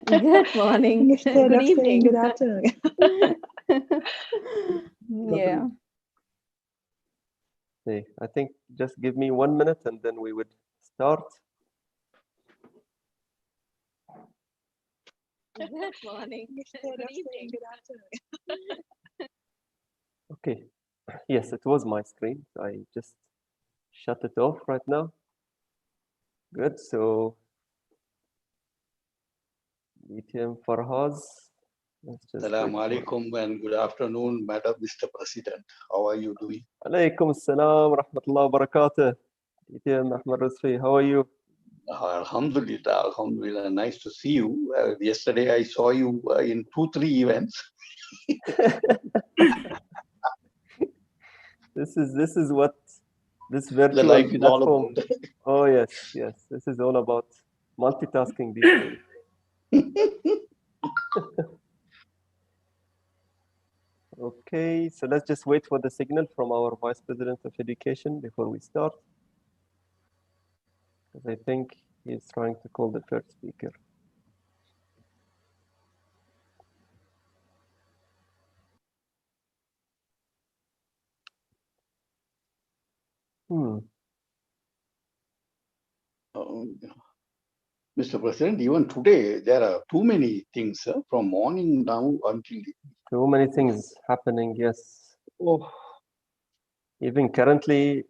Good morning. Instead Good of saying evening. good afternoon. Yeah. Okay, I think just give me 1 minute and then we would start. Good morning. Instead of saying good afternoon. Okay, yes, it was my screen. I just shut it off right now. Good, so DTM Farhaz. Let's just Assalamu wait for- alaikum and good afternoon, Madam Mr. President. How are you doing? Alaikum assalam wa rahmatullahi wa barakatuh. DTM Ahmed Rizvi, how are you? Alhamdulillah, Alhamdulillah. Nice to see you. Yesterday I saw you in 2-3 events. This is what this The virtual life is all platform. about. Oh yes, yes. This is all about multitasking these days. Okay, so let's just wait for the signal from our Vice President of Education before we start. Because I think he's trying to call the first speaker. Mr. President, even today there are too many things from morning now until. So many things happening, yes. Oh, Even currently,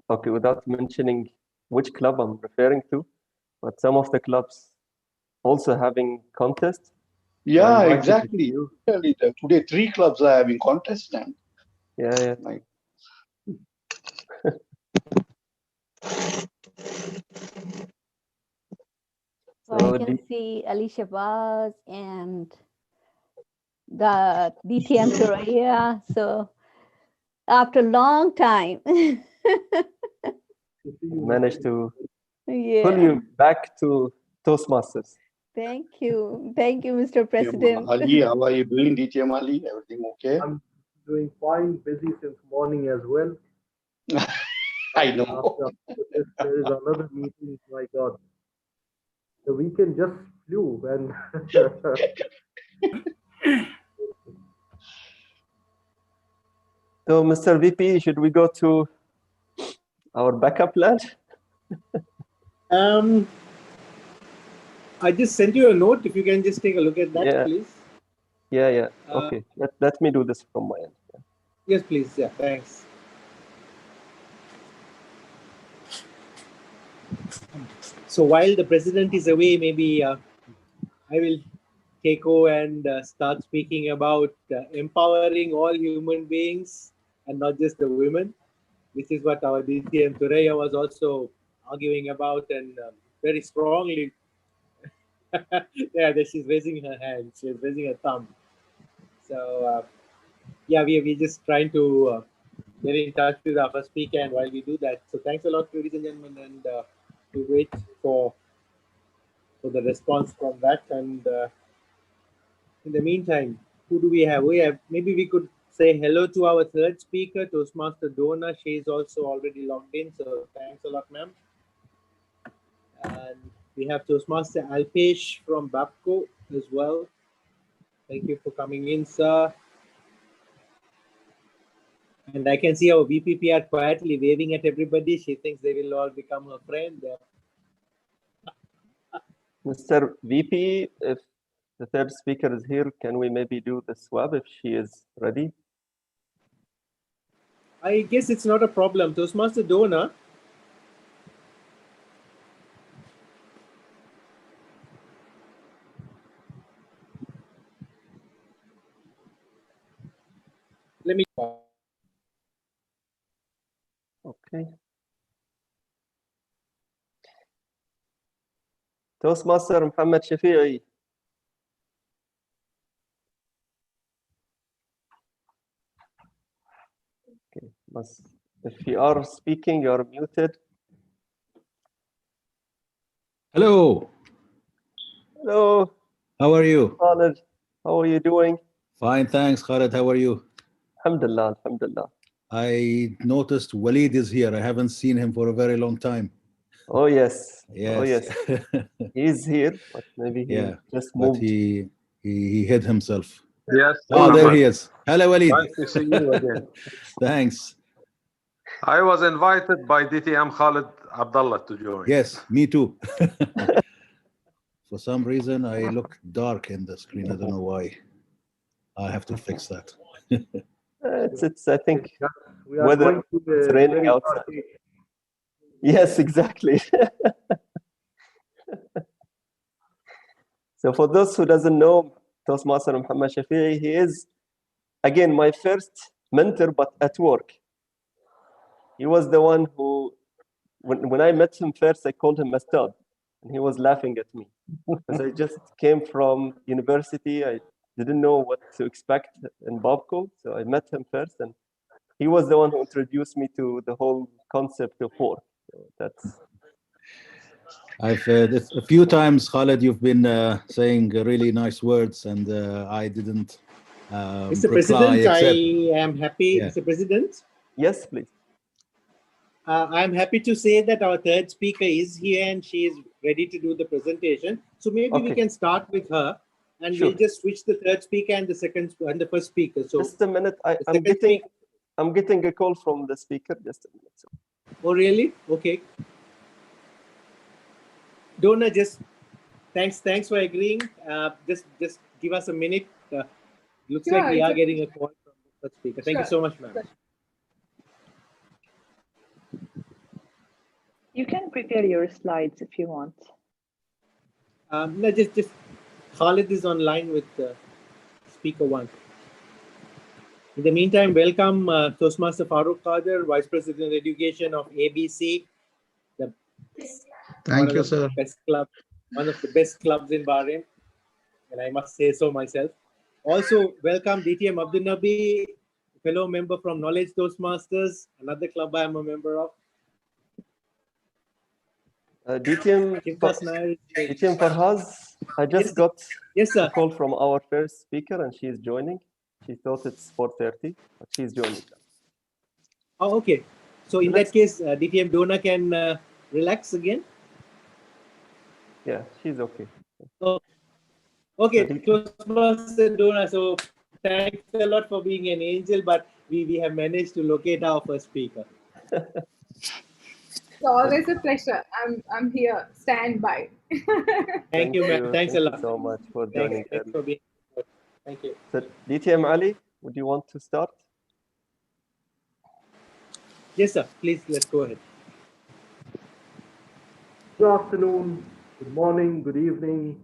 okay, without mentioning which club I'm referring to, but some of the clubs also having contests. yeah, invited exactly. you. Today 3 clubs are having contest and Yeah, yeah. So So I can see Alicia Baz and the DTM Thuraya. So after a long time. managed to pull Yeah. you back to Toastmasters. Thank you. Thank you, Mr. President. Ali, how are you doing, DTM Ali? Everything okay? I'm doing fine, busy since morning as well. I know. After this, there is another meeting. My God, the weekend just flew, and So, Mr. VP, should we go to our backup plan? I just sent you a note. If you can just take a look at that, Yeah. please. Yeah. Okay. Let me do this from my end. Yeah. Yes, please. Yeah, thanks. So while the president is away, maybe I will take over and start speaking about empowering all human beings and not just the women, which is what our DTM Thuraya was also arguing about and very strongly. Yeah, she's raising her hand. She's raising her thumb. So yeah, we're just trying to get in touch with our first speaker, and while we do that, so thanks a lot, ladies and gentlemen, and we wait for the response from that. And in the meantime, who do we have? Maybe we could say hello to our third speaker, Toastmaster Donna. She is also already logged in, so thanks a lot, ma'am. And we have Toastmaster Alpesh from Babco as well. Thank you for coming in, sir. And I can see our VPPR quietly waving at everybody. She thinks they will all become her friend. Mr. VP, if the third speaker is here, can we maybe do the swab if she is ready? I guess it's not a problem. Toastmaster Donna. Let me. Okay. Toastmaster Muhammad Shafi'i. Okay. If you are speaking, you're muted. Hello. Hello. How are you? Khalid, how are you doing? Fine, thanks, Khalid. How are you? Alhamdulillah, alhamdulillah. I noticed Walid is here. I haven't seen him for a very long time. Oh yes. Yes. Oh yes. He's here, but maybe he Yeah, just but moved. he hid himself. Yes, Oh, there Muhammad. he is. Hello, Walid. Nice to see you again. Thanks. I was invited by DTM Khalid Abdullah to join. Yes, me too. For some reason, I look dark in the screen. I don't know why. I have to fix that. It's I think We are weather. going to It's a raining very outside. dark age. Yes, exactly. So for those who doesn't know Toastmaster Muhammad Shafi'i, he is again my first mentor, but at work. He was the one who, when I met him first, I called him Mastad, and he was laughing at me because I just came from university. I didn't know what to expect in Babco, so I met him first, and he was the one who introduced me to the whole concept of work. So that's. I've a few times, Khalid, you've been saying really nice words, and I didn't Mr. reply. President, I Except, am happy. yeah. Mr. President, Yes, please. I'm happy to say that our third speaker is here and she is ready to do the presentation. So maybe we Okay. can start with her, and Sure. we'll just switch the third speaker and the first speaker. So Just a minute. the I'm second getting speaker. I'm getting a call from the speaker. Just a minute. So, Oh, really? Okay. Donna, just thanks for agreeing. Just give us a minute. Looks like we are getting a call from the first speaker. Thank you so much, ma'am. You can prepare your slides if you want. No, just Khalid is online with speaker one. In the meantime, welcome Toastmaster Farooq Qadir, Vice President Education of ABC, Thank you, sir. One of the best clubs in Bahrain, and I must say so myself. Also, welcome DTM Abdul Nabi, fellow member from Knowledge Toastmasters, another club I am a member of. DTM Farhaz, I just got a call from our first speaker, and she's joining. She thought it's 4:30, but she's joining. Oh, okay. So in that case, DTM Donna can relax again. Yeah, she's okay. So, okay, Toastmaster Donna. So thanks a lot for being an angel, but we have managed to locate our first speaker. It's always a pleasure. I'm here. Stand by. Thank you, ma'am. Thanks a lot. Thank you so much for joining. Thanks for being here. Thank you. So, DTM Ali, would you want to start? Yes, sir. Please, let's go ahead. Good afternoon, good morning, good evening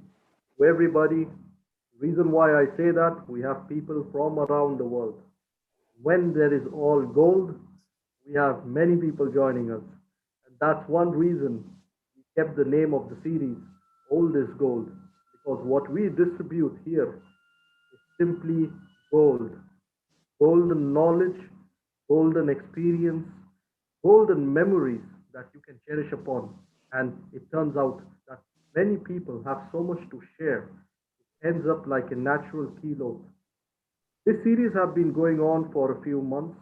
to everybody. The reason why I say that, we have people from around the world. When there is all gold, we have many people joining us. And that's one reason we kept the name of the series, Old is Gold, because what we distribute here is simply gold. Golden knowledge, golden experience, golden memories that you can cherish upon. And it turns out that many people have so much to share. It ends up like a natural keynote. This series has been going on for a few months.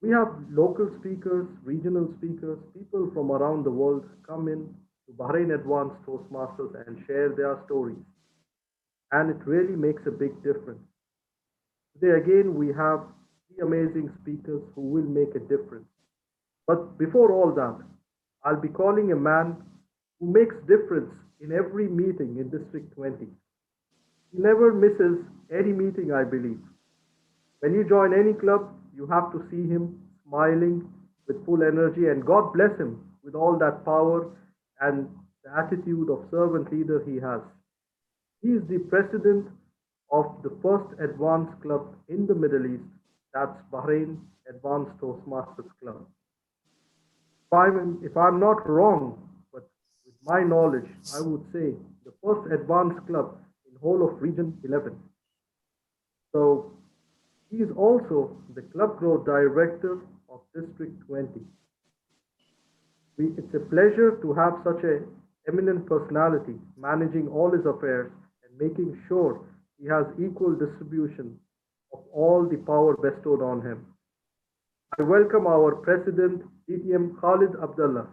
We have local speakers, regional speakers, people from around the world come in to Bahrain Advanced Toastmasters and share their stories. And it really makes a big difference. Today again, we have three amazing speakers who will make a difference. But before all that, I'll be calling a man who makes difference in every meeting in District 20. He never misses any meeting, I believe. When you join any club, you have to see him smiling with full energy, and God bless him with all that power and the attitude of servant leader he has. He is the president of the first advanced club in the Middle East, that's Bahrain Advanced Toastmasters Club. If I'm not wrong, but with my knowledge, I would say the first advanced club in whole of Region 11. So he is also the club growth director of District 20. It's a pleasure to have such an eminent personality managing all his affairs and making sure he has equal distribution of all the power bestowed on him. I welcome our President, DTM Khalid Abdullah.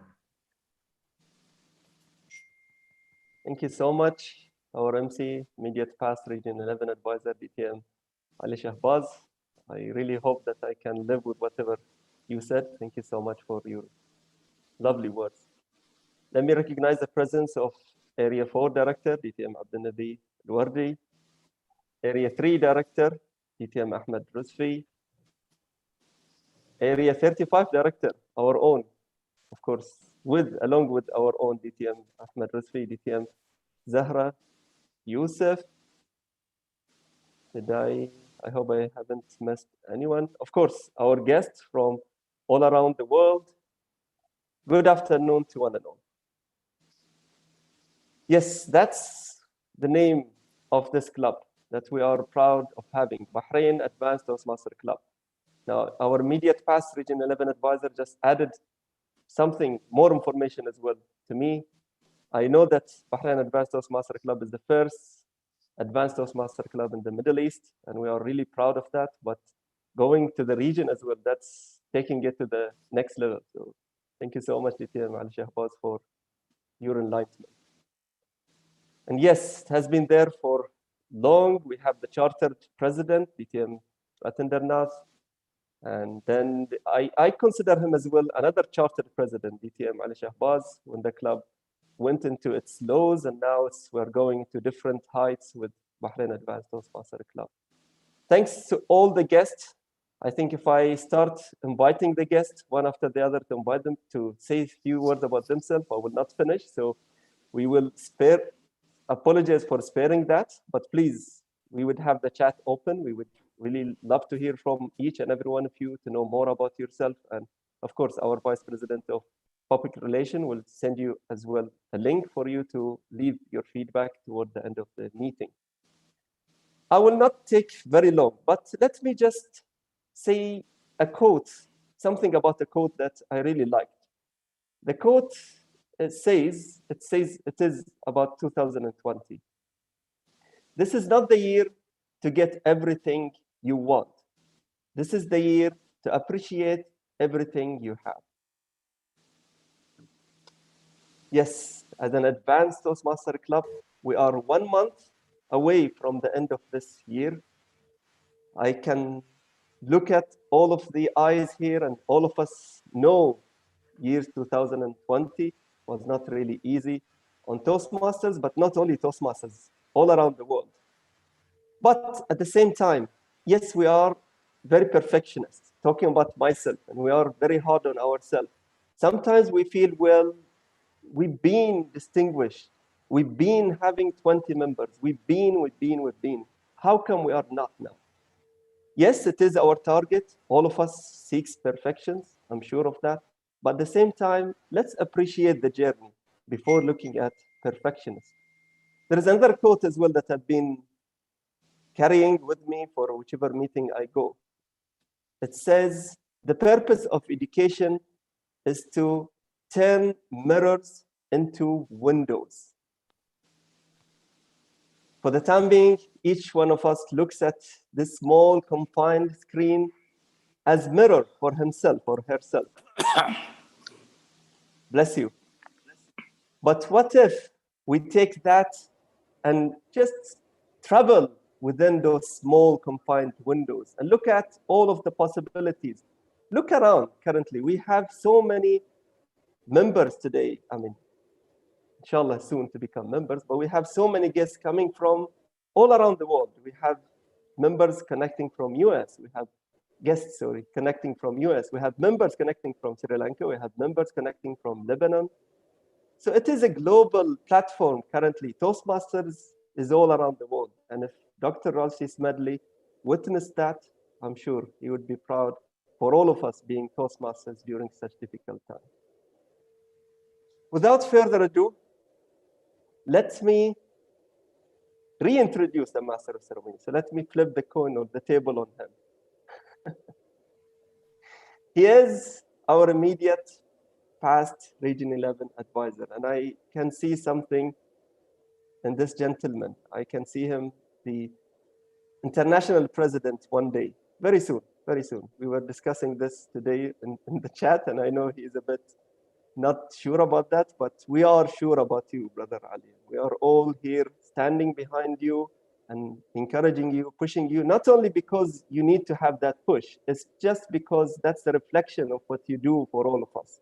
Thank you so much, our MC, immediate past Region 11 advisor, DTM Ali Shahbaz. I really hope that I can live with whatever you said. Thank you so much for your lovely words. Let me recognize the presence of Area 4 Director, DTM Abdelnabi Alwardi, Area 3 Director, DTM Ahmed Rusfi, Area 35 Director, our own, of course, along with our own DTM Ahmed Rusfi, DTM Zahra Youssef. I hope I haven't missed anyone. Of course, our guests from all around the world. Good afternoon to one and all. Yes, that's the name of this club that we are proud of having, Bahrain Advanced Toastmaster Club. Now, our immediate past Region 11 advisor just added something, more information as well to me. I know that Bahrain Advanced Toastmaster Club is the first Advanced Toastmaster Club in the Middle East, and we are really proud of that. But going to the region as well, that's taking it to the next level. So thank you so much, DTM Ali Shahbaz, for your enlightenment. And yes, it has been there for long. We have the chartered president, DTM Ratindernath. And then I consider him as well another chartered president, DTM Ali Shahbaz, when the club went into its lows, and now we're going to different heights with Bahrain Advanced Toastmaster Club. Thanks to all the guests. I think if I start inviting the guests one after the other to invite them to say a few words about themselves, I will not finish. So we will apologize for sparing that, but please, we would have the chat open. We would really love to hear from each and every one of you to know more about yourself. And of course, our Vice President of Public Relations will send you as well a link for you to leave your feedback toward the end of the meeting. I will not take very long, but let me just say a quote, something about a quote that I really liked. The quote says it is about 2020. This is not the year to get everything you want. This is the year to appreciate everything you have. Yes, as an advanced Toastmaster Club, we are 1 month away from the end of this year. I can look at all of the eyes here, and all of us know year 2020 was not really easy on Toastmasters, but not only Toastmasters, all around the world. But at the same time, yes, we are very perfectionist, talking about myself, and we are very hard on ourselves. Sometimes we feel, well, we've been distinguished. We've been having 20 members. We've been. How come we are not now? Yes, it is our target. All of us seeks perfections. I'm sure of that. But at the same time, let's appreciate the journey before looking at perfectionism. There is another quote as well that I've been carrying with me for whichever meeting I go. It says, the purpose of education is to turn mirrors into windows. For the time being, each one of us looks at this small confined screen as mirror for himself or herself. Bless you. But what if we take that and just travel within those small confined windows and look at all of the possibilities? Look around currently. We have so many members today. I mean, inshallah, soon to become members, but we have so many guests coming from all around the world. We have members connecting from US. We have guests, connecting from US. We have members connecting from Sri Lanka. We have members connecting from Lebanon. So it is a global platform currently. Toastmasters is all around the world. And if Dr. Ralsei Smedley witnessed that, I'm sure he would be proud for all of us being Toastmasters during such difficult time. Without further ado, let me reintroduce the Master of Ceremony. So let me flip the coin or the table on him. He is our immediate past Region 11 advisor. And I can see something in this gentleman. I can see him, the international president, one day, very soon, very soon. We were discussing this today in the chat, and I know he is a bit not sure about that, but we are sure about you, Brother Ali. We are all here standing behind you and encouraging you, pushing you, not only because you need to have that push, it's just because that's the reflection of what you do for all of us.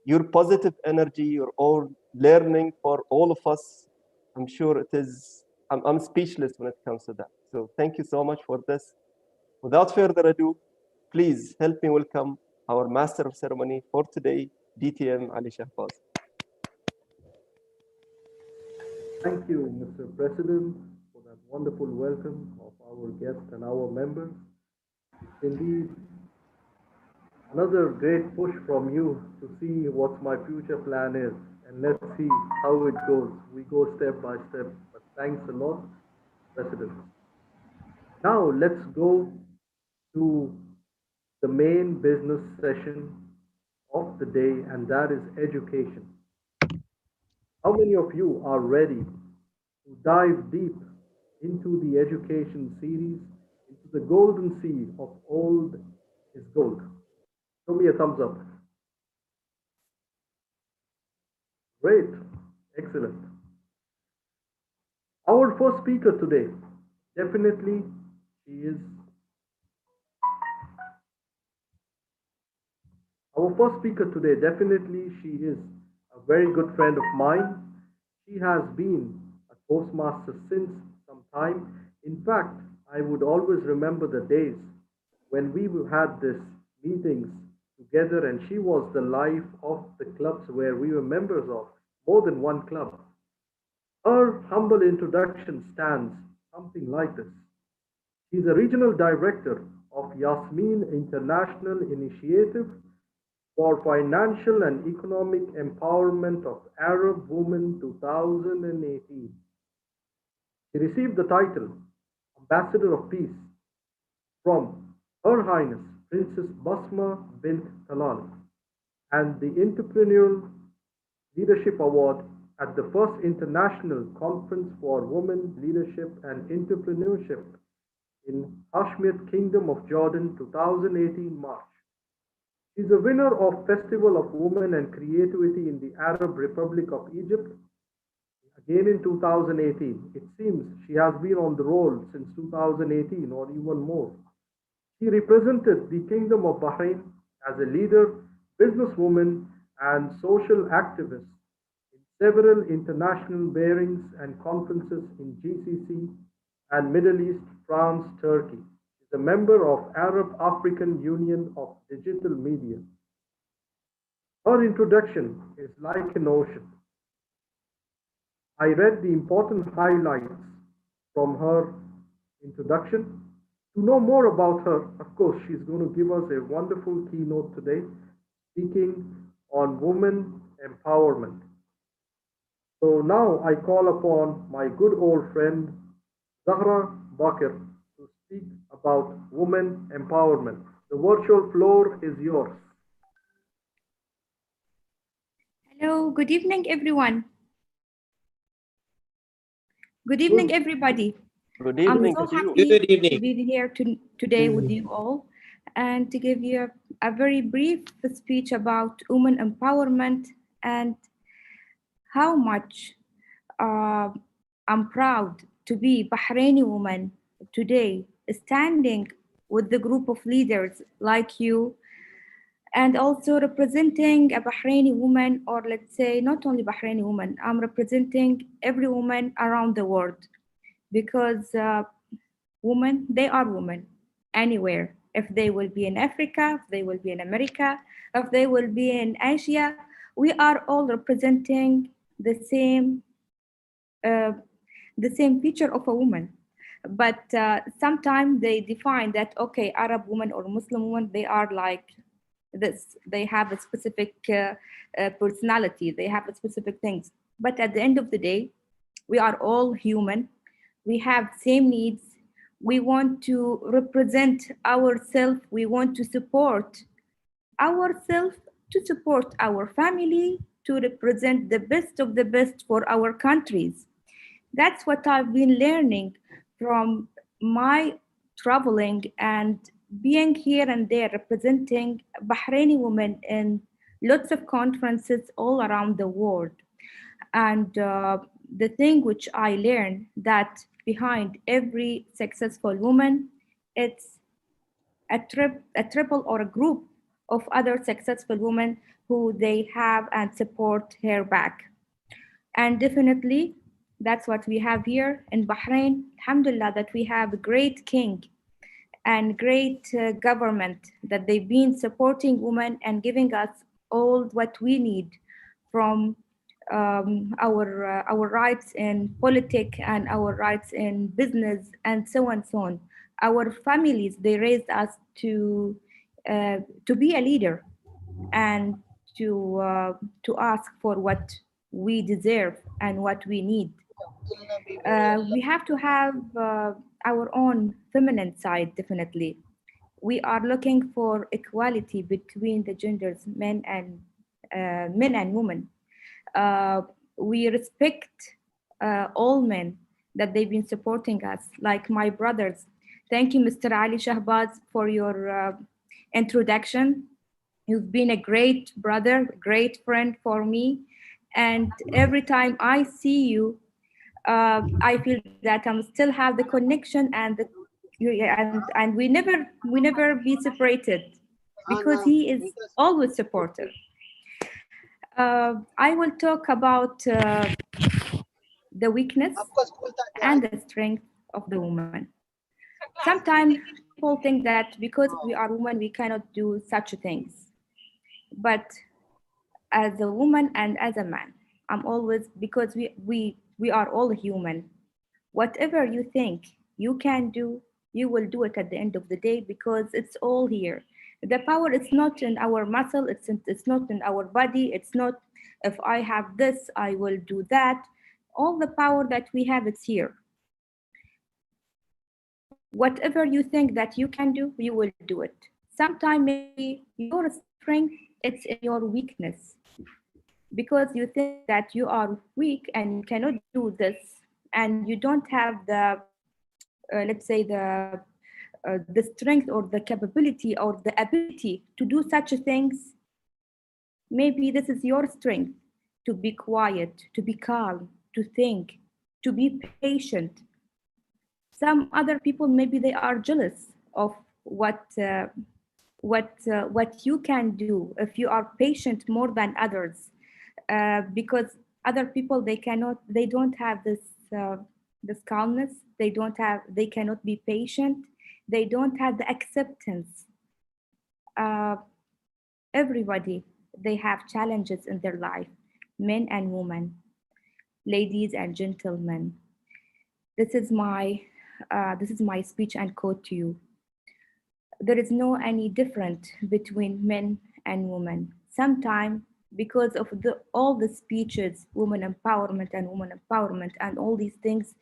Your positive energy, your own learning for all of us, I'm sure it is, I'm speechless when it comes to that. So thank you so much for this. Without further ado, please help me welcome our master of ceremony for today, DTM Ali Shahbaz. Thank you, Mr. President, for that wonderful welcome of our guests and our members. Indeed, another great push from you to see what my future plan is, and let's see how it goes. We go step by step, but thanks a lot, President. Now let's go to the main business session of the day, and that is education. How many of you are ready to dive deep into the education series, into the golden sea of old is gold? Show me a thumbs up. Great, excellent. Our first speaker today, definitely she is Our first speaker today, definitely she is a very good friend of mine. She has been a Toastmaster since some time. In fact, I would always remember the days when we had these meetings together, and she was the life of the clubs where we were members of, more than one club. Her humble introduction stands something like this. She's a regional director of Yasmin International Initiative for Financial and Economic Empowerment of Arab Women 2018. She received the title Ambassador of Peace from Her Highness Princess Basma bint Talal and the Entrepreneurial Leadership Award at the first International Conference for Women Leadership and Entrepreneurship in Hashemite Kingdom of Jordan 2018 March. She's a winner of Festival of Women and Creativity in the Arab Republic of Egypt, again in 2018. It seems she has been on the roll since 2018 or even more. She represented the Kingdom of Bahrain as a leader, businesswoman, and social activist in several international bearings and conferences in GCC and Middle East, France, Turkey. She's a member of Arab African Union of Digital Media. Her introduction is like an ocean. I read the important highlights from her introduction. To know more about her, of course, she's going to give us a wonderful keynote today, speaking on women empowerment. So now I call upon my good old friend, Zahra Bakir, to speak about women empowerment. The virtual floor is yours. Hello, good evening, everyone. Good evening, everybody. Good evening I'm so to you. happy Good evening. to be here today with you all and to give you a very brief speech about women empowerment and how much I'm proud to be Bahraini woman today, standing with the group of leaders like you, and also representing a Bahraini woman, or let's say not only Bahraini woman, I'm representing every woman around the world, because women, they are women anywhere. If they will be in Africa, if they will be in America, if they will be in Asia, we are all representing the same feature of a woman. But sometimes they define that, okay, Arab woman or Muslim woman, they are like this. They have a specific personality. They have a specific things. But at the end of the day, we are all human. We have same needs. We want to represent ourselves. We want to support ourselves, to support our family, to represent the best of the best for our countries. That's what I've been learning from my traveling and being here and there representing Bahraini women in lots of conferences all around the world. And the thing which I learned that behind every successful woman, it's a triple or a group of other successful women who they have and support her back. And definitely, that's what we have here in Bahrain. Alhamdulillah, that we have a great king and great government that they've been supporting women and giving us all what we need from our rights in politics and our rights in business and so on so on. Our families they raised us to be a leader and to ask for what we deserve and what we need. We have to have our own feminine side, definitely. We are looking for equality between the genders, men and women. Uh, we respect all men that they've been supporting us, like my brothers. Thank you, Mr. Ali Shahbaz, for your introduction. You've been a great brother, great friend for me. And every time I see you, I feel that I'm still have the connection and and we never be separated because he is always supportive. I will talk about the weakness and the strength of the woman. Sometimes people think that because we are women, we cannot do such things. But as a woman and as a man, I'm always because we are all human. Whatever you think you can do, you will do it at the end of the day because it's all here. The power is not in our muscle, it's not in our body, it's not if I have this, I will do that. All the power that we have, it's here. Whatever you think that you can do, you will do it. Sometimes maybe your strength, it's in your weakness because you think that you are weak and you cannot do this and you don't have the let's say the strength or the capability or the ability to do such things. Maybe this is your strength to be quiet, to be calm, to think, to be patient. Some other people maybe they are jealous of what you can do if you are patient more than others, because other people they don't have this calmness, they cannot be patient, they don't have the acceptance. uh, Everybody they have challenges in their life, men and women, ladies and gentlemen. This is my speech and quote to you. There is no any different between men and women. Sometimes because of all the speeches, women empowerment and all these things,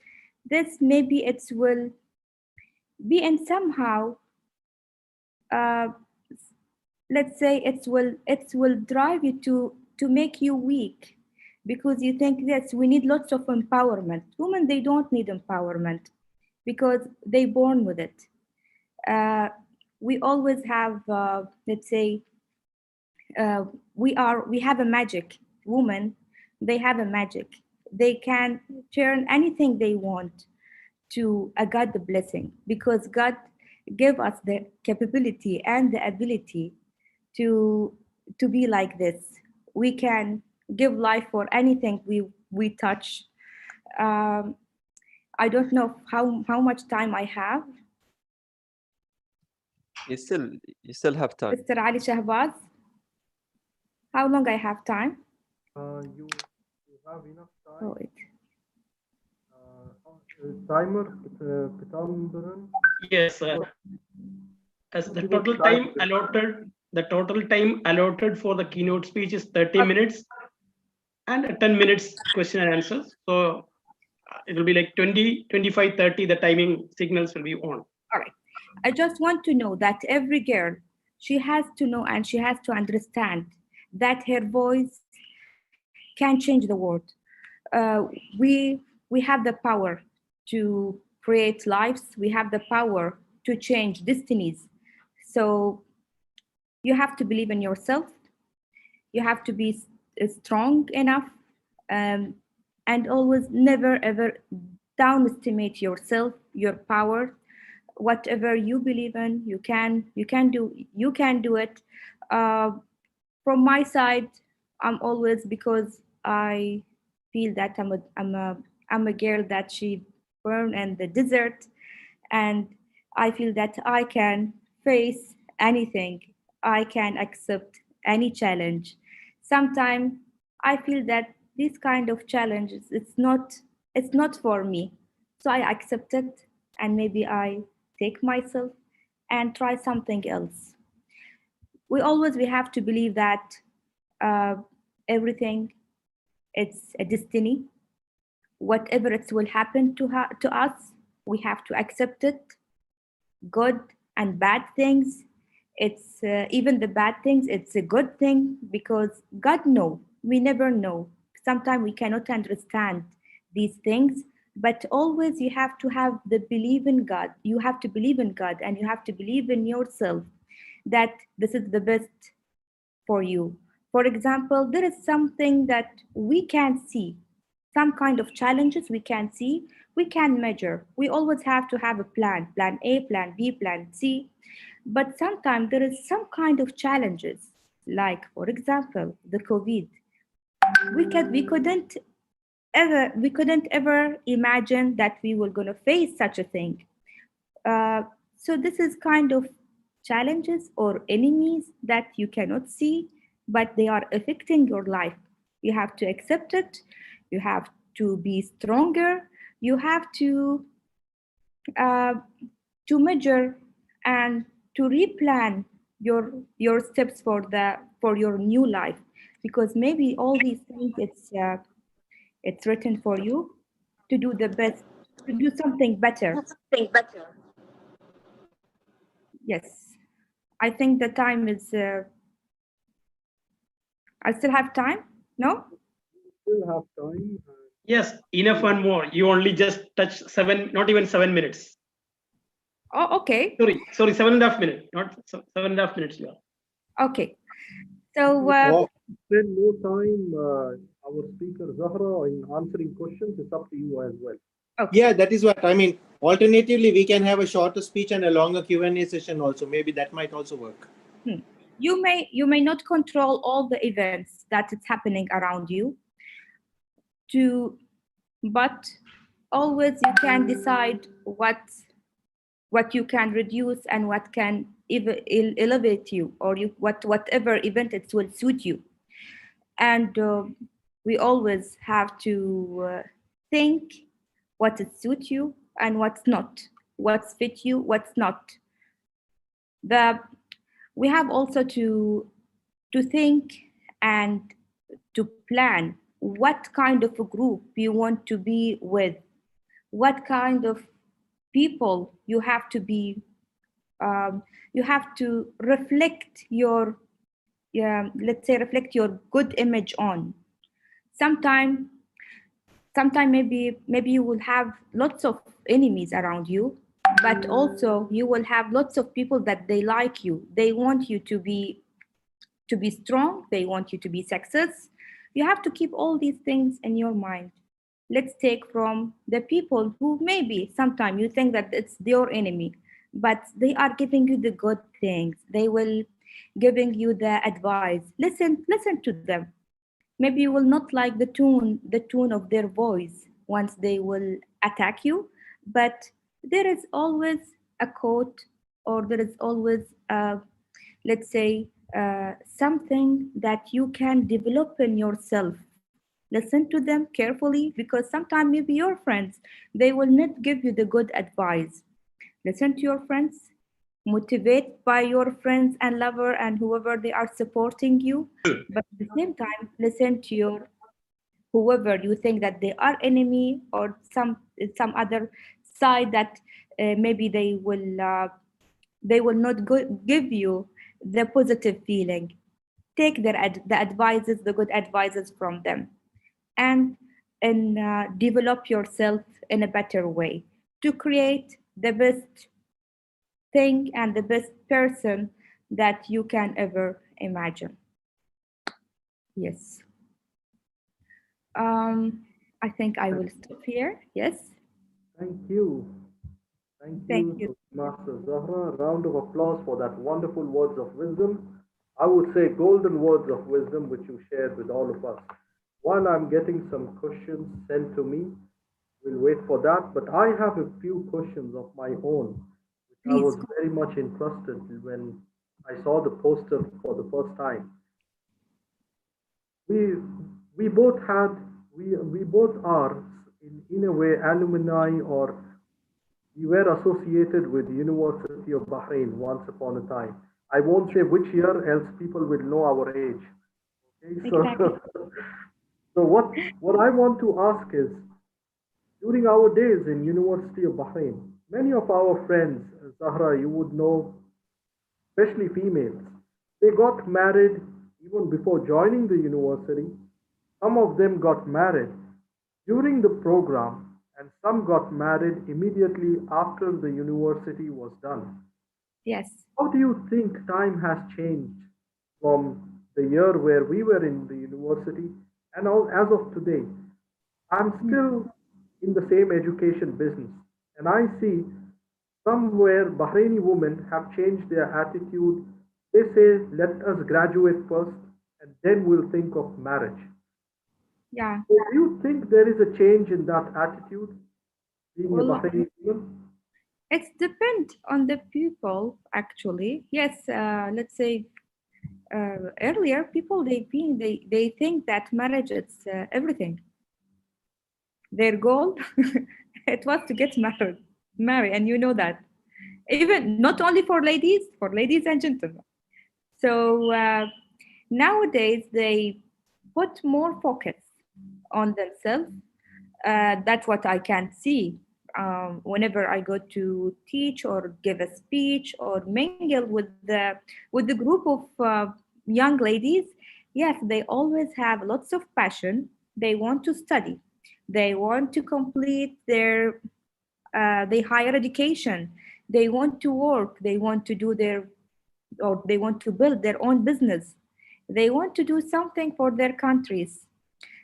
this maybe it will be in somehow uh, let's say it will drive you to make you weak because you think yes we need lots of empowerment. Women they don't need empowerment because they born with it. We always have let's say we have a magic. Women they have a magic, they can turn anything they want to a God blessing because God gave us the capability and the ability to be like this. We can give life for anything we touch. um, I don't know how much time I have. You still have time. Mr. Ali Shahbaz, how long I have time? You have enough time. Oh, wait. Timer, Pitambaran. Yes, as the total time allotted for the keynote speech is 30 minutes and 10 minutes question and answers. So it will be like 20, 25, 30, the timing signals will be on. All right. I just want to know that every girl, she has to know and she has to understand that her voice can change the world. We have the power to create lives. We have the power to change destinies. So you have to believe in yourself. You have to be strong enough, um, and always never ever downestimate yourself, your power. Whatever you believe in, you can do it. Uh, from my side, I'm always, because I feel that I'm a girl that she born in the desert, and I feel that I can face anything. I can accept any challenge. Sometimes I feel that this kind of challenges, it's not for me. So I accept it, and maybe I take myself and try something else. We have to believe that uh, everything, it's a destiny. Whatever it will happen to us, we have to accept it, good and bad things. It's even the bad things, it's a good thing, because God know, we never know. Sometimes we cannot understand these things, but always you have to have the belief in God. You have to believe in God, and you have to believe in yourself that this is the best for you. For example, there is something that we can see, some kind of challenges we can see, we can measure. We always have to have a plan A, plan B, plan C. But sometimes there is some kind of challenges, like, for example, the COVID. We couldn't ever imagine that we were going to face such a thing. Uh, so this is kind of challenges or enemies that you cannot see, but they are affecting your life. You have to accept it. You have to be stronger. You have uh, to measure and to replan your steps for your new life, because maybe all these things, it's written for you to do the best, to do something better. Yes, I think the time is. I still have time. No. Still have time. Yes, enough and more. You only just touch not even 7 minutes. Oh, okay. Sorry, 7.5 minutes, not 7.5 minutes. You are. Okay. So. Spend more time, our speaker Zahra, in answering questions. It's up to you as well. Okay. Yeah, that is what I mean. Alternatively, we can have a shorter speech and a longer Q&A session also. Maybe that might also work. You may not control all the events that is happening around you, but always you can decide what you can reduce and what can elevate you, or whatever event it will suit you. And we always have to think what it suits you and what's not, what's fit you, what's not. We have also to think and to plan what kind of a group you want to be with, what kind of people you have to be. You have to reflect your, let's say, reflect your good image on. Sometime maybe you will have lots of enemies around you, but also you will have lots of people that they like you. They want you to be strong. They want you to be success. You have to keep all these things in your mind. Let's take from the people who maybe sometimes you think that it's your enemy, but they are giving you the good things. They will giving you the advice. Listen to them. Maybe you will not like the tone of their voice once they will attack you, but there is always a quote, or there is always let's say something that you can develop in yourself. Listen to them carefully, because sometimes maybe your friends, they will not give you the good advice. Listen to your friends, motivate by your friends and lover and whoever they are supporting you, but at the same time listen to your whoever you think that they are enemy, or some other side that maybe they will not give you the positive feeling. Take the advices, the good advices from them, and develop yourself in a better way to create the best thing and the best person that you can ever imagine. Yes. I think I will stop here. Yes. Thank you. Thank Thank you you. to Master Zahra. A round of applause for that wonderful words of wisdom. I would say golden words of wisdom which you shared with all of us. While I'm getting some questions sent to me, we'll wait for that. But I have a few questions of my own, which I Please. was very much interested when I saw the poster for the first time. We we both had we both are in a way alumni, or we were associated with the University of Bahrain once upon a time. I won't say which year, else people will know our age. Okay, Exactly. so what I want to ask is, during our days in University of Bahrain, many of our friends, Zahra, you would know, especially females, they got married even before joining the university. Some of them got married during the program, and some got married immediately after the university was done. Yes. How do you think time has changed from the year where we were in the university and as of today? I'm still in the same education business, and I see somewhere Bahraini women have changed their attitude. They say, let us graduate first and then we'll think of marriage. Yeah. So do you think there is a change in that attitude, being a Well, Bahraini woman? it depends on the people, actually. Yes. Let's say earlier, people they think that marriage is everything. Their goal, it was to get marry, and you know that. Even not only for ladies and gentlemen. So nowadays they put more focus on themselves. That's what I can see. Whenever I go to teach or give a speech or mingle with the group of young ladies, yes, they always have lots of passion. They want to study. They want to complete their higher education. They want to work. They want to do or they want to build their own business. They want to do something for their countries.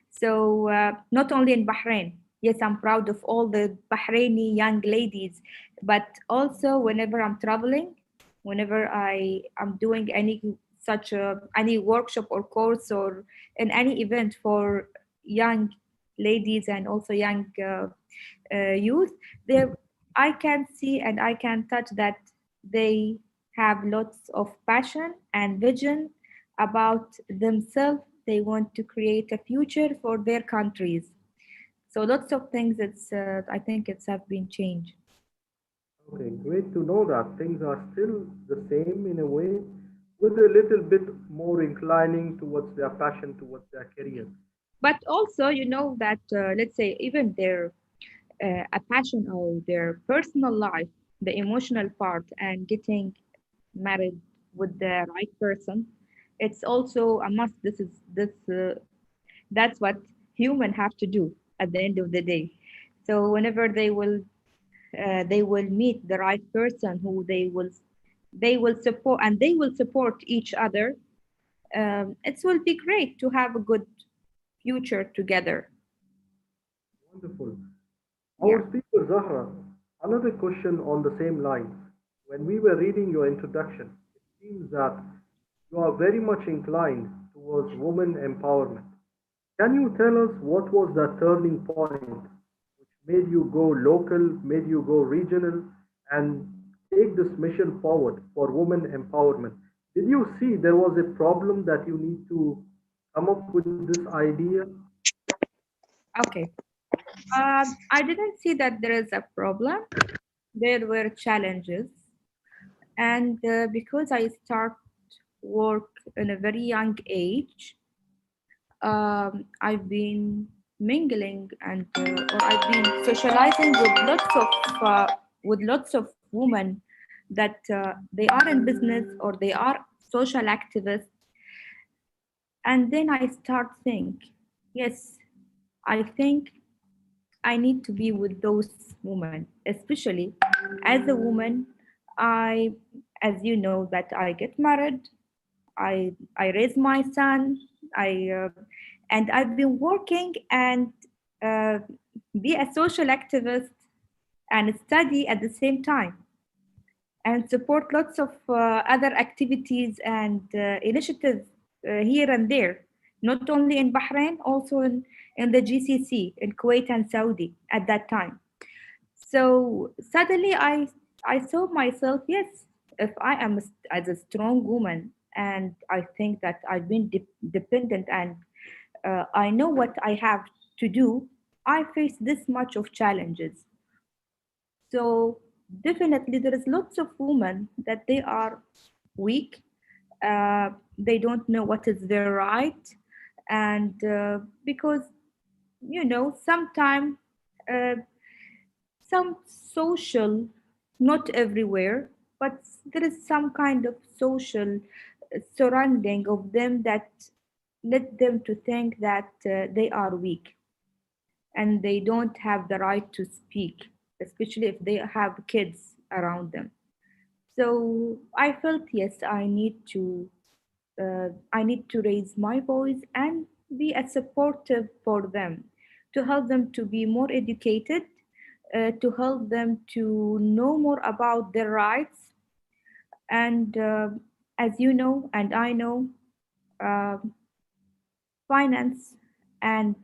So not only in Bahrain, yes, I'm proud of all the Bahraini young ladies, but also whenever I'm traveling, whenever I am doing any workshop or course or in any event for young ladies and also young youth, there I can see and I can touch that they have lots of passion and vision about themselves. They want to create a future for their countries. So lots of things. I think it's have been changed. Okay, great to know that things are still the same in a way, with a little bit more inclining towards their passion, towards their career. But also, you know that let's say even their a passion or their personal life, the emotional part, and getting married with the right person, it's also a must. That's what human have to do at the end of the day. So whenever they will meet the right person who they will support and they will support each other. It will be great to have a good future together. Wonderful. Yeah. Our speaker Zahra, another question on the same lines. When we were reading your introduction, it seems that you are very much inclined towards women empowerment. Can you tell us what was that turning point which made you go local, made you go regional, and take this mission forward for women empowerment? Did you see there was a problem that you need to come up with this idea? Okay. I didn't see that there is a problem. There were challenges, and because I start work in a very young age, I've been mingling and or I've been socializing with lots of women that they are in business or they are social activists, and then I start think, yes, I think I need to be with those women, especially as a woman. As you know, that I get married, I raise my son, And I've been working and be a social activist and study at the same time and support lots of other activities and initiatives here and there, not only in Bahrain, also in the GCC, in Kuwait and Saudi at that time. So suddenly I saw myself, yes, if I am as a strong woman and I think that I've been dependent and I know what I have to do, I face this much of challenges. So definitely there is lots of women that they are weak. They don't know what is their right, and because sometimes uh, some social, not everywhere, but there is some kind of social surrounding of them that let them to think that they are weak and they don't have the right to speak, especially if they have kids around them. So I felt, yes, I need to raise my voice and be a supportive for them, to help them to be more educated, to help them to know more about their rights. And as you know, and I know, uh, finance and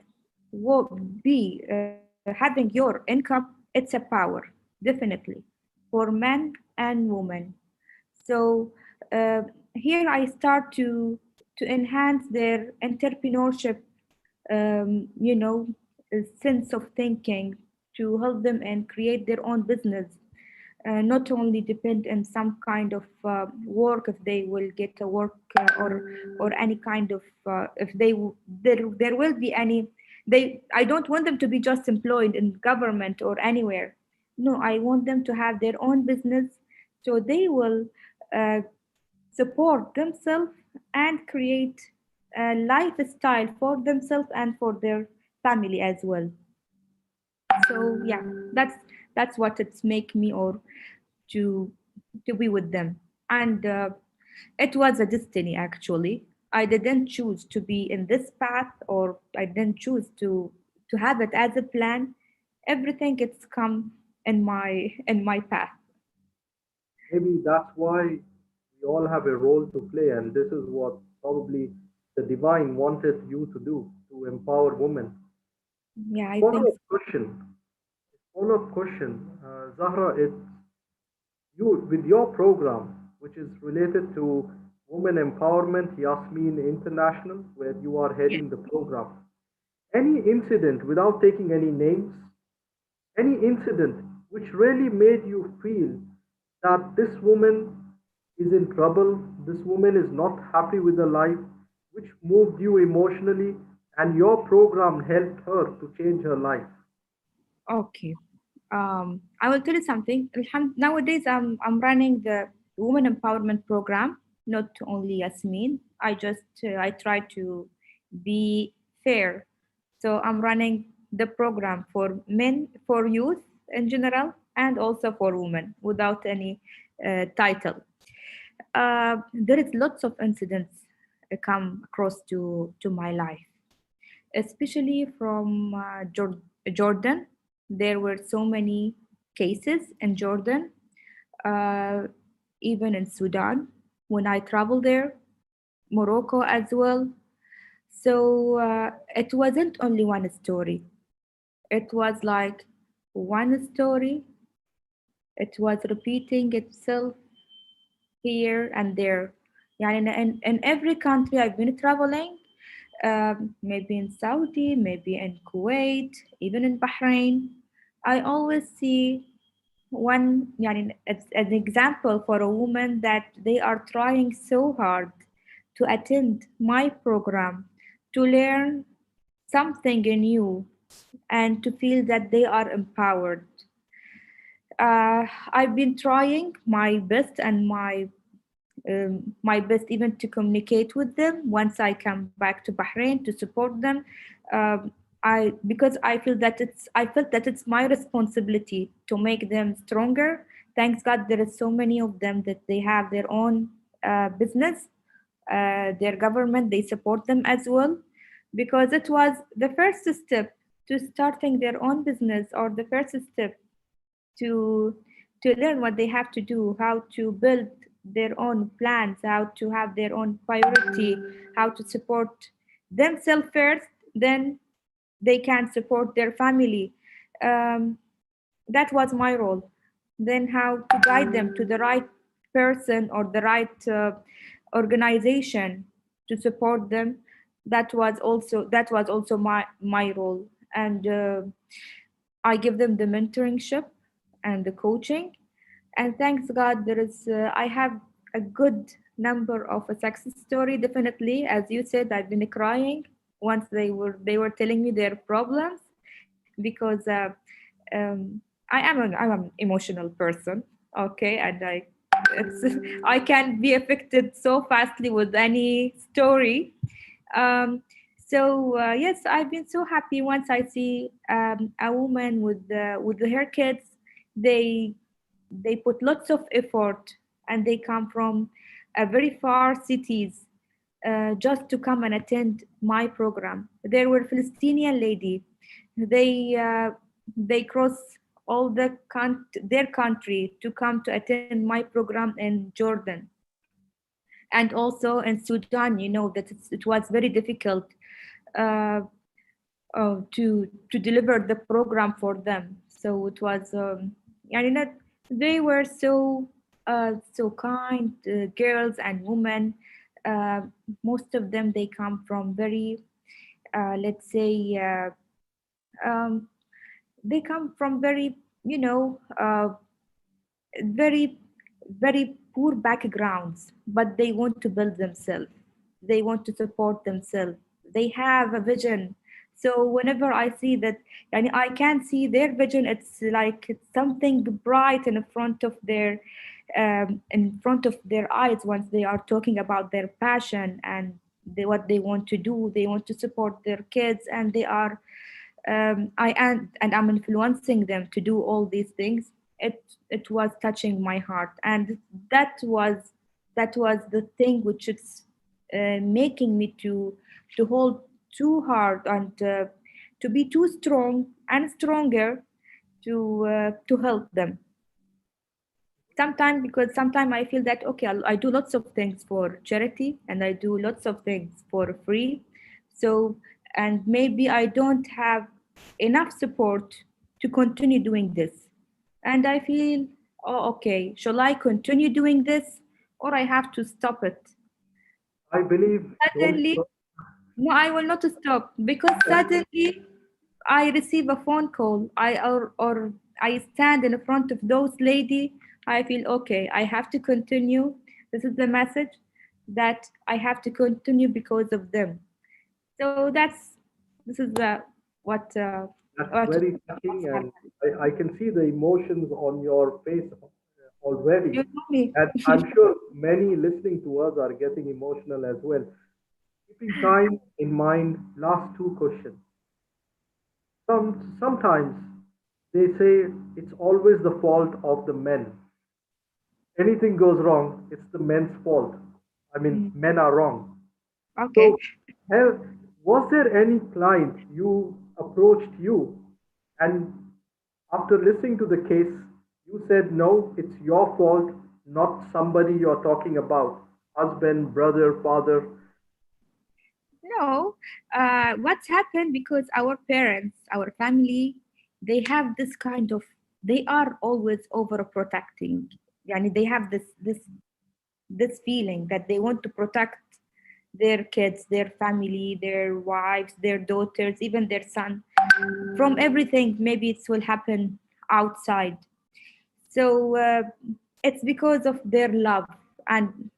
having your income, it's a power, definitely, for men and women. So here I start to enhance their entrepreneurship, sense of thinking, to help them and create their own business, not only depend on some kind of work if they will get a work, or any kind of if there will be any. They I don't want them to be just employed in government or anywhere. No, I want them to have their own business, so they will uh, support themselves and create a lifestyle for themselves and for their family as well. So yeah, that's what it's make me or to be with them. And it was a destiny, actually. I didn't choose to be in this path, or I didn't choose to have it as a plan. Everything it's come in my path. Maybe that's why we all have a role to play, and this is what probably the divine wanted you to do, to empower women. Yeah, I think Follow-up question. Follow-up question. Zahra, it's you with your program, which is related to women empowerment, Yasmin International, where you are heading the program. Any incident, without taking any names, any incident which really made you feel that this woman is in trouble, this woman is not happy with her life, which moved you emotionally, and your program helped her to change her life. okay. I will tell you something. Nowadays, I'm running the women empowerment program. Not only Yasmin. I try to be fair. So I'm running the program for men, for youth in general, and also for women without any title. There is lots of incidents come across to my life, especially from Jordan. There were so many cases in Jordan, uh, even in Sudan when I traveled there, Morocco as well. So it wasn't only one story. It was like one story. It was repeating itself here and there. Yeah, in every country I've been traveling, maybe in Saudi, maybe in Kuwait, even in Bahrain, I always see one, يعني, as an example for a woman that they are trying so hard to attend my program, to learn something new, and to feel that they are empowered. I've been trying my best and my best even to communicate with them once I come back to Bahrain to support them. I because I felt that it's my responsibility to make them stronger. Thanks God, there is so many of them that they have their own business, their government, they support them as well, because it was the first step to starting their own business, or the first step to learn what they have to do, how to build their own plans, how to have their own priority, how to support themselves first, then they can support their family. Um, that was my role. Then how to guide them to the right person or the right organization to support them. That was also my role. And I give them the mentorship and the coaching. And thanks God, I have a good number of a success story. Definitely, as you said, I've been crying once they were telling me their problems, because um, I'm an emotional person, okay, and I can be affected so fastly with any story. Um, so yes, I've been so happy once I see a woman with her kids. They they put lots of effort, and they come from a very far cities just to come and attend my program. There were Palestinian lady. They cross all their country to come to attend my program in Jordan, and also in Sudan. You know that it was very difficult uh, to deliver the program for them. So it was, they were so kind, girls and women. Uh, Most of them, they come from very, let's say, um, they come from very, very, very poor backgrounds, but they want to build themselves. They want to support themselves. They have a vision. So whenever I see that, and I can see their vision, it's like it's something bright in front of their eyes once they are talking about their passion and what they want to do. They want to support their kids, and they are I'm influencing them to do all these things. It was touching my heart, and that was the thing which is making me to hold too hard, and to be too strong and stronger to help them. Sometimes, because sometimes I feel that okay, I do lots of things for charity, and I do lots of things for free. So, and maybe I don't have enough support to continue doing this. And I feel, oh, okay, shall I continue doing this, or I have to stop it? I believe don't Suddenly, no, I will not stop, because suddenly I receive a phone call. Or I stand in front of those lady. I feel okay. I have to continue. This is the message that I have to continue because of them. So this is That's what very touching, and I can see the emotions on your face already. you know me. And I'm sure many listening to us are getting emotional as well. Keeping time in mind, last two questions. Sometimes they say it's always the fault of the men. Anything goes wrong, it's the men's fault. I mean, men are wrong. Okay. So, have, was there any client you approached you, and after listening to the case, you said, no, it's your fault, not somebody you're talking about, husband, brother, father? No, what's happened, because our parents, our family, they have this kind of, they are always overprotecting. Yani they have this feeling that they want to protect their kids, their family, their wives, their daughters, even their son, from everything. Maybe it will happen outside. So it's because of their love, and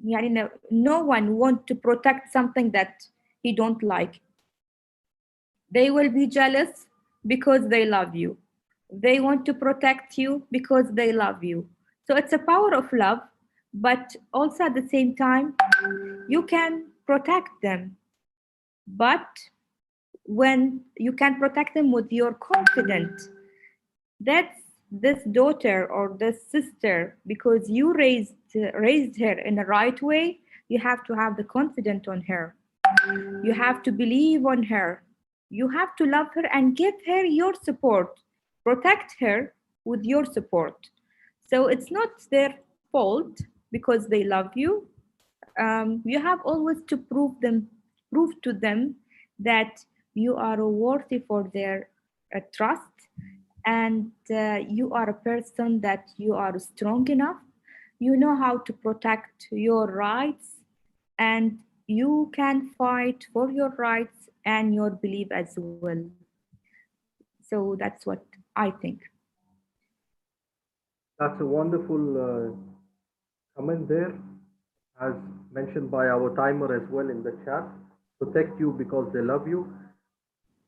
yani, no one want to protect something that he don't like. They will be jealous because they love you. They want to protect you because they love you. So it's a power of love, but also at the same time, you can protect them. But when you can protect them with your confidence, that's this daughter or this sister, because you raised her in the right way, You have to have the confidence on her. You have to believe on her. You have to love her and give her your support. Protect her with your support. So it's not their fault because they love you. You have always to prove to them that you are worthy for their trust, and you are a person that you are strong enough. You know how to protect your rights, and you can fight for your rights and your belief as well. So that's what I think. That's a wonderful comment there, as mentioned by our timer as well in the chat. Protect you because they love you.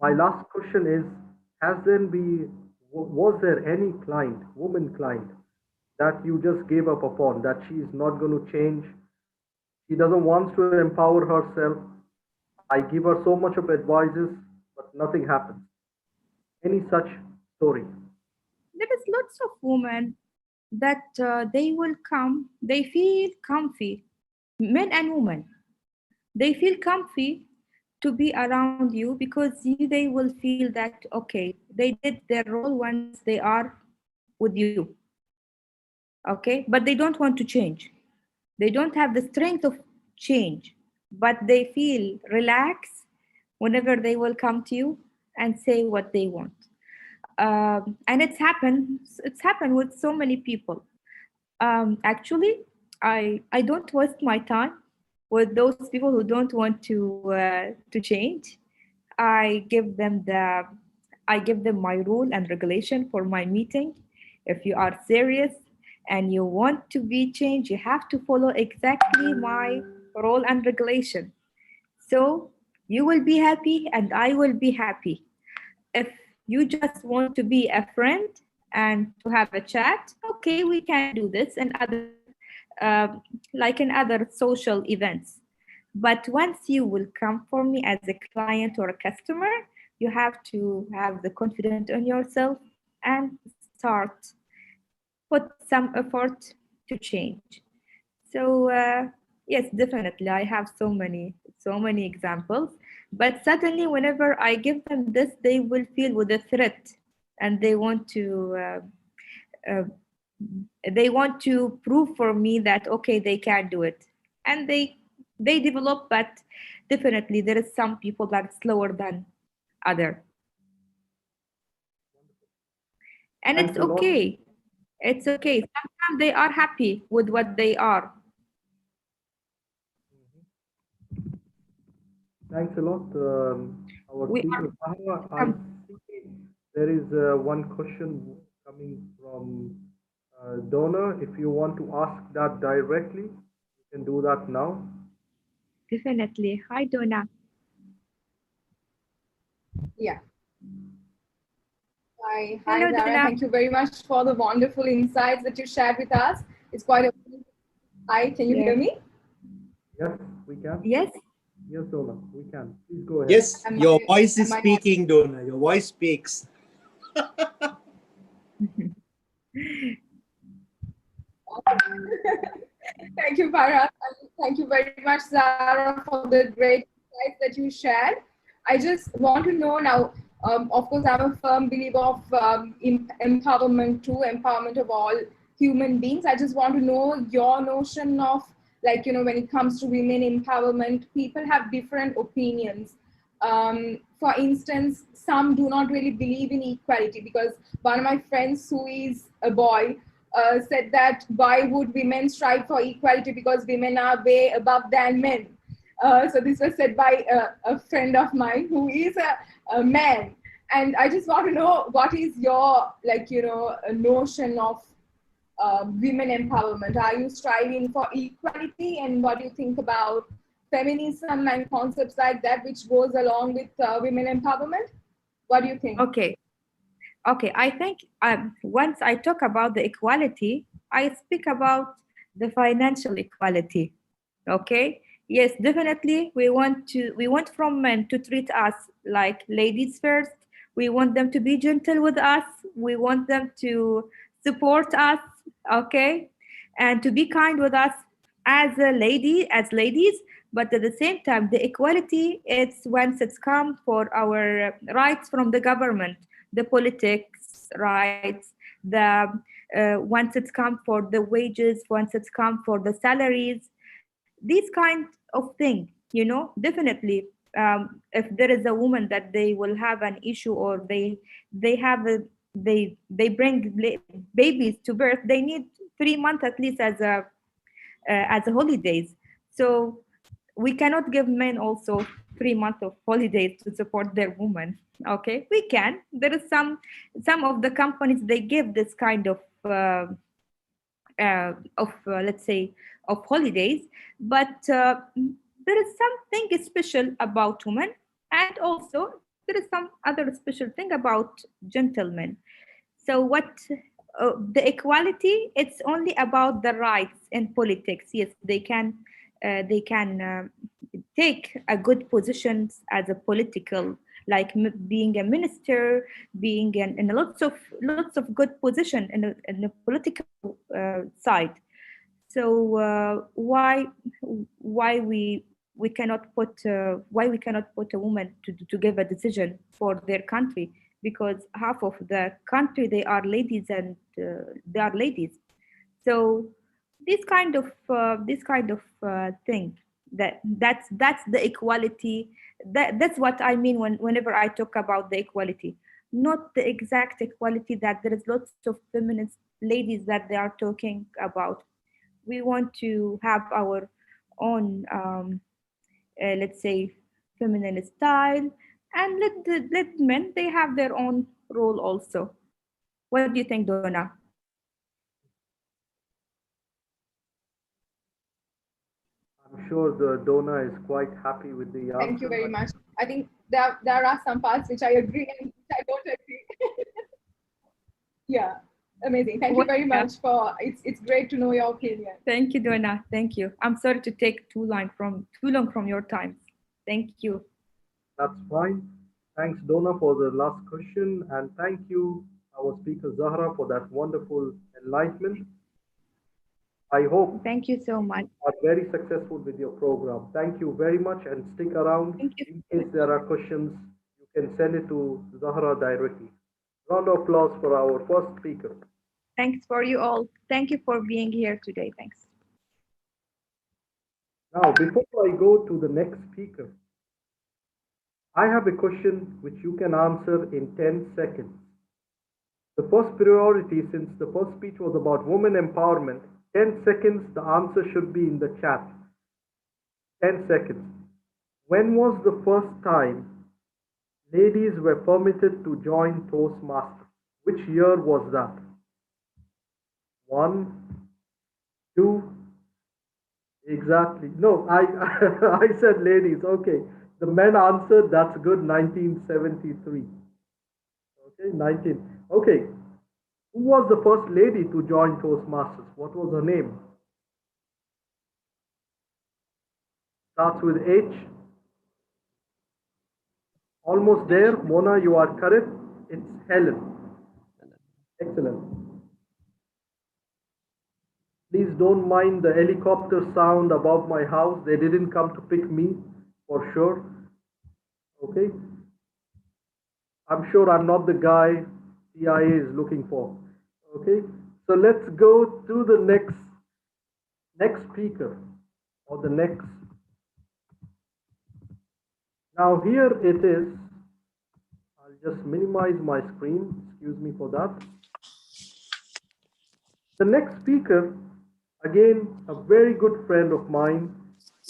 My last question is, was there any client, woman client, that you just gave up upon, that she is not going to change? She doesn't want to empower herself. I give her so much of advices, but nothing happens. Any such story? There is lots of women that they will come, they feel comfy, men and women. They feel comfy to be around you because they will feel that, okay, they did their role once they are with you. Okay, but they don't want to change. They don't have the strength of change, but they feel relaxed whenever they will come to you and say what they want. And it's happened with so many people. Actually, I don't waste my time with those people who don't want to change. I give them my rule and regulation for my meeting. If you are serious and you want to be changed, you have to follow exactly my rule and regulation. So you will be happy and I will be happy. If you just want to be a friend and to have a chat, okay, we can do this and other like in other social events. But once you will come for me as a client or a customer, you have to have the confidence in yourself and put some effort to change. So yes, definitely, I have so many examples. But suddenly, whenever I give them this, they will feel with a threat, and uh, they want to prove for me that okay, they can do it, and they develop. But definitely, there is some people that are slower than other, and Thanks it's a lot. okay. It's okay. Sometimes they are happy with what they are. Thanks a lot, our We speaker. I are see there is one question coming from Donna. If you want to ask that directly, you can do that now. definitely. Hi, Donna. Yeah. Hi, Hello, Zara. Donna. Thank you very much for the wonderful insights that you shared with us. It's quite a. Hi, can you Yeah. hear me? Yes, we can. Yes. Yes, Donna, we can. Please go ahead. Yes, your voice is am I- speaking, Donna. Your voice speaks. Thank you, Farhat. And thank you very much, Zara, for the great insights that you shared. I just want to know now, of course, I'm a firm believer of empowerment too, empowerment of all human beings. I just want to know your notion of, like, when it comes to women empowerment, people have different opinions. For instance, some do not really believe in equality, because one of my friends who is a boy said that why would women strive for equality, because women are way above than men. So this was said by a friend of mine who is a man. And I just want to know, what is your, a notion of women empowerment? Are you striving for equality? And what do you think about feminism and concepts like that, which goes along with women empowerment? What do you think? Okay. I think once I talk about the equality, I speak about the financial equality. Okay. Yes, definitely. We want from men to treat us like ladies first. We want them to be gentle with us. We want them to support us. Okay. And to be kind with us. as a lady, as ladies, but at the same time, the equality, it's once it's come for our rights from the government, the politics rights, the once it's come for the wages, once it's come for the salaries, these kind of thing, definitely. If there is a woman that they will have an issue, or they have a they bring babies to birth, they need 3 months at least as a holidays. So we cannot give men also 3 months of holidays to support their women. Okay, we can. There is some of the companies, they give this kind of let's say of holidays, but there is something special about women, and also there is some other special thing about gentlemen. So what the equality, it's only about the rights in politics. Yes, they can take a good positions as a political, like being a minister, being in lots of good position in a political side. So why we cannot put a woman to give a decision for their country, because half of the country, they are ladies, and they are ladies. So this kind of thing, that's the equality. That's what I mean whenever I talk about the equality, not the exact equality that there is lots of feminist ladies that they are talking about. We want to have our own, let's say, feminine style, and let men, they have their own role also. What do you think, Donna? I'm sure the donor is quite happy with the answer. Thank you very much. I think there are some parts which I agree and which I don't agree. Yeah, amazing. Thank you very much for it's great to know your opinion. Thank you, Donna. Thank you. I'm sorry to take too long from your time. Thank you. That's fine. Thanks, Donna, for the last question, and thank you, our speaker Zahra, for that wonderful enlightenment. I hope thank you so much. You are very successful with your program. Thank you very much, and stick around. In case there are questions, you can send it to Zahra directly. Round of applause for our first speaker. Thanks for you all. Thank you for being here today. Thanks. Now, before I go to the next speaker, I have a question which you can answer in 10 seconds. The first priority, since the first speech was about women empowerment, 10 seconds, the answer should be in the chat. 10 seconds. When was the first time ladies were permitted to join Toastmasters? Which year was that? 1, 2, exactly. No, I said ladies. Okay. The men answered, that's good, 1973. Okay, 19. Okay. Who was the first lady to join Toastmasters? What was her name? Starts with H. Almost there. Mona, you are correct. It's Helen. Excellent. Please don't mind the helicopter sound above my house. They didn't come to pick me, for sure. Okay. I'm sure I'm not the guy CIA is looking for. Okay. So let's go to the next speaker, or the next. Now here it is. I'll just minimize my screen. Excuse me for that. The next speaker, again, a very good friend of mine.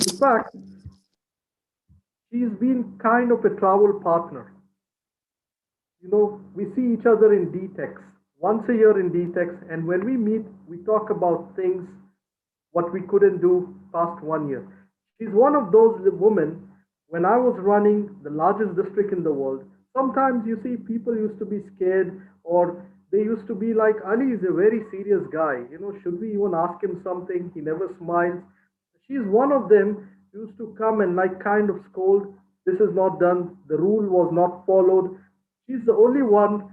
In fact, she's been kind of a travel partner. You know, we see each other in DTEX, once a year in DTEX, and when we meet, we talk about things, what we couldn't do past 1 year. She's one of those women, when I was running the largest district in the world, sometimes you see people used to be scared, or they used to be like, Ali is a very serious guy. You know, should we even ask him something? He never smiles. She's one of them, used to come and like kind of scold. This is not done. The rule was not followed. She's the only one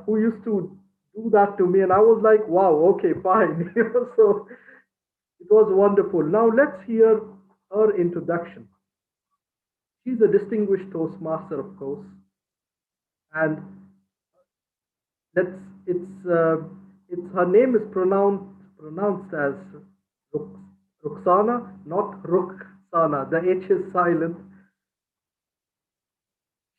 who used to do that to me. And I was like, wow, okay, fine. So It was wonderful. Now let's hear her introduction. She's a distinguished Toastmaster, of course, and let's it's her name is pronounced as Ruxana, not Ruxana. The H is silent.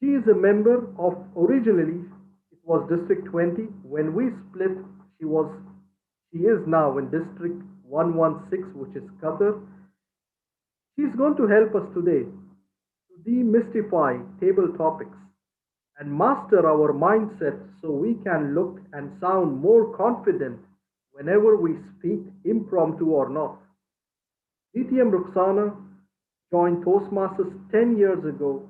She is a member of, originally it was District 20. When we split, she is now in District 116, which is Qatar. She's going to help us today to demystify table topics and master our mindset so we can look and sound more confident whenever we speak, impromptu or not. DTM Ruxana joined Toastmasters 10 years ago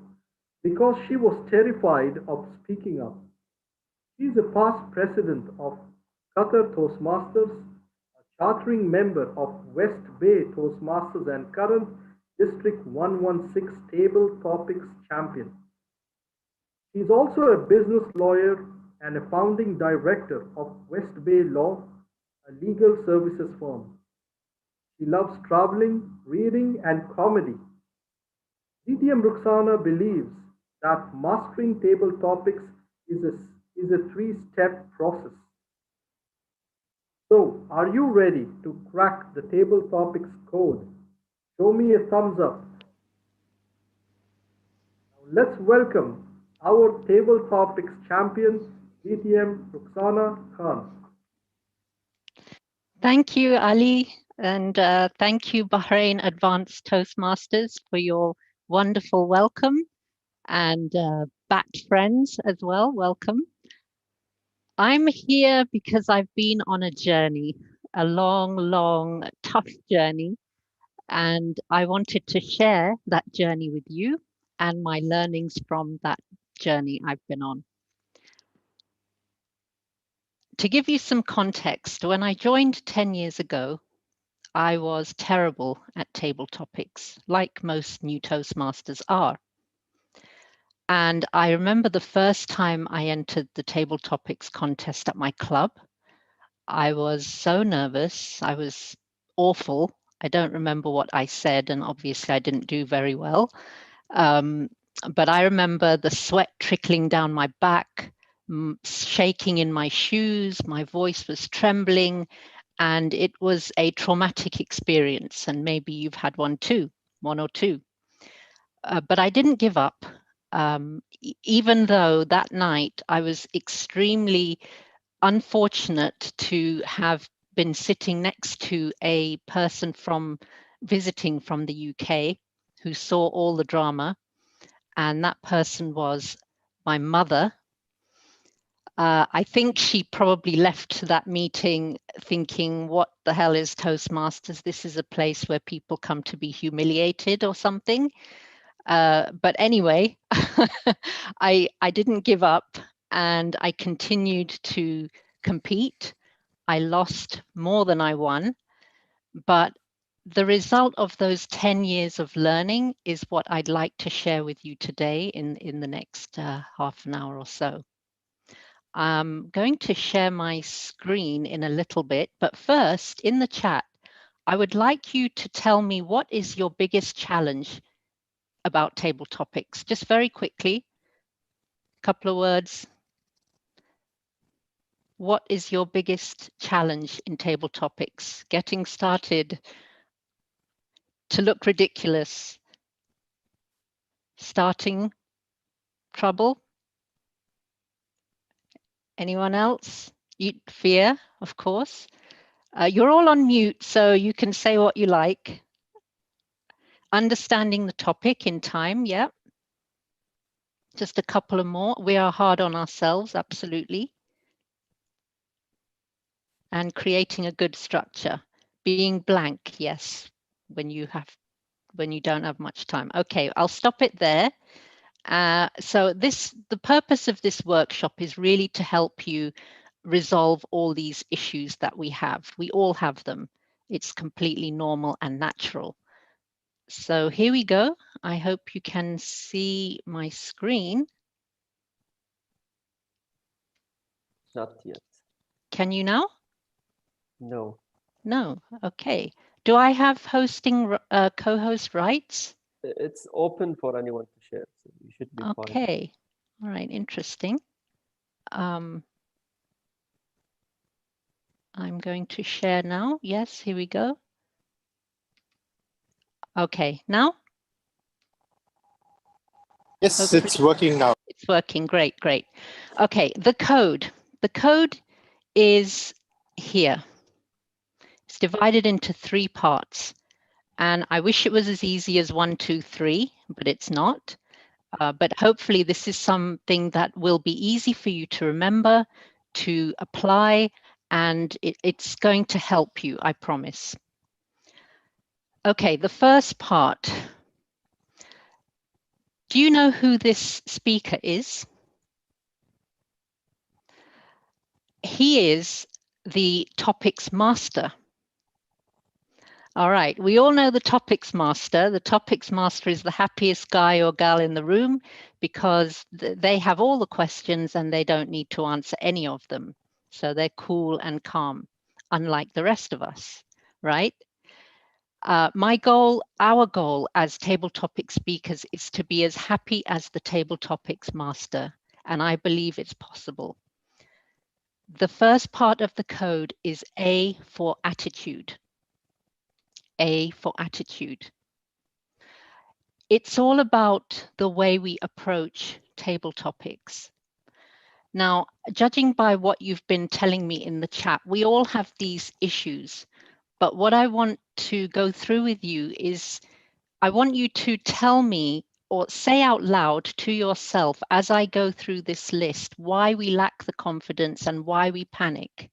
because she was terrified of speaking up. She is a past president of Qatar Toastmasters, a chartering member of West Bay Toastmasters, and current District 116 Table Topics champion. She is also a business lawyer and a founding director of West Bay Law, a legal services firm. She loves traveling, reading, and comedy. DTM Ruxana believes that mastering table topics is a three-step process. So, are you ready to crack the table topics code? Show me a thumbs up. Now let's welcome our table topics champion, DTM Ruxana Khan. Thank you, Ali, and thank you, Bahrain Advanced Toastmasters, for your wonderful welcome, and back friends as well, welcome. I'm here because I've been on a journey, a long, long, tough journey, and I wanted to share that journey with you and my learnings from that journey I've been on. To give you some context, when I joined 10 years ago, I was terrible at table topics, like most new Toastmasters are. And I remember the first time I entered the table topics contest at my club, I was so nervous. I was awful. I don't remember what I said, and obviously I didn't do very well. But I remember the sweat trickling down my back, shaking in my shoes, my voice was trembling, and it was a traumatic experience. And maybe you've had one too, one or two. But I didn't give up, even though that night I was extremely unfortunate to have been sitting next to a person visiting from the UK who saw all the drama, and that person was my mother. I think she probably left that meeting thinking, what the hell is Toastmasters? This is a place where people come to be humiliated or something. But anyway, I didn't give up, and I continued to compete. I lost more than I won, but the result of those 10 years of learning is what I'd like to share with you today in the next half an hour or so. I'm going to share my screen in a little bit, but first, in the chat, I would like you to tell me what is your biggest challenge about table topics. Just very quickly, a couple of words. What is your biggest challenge in table topics? Getting started, to look ridiculous, starting trouble? Anyone else? Fear, of course. You're all on mute, so you can say what you like. Understanding the topic in time, yeah. Just a couple of more. We are hard on ourselves, absolutely. And creating a good structure. Being blank, yes, when you don't have much time. Okay, I'll stop it there. So the purpose of this workshop is really to help you resolve all these issues that we have. We all have them. It's completely normal and natural. So here we go. I hope you can see my screen. Not yet. Can you now? No. No. Okay. Do I have hosting co-host rights? It's open for anyone to share, so you should be fine. Okay. All right. Interesting. I'm going to share now. Yes, here we go. Okay, now? Yes, Hopefully it's working now. it's working. Great, great. Okay, the code. The code is here. It's divided into 3 parts. And I wish it was as easy as 1, 2, 3, but it's not. But hopefully this is something that will be easy for you to remember, to apply, and it's going to help you, I promise. Okay, the first part. Do you know who this speaker is? He is the topics master. All right, we all know the topics master. The topics master is the happiest guy or gal in the room because they have all the questions and they don't need to answer any of them. So they're cool and calm, unlike the rest of us, right? My goal, our goal as table topic speakers is to be as happy as the table topics master, and I believe it's possible. The first part of the code is A for attitude. A for attitude. It's all about the way we approach table topics. Now, judging by what you've been telling me in the chat, we all have these issues. But what I want to go through with you is I want you to tell me or say out loud to yourself as I go through this list why we lack the confidence and why we panic.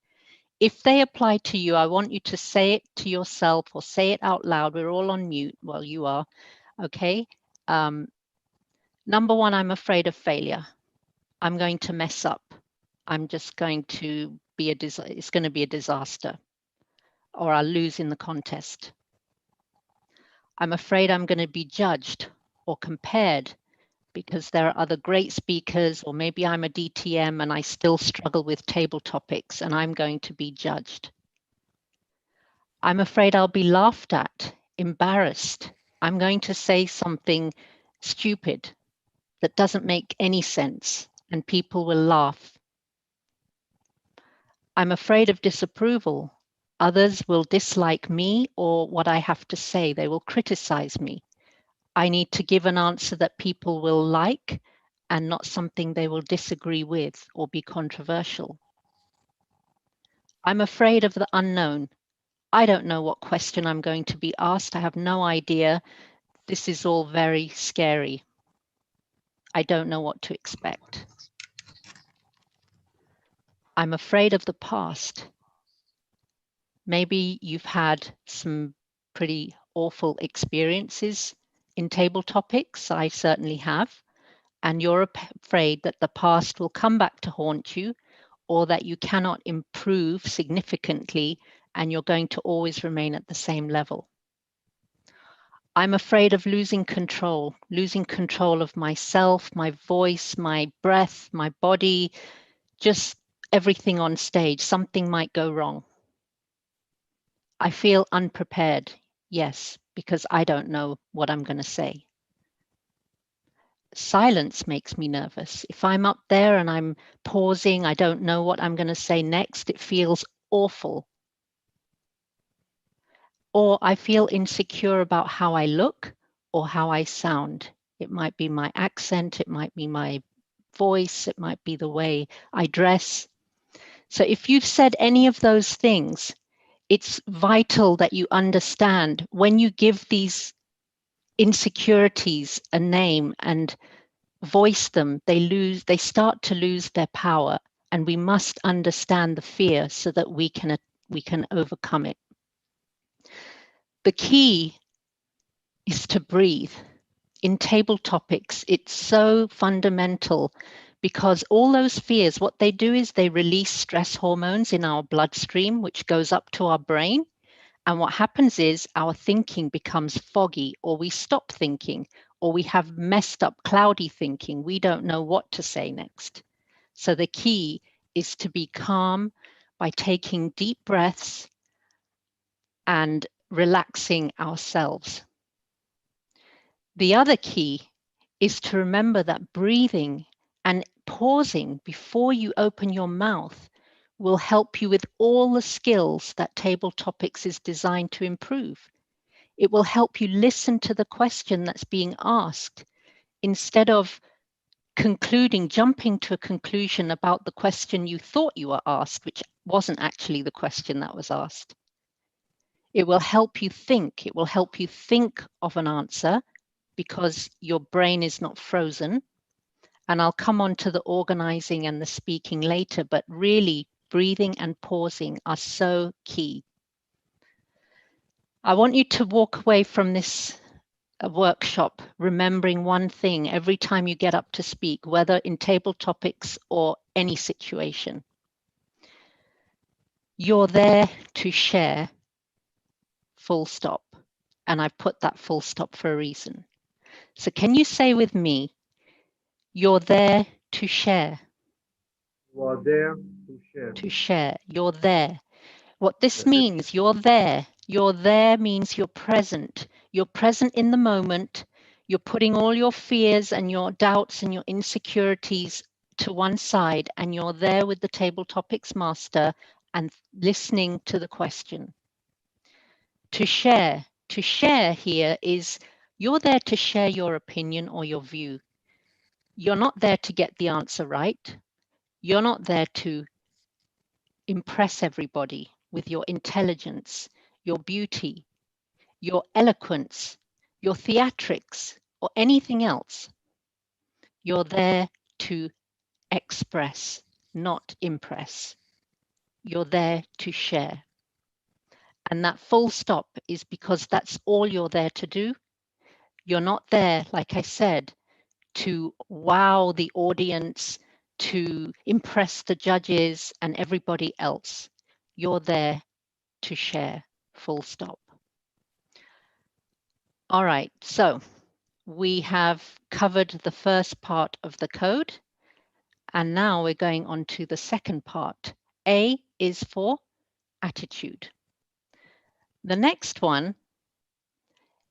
If they apply to you, I want you to say it to yourself or say it out loud. We're all on mute. Well, you are. Okay. Number 1, I'm afraid of failure. I'm going to mess up. I'm just going to be it's going to be a disaster, or I'll lose in the contest. I'm afraid I'm going to be judged or compared because there are other great speakers, or maybe I'm a DTM and I still struggle with table topics and I'm going to be judged. I'm afraid I'll be laughed at, embarrassed. I'm going to say something stupid that doesn't make any sense and people will laugh. I'm afraid of disapproval. Others will dislike me or what I have to say. They will criticize me. I need to give an answer that people will like and not something they will disagree with or be controversial. I'm afraid of the unknown. I don't know what question I'm going to be asked. I have no idea. This is all very scary. I don't know what to expect. I'm afraid of the past. Maybe you've had some pretty awful experiences in table topics. I certainly have. And you're afraid that the past will come back to haunt you, or that you cannot improve significantly and you're going to always remain at the same level. I'm afraid of losing control of myself, my voice, my breath, my body, just everything on stage. Something might go wrong. I feel unprepared, yes, because I don't know what I'm going to say. Silence makes me nervous. If I'm up there and I'm pausing, I don't know what I'm going to say next, it feels awful. Or I feel insecure about how I look or how I sound. It might be my accent, it might be my voice, it might be the way I dress. So if you've said any of those things, it's vital that you understand when you give these insecurities a name and voice them, they start to lose their power, and we must understand the fear so that we can overcome it. The key is to breathe. In table topics, it's so fundamental because all those fears, what they do is they release stress hormones in our bloodstream, which goes up to our brain. And what happens is our thinking becomes foggy, or we stop thinking, or we have messed up, cloudy thinking. We don't know what to say next. So the key is to be calm by taking deep breaths and relaxing ourselves. The other key is to remember that breathing and pausing before you open your mouth will help you with all the skills that Table Topics is designed to improve. It will help you listen to the question that's being asked instead of jumping to a conclusion about the question you thought you were asked, which wasn't actually the question that was asked. It will help you think. It will help you think of an answer because your brain is not frozen. And I'll come on to the organizing and the speaking later, but really breathing and pausing are so key. I want you to walk away from this workshop remembering one thing every time you get up to speak, whether in Table Topics or any situation. You're there to share, full stop. And I've put that full stop for a reason. So can you say with me, you're there to share? You are there to share. To share, you're there. What this means, you're there. You're there means you're present. You're present in the moment. You're putting all your fears and your doubts and your insecurities to one side, and you're there with the Table Topics master and listening to the question. To share here is you're there to share your opinion or your view. You're not there to get the answer right. You're not there to impress everybody with your intelligence, your beauty, your eloquence, your theatrics, or anything else. You're there to express, not impress. You're there to share. And that full stop is because that's all you're there to do. You're not there, like I said, to wow the audience, to impress the judges and everybody else. You're there to share, full stop. All right, so we have covered the first part of the code, and now we're going on to the second part. A is for attitude. The next one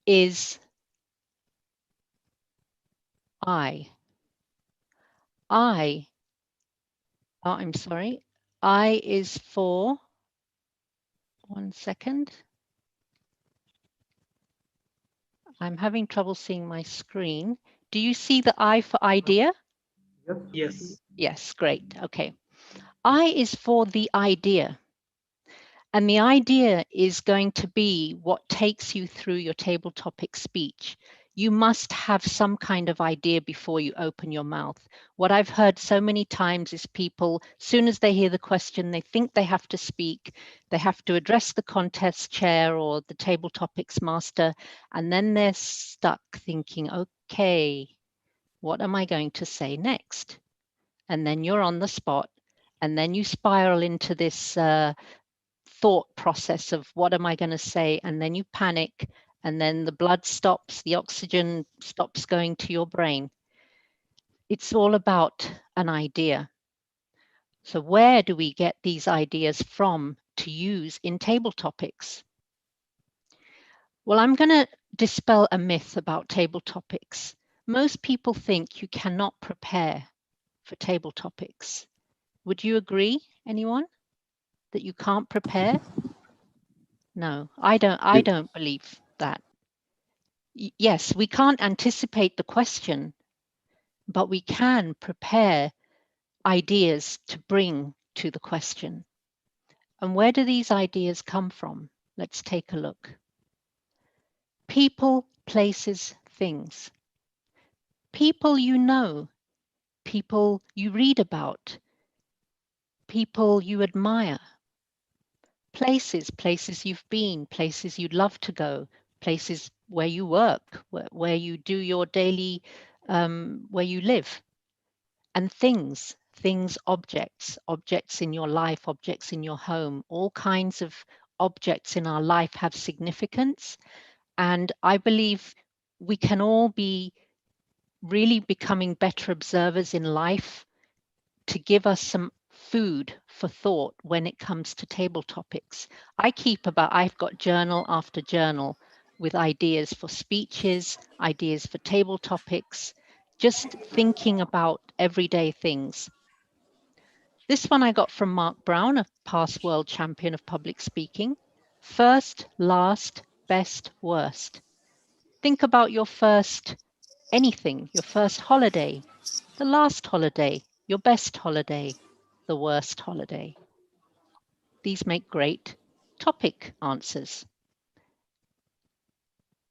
is I. I'm sorry. I is for, one second. I'm having trouble seeing my screen. Do you see the I for idea? Yes. Yes, great. Okay. I is for the idea. And the idea is going to be what takes you through your Table Topic speech. You must have some kind of idea before you open your mouth. What I've heard so many times is people, as soon as they hear the question, they think they have to speak, they have to address the contest chair or the Table Topics master, and then they're stuck thinking, okay, what am I going to say next? And then you're on the spot, and then you spiral into this thought process of what am I going to say, and then you panic, and then the blood stops, the oxygen stops going to your brain. It's all about an idea. So where do we get these ideas from to use in Table Topics? Well, I'm going to dispel a myth about Table Topics. Most people think you cannot prepare for Table Topics. Would you agree, anyone, that you can't prepare? No, I don't believe that. Yes, we can't anticipate the question, but we can prepare ideas to bring to the question. And where do these ideas come from? Let's take a look. People, places, things. People you know, people you read about, people you admire. Places you've been, places you'd love to go, places where you work, where you do your daily, where you live. And things, objects in your life, objects in your home, all kinds of objects in our life have significance. And I believe we can all be really becoming better observers in life to give us some food for thought when it comes to table topics. I've got journal after journal with ideas for speeches, ideas for table topics, just thinking about everyday things. This one I got from Mark Brown, a past world champion of public speaking. First, last, best, worst. Think about your first anything, your first holiday, the last holiday, your best holiday, the worst holiday. These make great topic answers.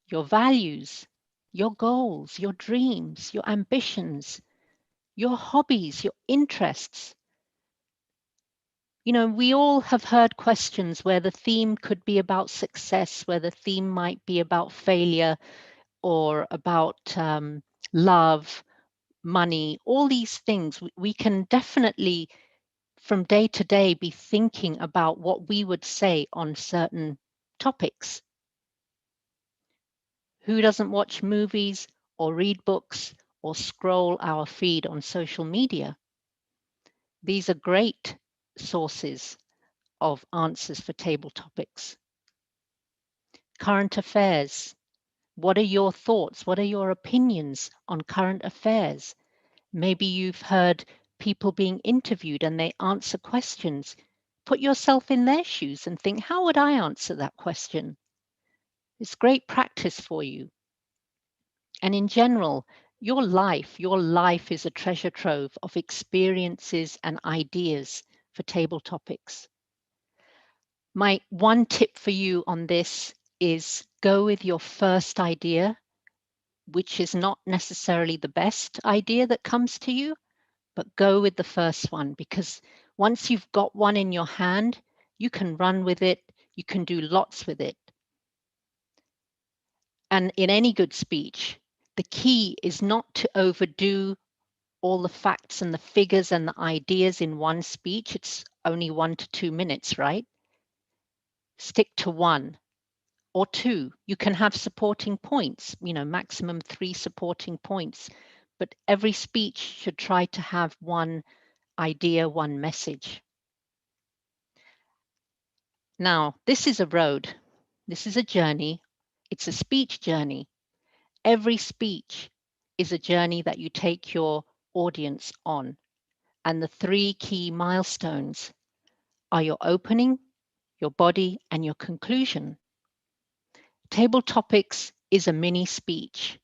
Your values, your goals, your dreams, your ambitions, your hobbies, your interests. You know, we all have heard questions where the theme could be about success, where the theme might be about failure or about love, money, all these things. We can definitely, from day to day, be thinking about what we would say on certain topics. Who doesn't watch movies or read books or scroll our feed on social media? These are great sources of answers for table topics. Current affairs. What are your thoughts? What are your opinions on current affairs? Maybe you've heard people being interviewed and they answer questions. Put yourself in their shoes and think, how would I answer that question? It's great practice for you. And in general, your life is a treasure trove of experiences and ideas for table topics. My one tip for you on this is go with your first idea, which is not necessarily the best idea that comes to you, but go with the first one, because once you've got one in your hand, you can run with it, you can do lots with it. And in any good speech, the key is not to overdo all the facts and the figures and the ideas in one speech. It's only 1 to 2 minutes, right? Stick to one or two. You can have supporting points, maximum 3 supporting points, but every speech should try to have one idea, one message. Now, this is a road. This is a journey. It's a speech journey. Every speech is a journey that you take your audience on. And the 3 key milestones are your opening, your body, and your conclusion. Table topics is a mini speech.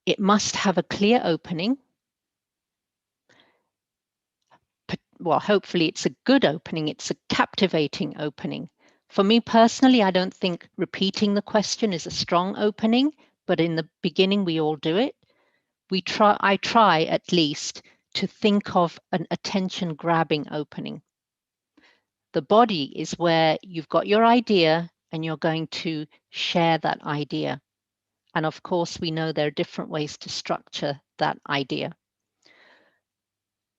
It must have a clear opening. Well, hopefully it's a good opening. It's a captivating opening. For me personally, I don't think repeating the question is a strong opening, but in the beginning, we all do it. I try at least to think of an attention grabbing opening. The body is where you've got your idea and you're going to share that idea. And of course, we know there are different ways to structure that idea.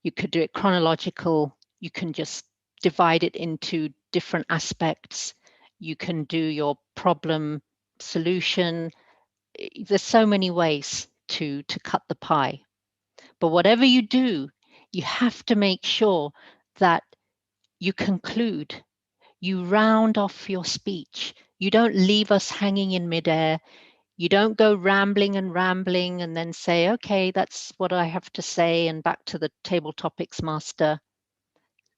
You could do it chronological. You can just divide it into different aspects. You can do your problem solution. There's so many ways to cut the pie. But whatever you do, you have to make sure that you conclude. You round off your speech. You don't leave us hanging in midair. You don't go rambling and then say, okay, that's what I have to say, and back to the table topics master.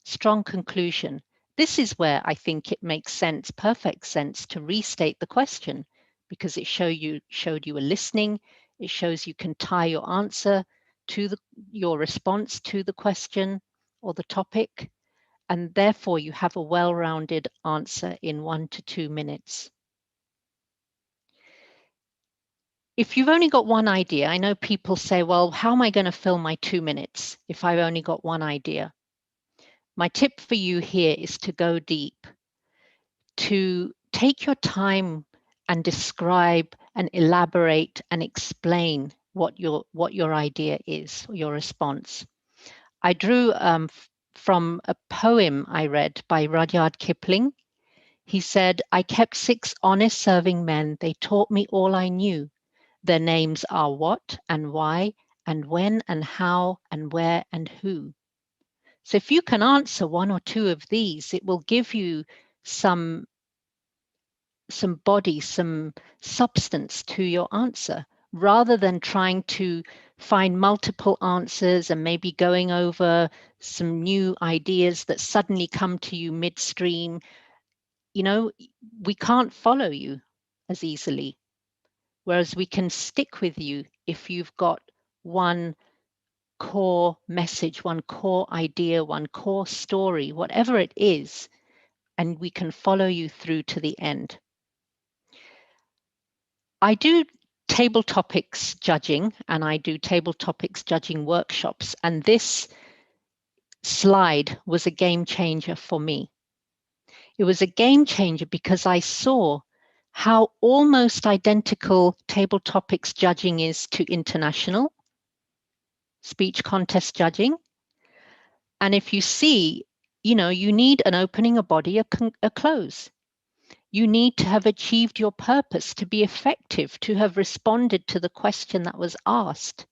Strong conclusion. This is where I think it makes sense, perfect sense, to restate the question, because it showed you were listening. It shows you can tie your answer to your response to the question or the topic. And therefore, you have a well-rounded answer in 1 to 2 minutes. If you've only got one idea, I know people say, well, how am I going to fill my 2 minutes if I've only got one idea? My tip for you here is to go deep, to take your time and describe and elaborate and explain what your idea is, or your response. I drew from a poem I read by Rudyard Kipling. He said, I kept 6 honest serving men. They taught me all I knew. Their names are what and why and when and how and where and who. So if you can answer one or two of these, it will give you some body, some substance to your answer, rather than trying to find multiple answers and maybe going over some new ideas that suddenly come to you midstream. You know, we can't follow you as easily, whereas we can stick with you if you've got one core message, one core idea, one core story, whatever it is, and we can follow you through to the end. I do table topics judging, and I do table topics judging workshops, and this slide was a game changer for me. It was a game changer because I saw how almost identical table topics judging is to international speech contest judging. And if you see, you know, you need an opening, a body, a close. You need to have achieved your purpose to be effective, to have responded to the question that was asked.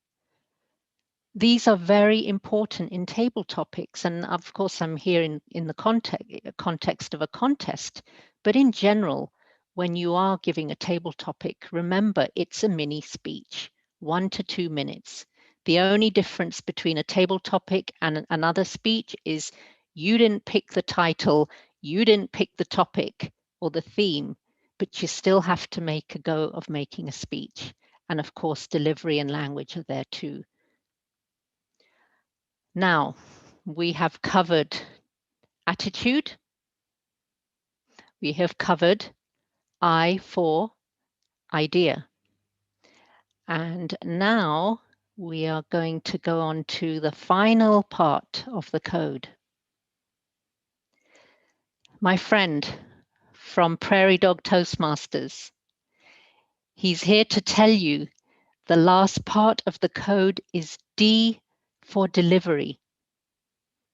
These are very important in table topics. And of course, I'm here in the context of a contest. But in general, when you are giving a table topic, remember it's a mini speech, 1 to 2 minutes. The only difference between a table topic and another speech is you didn't pick the title, you didn't pick the topic or the theme, but you still have to make a go of making a speech. And of course, delivery and language are there too. Now, we have covered attitude. We have covered I for idea. And now we are going to go on to the final part of the code. My friend from Prairie Dog Toastmasters, he's here to tell you the last part of the code is D for delivery.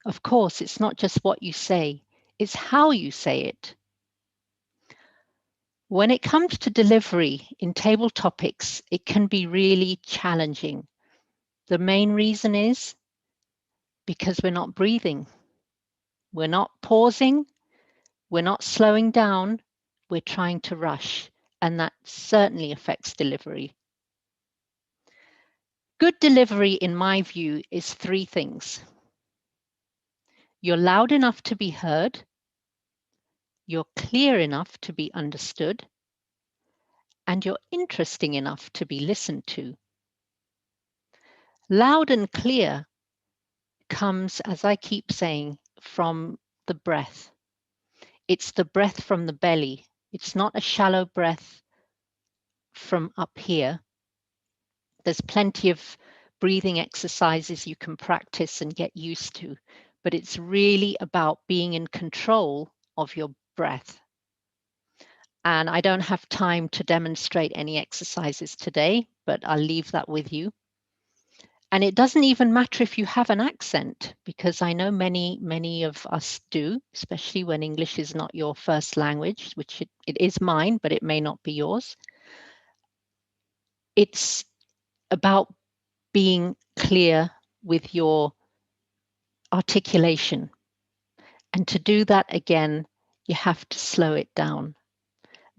Of course, it's not just what you say, it's how you say it. When it comes to delivery in table topics, it can be really challenging. The main reason is because we're not breathing. We're not pausing. We're not slowing down. We're trying to rush, and that certainly affects delivery. Good delivery, in my view, is 3 things. You're loud enough to be heard. You're clear enough to be understood. And you're interesting enough to be listened to. Loud and clear comes, as I keep saying, from the breath. It's the breath from the belly. It's not a shallow breath from up here. There's plenty of breathing exercises you can practice and get used to, but it's really about being in control of your breath. And I don't have time to demonstrate any exercises today, but I'll leave that with you. And it doesn't even matter if you have an accent, because I know many of us do, especially when English is not your first language, which it is mine, but it may not be yours. It's about being clear with your articulation. And to do that again, you have to slow it down.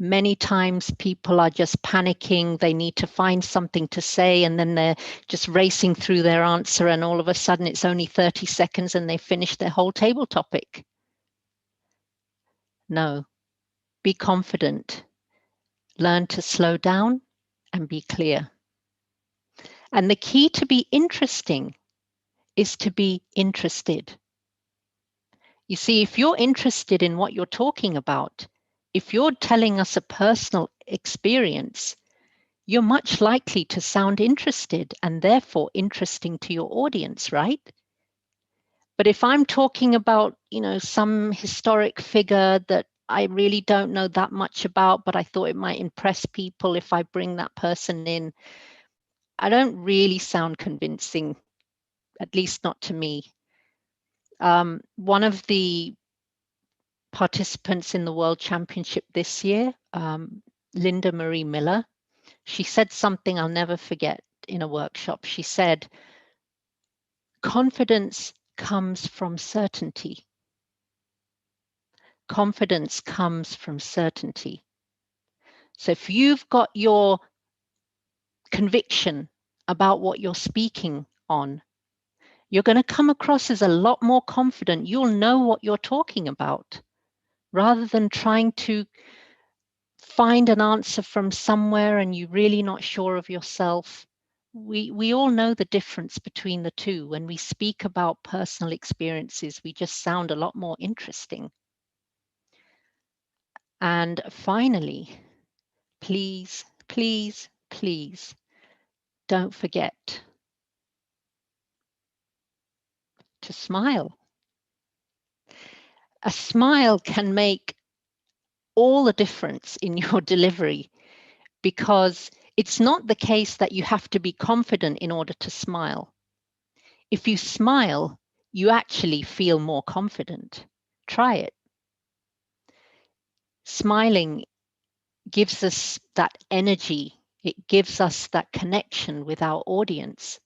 Many times people are just panicking. They need to find something to say, and then they're just racing through their answer, and all of a sudden it's only 30 seconds and they finish their whole table topic. No, be confident. Learn to slow down and be clear. And the key to be interesting is to be interested. You see, if you're interested in what you're talking about, if you're telling us a personal experience, you're much likely to sound interested and therefore interesting to your audience, right? But if I'm talking about, you know, some historic figure that I really don't know that much about, but I thought it might impress people if I bring that person in, I don't really sound convincing, at least not to me. One of the participants in the World Championship this year, Linda Marie Miller, she said something I'll never forget in a workshop. She said, confidence comes from certainty. Confidence comes from certainty. So if you've got your conviction about what you're speaking on, you're going to come across as a lot more confident. You'll know what you're talking about, rather than trying to find an answer from somewhere and you're really not sure of yourself. We all know the difference between the two. When we speak about personal experiences, we just sound a lot more interesting. And finally, please, please, please, don't forget to smile. A smile can make all the difference in your delivery, because it's not the case that you have to be confident in order to smile. If you smile, you actually feel more confident. Try it. Smiling gives us that energy. It gives us that connection with our audience.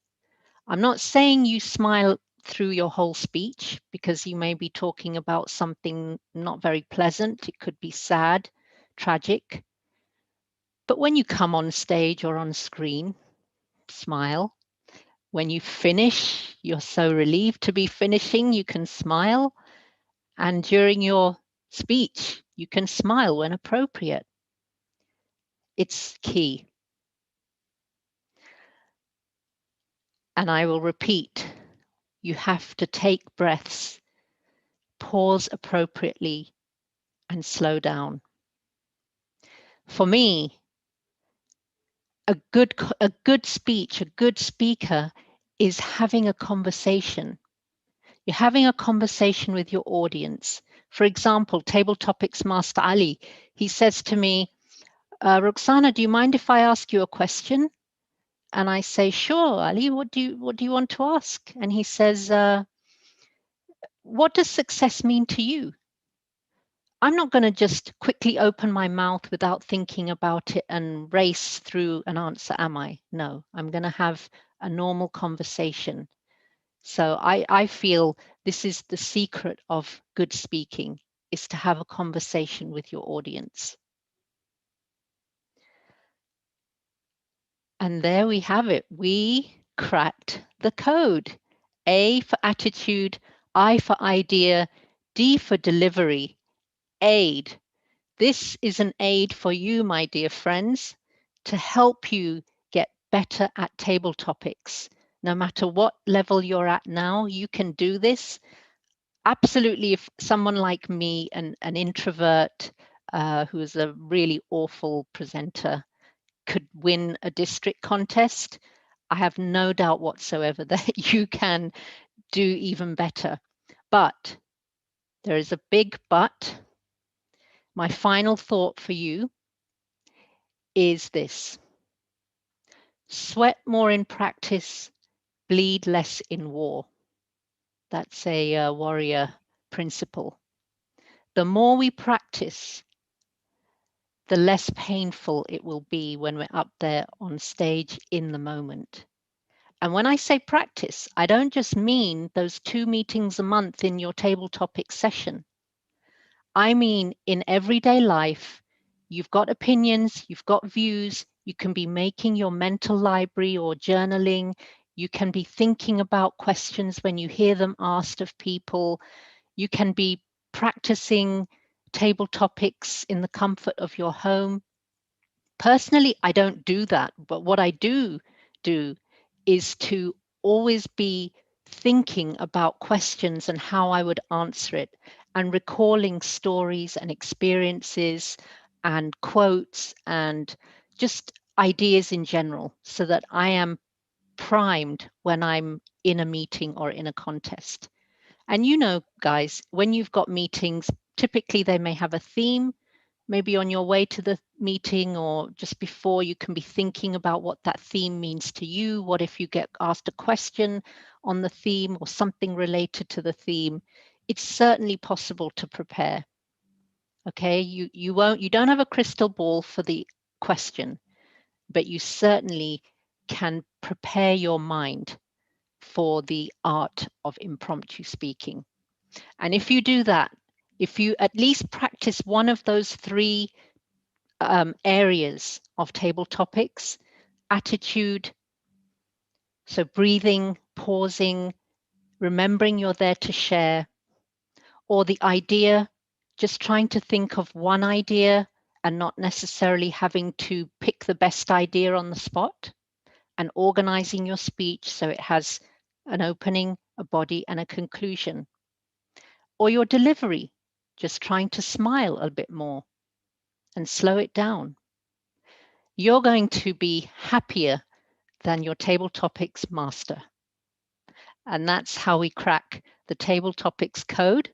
I'm not saying you smile through your whole speech, because you may be talking about something not very pleasant. It could be sad, tragic. But when you come on stage or on screen, smile. When you finish, you're so relieved to be finishing, you can smile. And during your speech, you can smile when appropriate. It's key. And I will repeat, you have to take breaths, pause appropriately, and slow down. For me, a good speech, a good speaker is having a conversation. You're having a conversation with your audience. For example, Table Topics Master Ali, he says to me, Roxana, do you mind if I ask you a question? And I say, sure, Ali, what do you want to ask? And he says, what does success mean to you? I'm not going to just quickly open my mouth without thinking about it and race through an answer, am I? No, I'm going to have a normal conversation. So I feel this is the secret of good speaking, is to have a conversation with your audience. And there we have it. We cracked the code. A for attitude, I for idea, D for delivery, aid. This is an aid for you, my dear friends, to help you get better at table topics. No matter what level you're at now, you can do this. Absolutely, if someone like me, an introvert who is a really awful presenter, could win a district contest, I have no doubt whatsoever that you can do even better. But there is a big but. My final thought for you is this: sweat more in practice, bleed less in war. That's a warrior principle. The more we practice, the less painful it will be when we're up there on stage in the moment. And when I say practice, I don't just mean those 2 meetings a month in your table topic session. I mean in everyday life, you've got opinions, you've got views, you can be making your mental library or journaling, you can be thinking about questions when you hear them asked of people, you can be practicing table topics in the comfort of your home. Personally, I don't do that, but what I do is to always be thinking about questions and how I would answer it, and recalling stories and experiences and quotes and just ideas in general, so that I am primed when I'm in a meeting or in a contest. And you know, guys, when you've got meetings, typically they may have a theme. Maybe on your way to the meeting or just before, you can be thinking about what that theme means to you. What if you get asked a question on the theme or something related to the theme? It's certainly possible to prepare. Okay, you don't have a crystal ball for the question, but you certainly can prepare your mind for the art of impromptu speaking. And if you do that, if you at least practice one of those three areas of table topics, attitude, so breathing, pausing, remembering you're there to share, or the idea, just trying to think of one idea and not necessarily having to pick the best idea on the spot, and organizing your speech so it has an opening, a body, and a conclusion. Or your delivery, just trying to smile a bit more and slow it down. You're going to be happier than your table topics master. And that's how we crack the table topics code.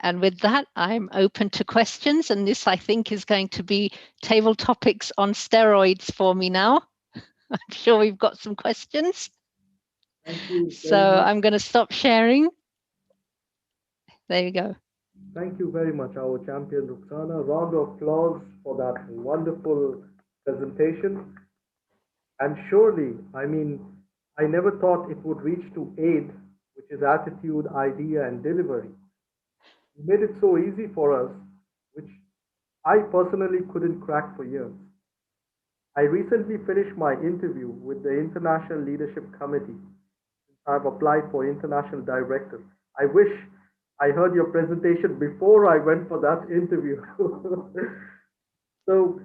And with that, I'm open to questions. And this, I think, is going to be table topics on steroids for me now. I'm sure we've got some questions. Thank you So very much. I'm going to stop sharing. There you go. Thank you very much, our champion Ruxana. Round of applause for that wonderful presentation. And surely, I mean, I never thought it would reach to AID, which is attitude, idea, and delivery. You made it so easy for us, which I personally couldn't crack for years. I recently finished my interview with the International Leadership Committee. I've applied for International Director. I wish I heard your presentation before I went for that interview. So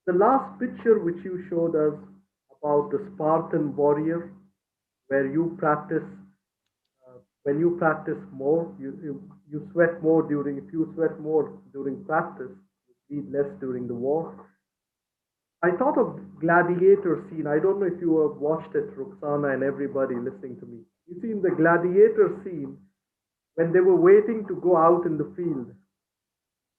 the last picture which you showed us about the Spartan warrior, where you practice, when you practice more, you sweat more during, if you sweat more during practice, you bleed less during the war. I thought of gladiator scene. I don't know if you have watched it, Ruxana and everybody listening to me. You see in the gladiator scene, when they were waiting to go out in the field,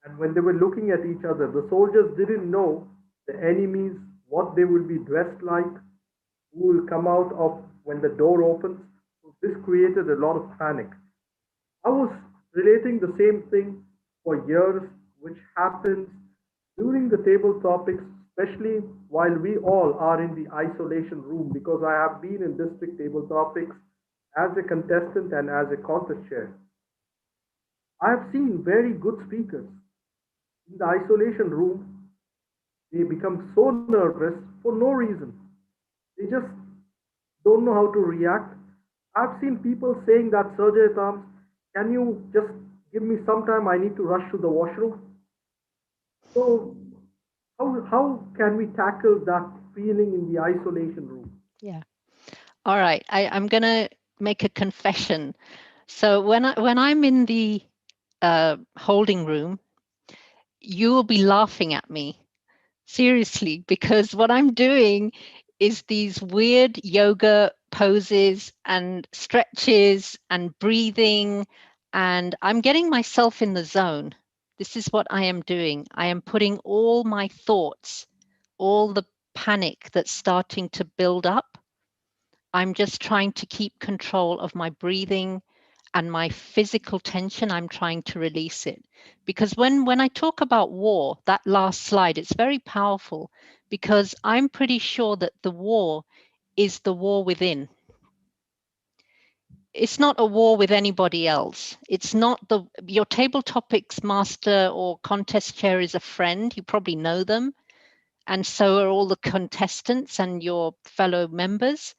and when they were looking at each other, the soldiers didn't know the enemies, what they will be dressed like, who will come out of when the door opens. So this created a lot of panic. I was relating the same thing for years, which happens during the table topics, especially while we all are in the isolation room, because I have been in district table topics as a contestant and as a contest chair. I have seen very good speakers in the isolation room. They become so nervous for no reason. They just don't know how to react. I've seen people saying that, Sergey Thomas, can you just give me some time? I need to rush to the washroom. So how can we tackle that feeling in the isolation room? Yeah. All right. I'm going to make a confession. So when I'm in the holding room, you will be laughing at me. Seriously, because what I'm doing is these weird yoga poses and stretches and breathing, and I'm getting myself in the zone. This is what I am doing. I am putting all my thoughts, all the panic that's starting to build up. I'm just trying to keep control of my breathing and my physical tension. I'm trying to release it. Because when I talk about war, that last slide, it's very powerful, because I'm pretty sure that the war is the war within. It's not a war with anybody else. It's not your table topics master or contest chair is a friend. You probably know them. And so are all the contestants and your fellow members.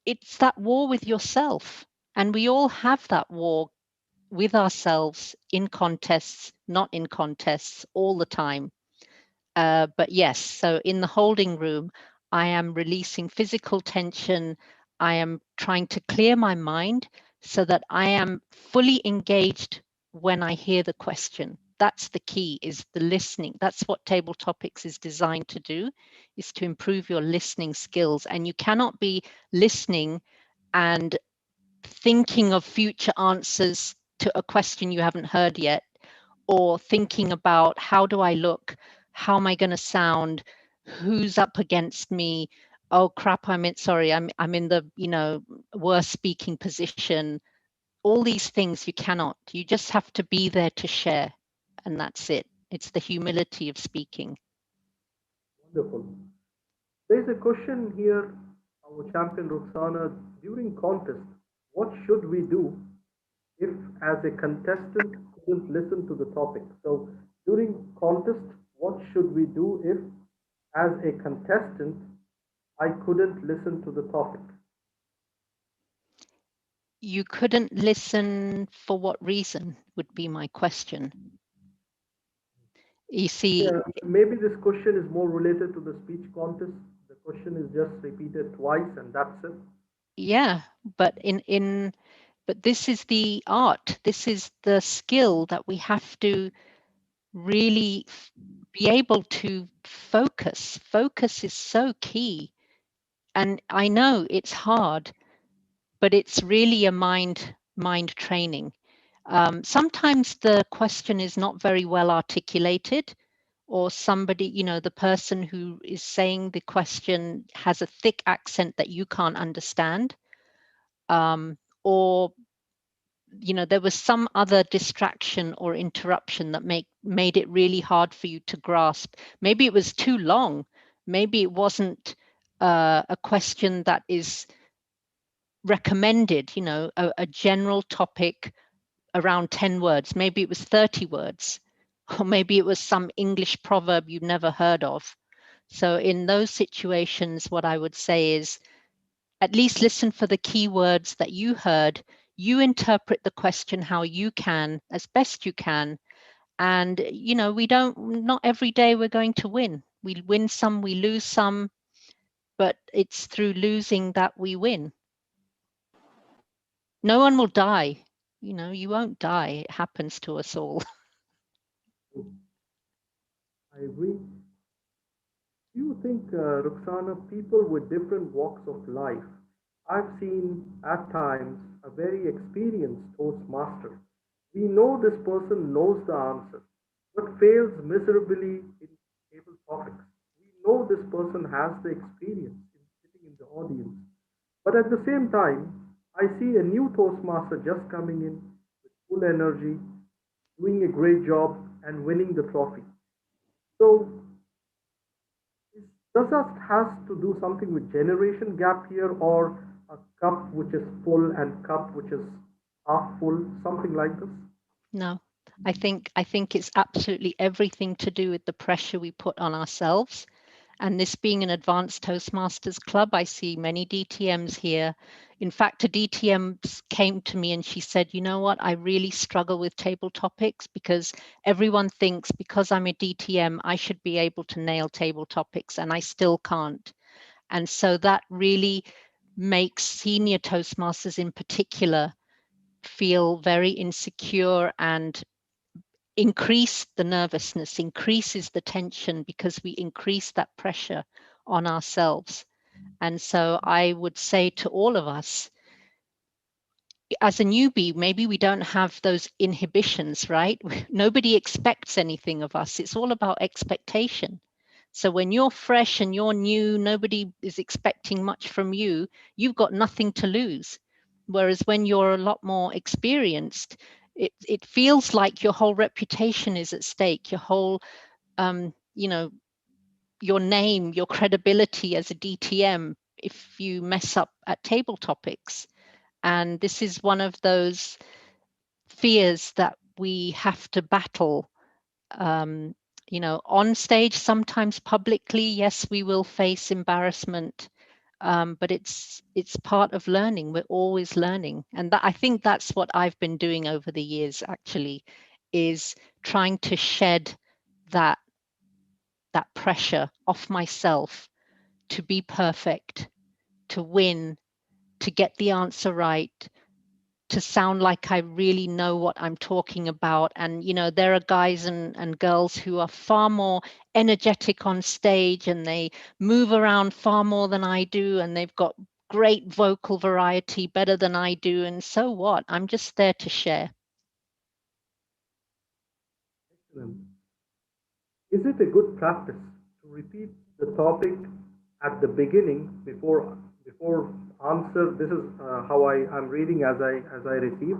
It's that war with yourself. And we all have that war with ourselves in contests, not in contests, all the time. But yes, so in the holding room, I am releasing physical tension. I am trying to clear my mind so that I am fully engaged when I hear the question. That's the key, is the listening. That's what Table Topics is designed to do, is to improve your listening skills. And you cannot be listening and thinking of future answers to a question you haven't heard yet, or thinking about how do I look, how am I going to sound, who's up against me, oh crap, I'm in the worst speaking position. All these things you cannot. You just have to be there to share, and that's it. It's the humility of speaking. Wonderful. There's a question here, our champion Ruxana. during contest, what should we do if as a contestant couldn't listen to the topic? So during contest, what should we do if as a contestant I couldn't listen to the topic? You couldn't listen for what reason would be my question. You see, Yeah, maybe this question is more related to the speech contest. The question is just repeated twice and that's it. yeah, but but this is the art, this is the skill that we have to really be able to focus. Focus is so key. And I know it's hard, but it's really a mind training. Sometimes the question is not very well articulated, or somebody, you know, the person who is saying the question has a thick accent that you can't understand, or you know, there was some other distraction or interruption that made it really hard for you to grasp. Maybe it was too long. Maybe it wasn't a question that is recommended, you know, a general topic around 10 words. Maybe it was 30 words, or maybe it was some English proverb you've never heard of. So in those situations, what I would say is at least listen for the key words that you heard. You interpret the question how you can, as best you can. And, you know, not every day we're going to win. We win some, we lose some, but it's through losing that we win. No one will die. You know, you won't die. It happens to us all. I agree. Do you think, Ruxana, people with different walks of life? I've seen at times a very experienced Toastmaster. We know this person knows the answer, but fails miserably in table topics. We know this person has the experience in sitting in the audience, but at the same time, I see a new Toastmaster just coming in with full energy, doing a great job, and winning the trophy. So does that has to do something with generation gap here, or a cup which is full and cup which is half full, something like this? No, I think it's absolutely everything to do with the pressure we put on ourselves. And this being an advanced Toastmasters club, I see many DTMs here. In fact, a DTM came to me and she said, you know what, I really struggle with table topics because everyone thinks because I'm a DTM, I should be able to nail table topics, and I still can't. And so that really makes senior Toastmasters in particular feel very insecure and increase the nervousness, increases the tension, because we increase that pressure on ourselves. And so I would say to all of us, as a newbie, maybe we don't have those inhibitions, right? Nobody expects anything of us. It's all about expectation. So when you're fresh and you're new, nobody is expecting much from you. You've got nothing to lose. Whereas when you're a lot more experienced, it feels like your whole reputation is at stake, your whole, you know, your name, your credibility as a DTM, if you mess up at table topics. And this is one of those fears that we have to battle. You know, on stage, sometimes publicly, yes, we will face embarrassment, but it's part of learning. We're always learning, and I think that's what I've been doing over the years. Actually, is trying to shed that pressure off myself to be perfect, to win, to get the answer right, to sound like I really know what I'm talking about. And, you know, there are guys and girls who are far more energetic on stage and they move around far more than I do. And they've got great vocal variety, better than I do. And so what? I'm just there to share. Excellent. Is it a good practice to repeat the topic at the beginning before answer? This is how I'm reading as I receive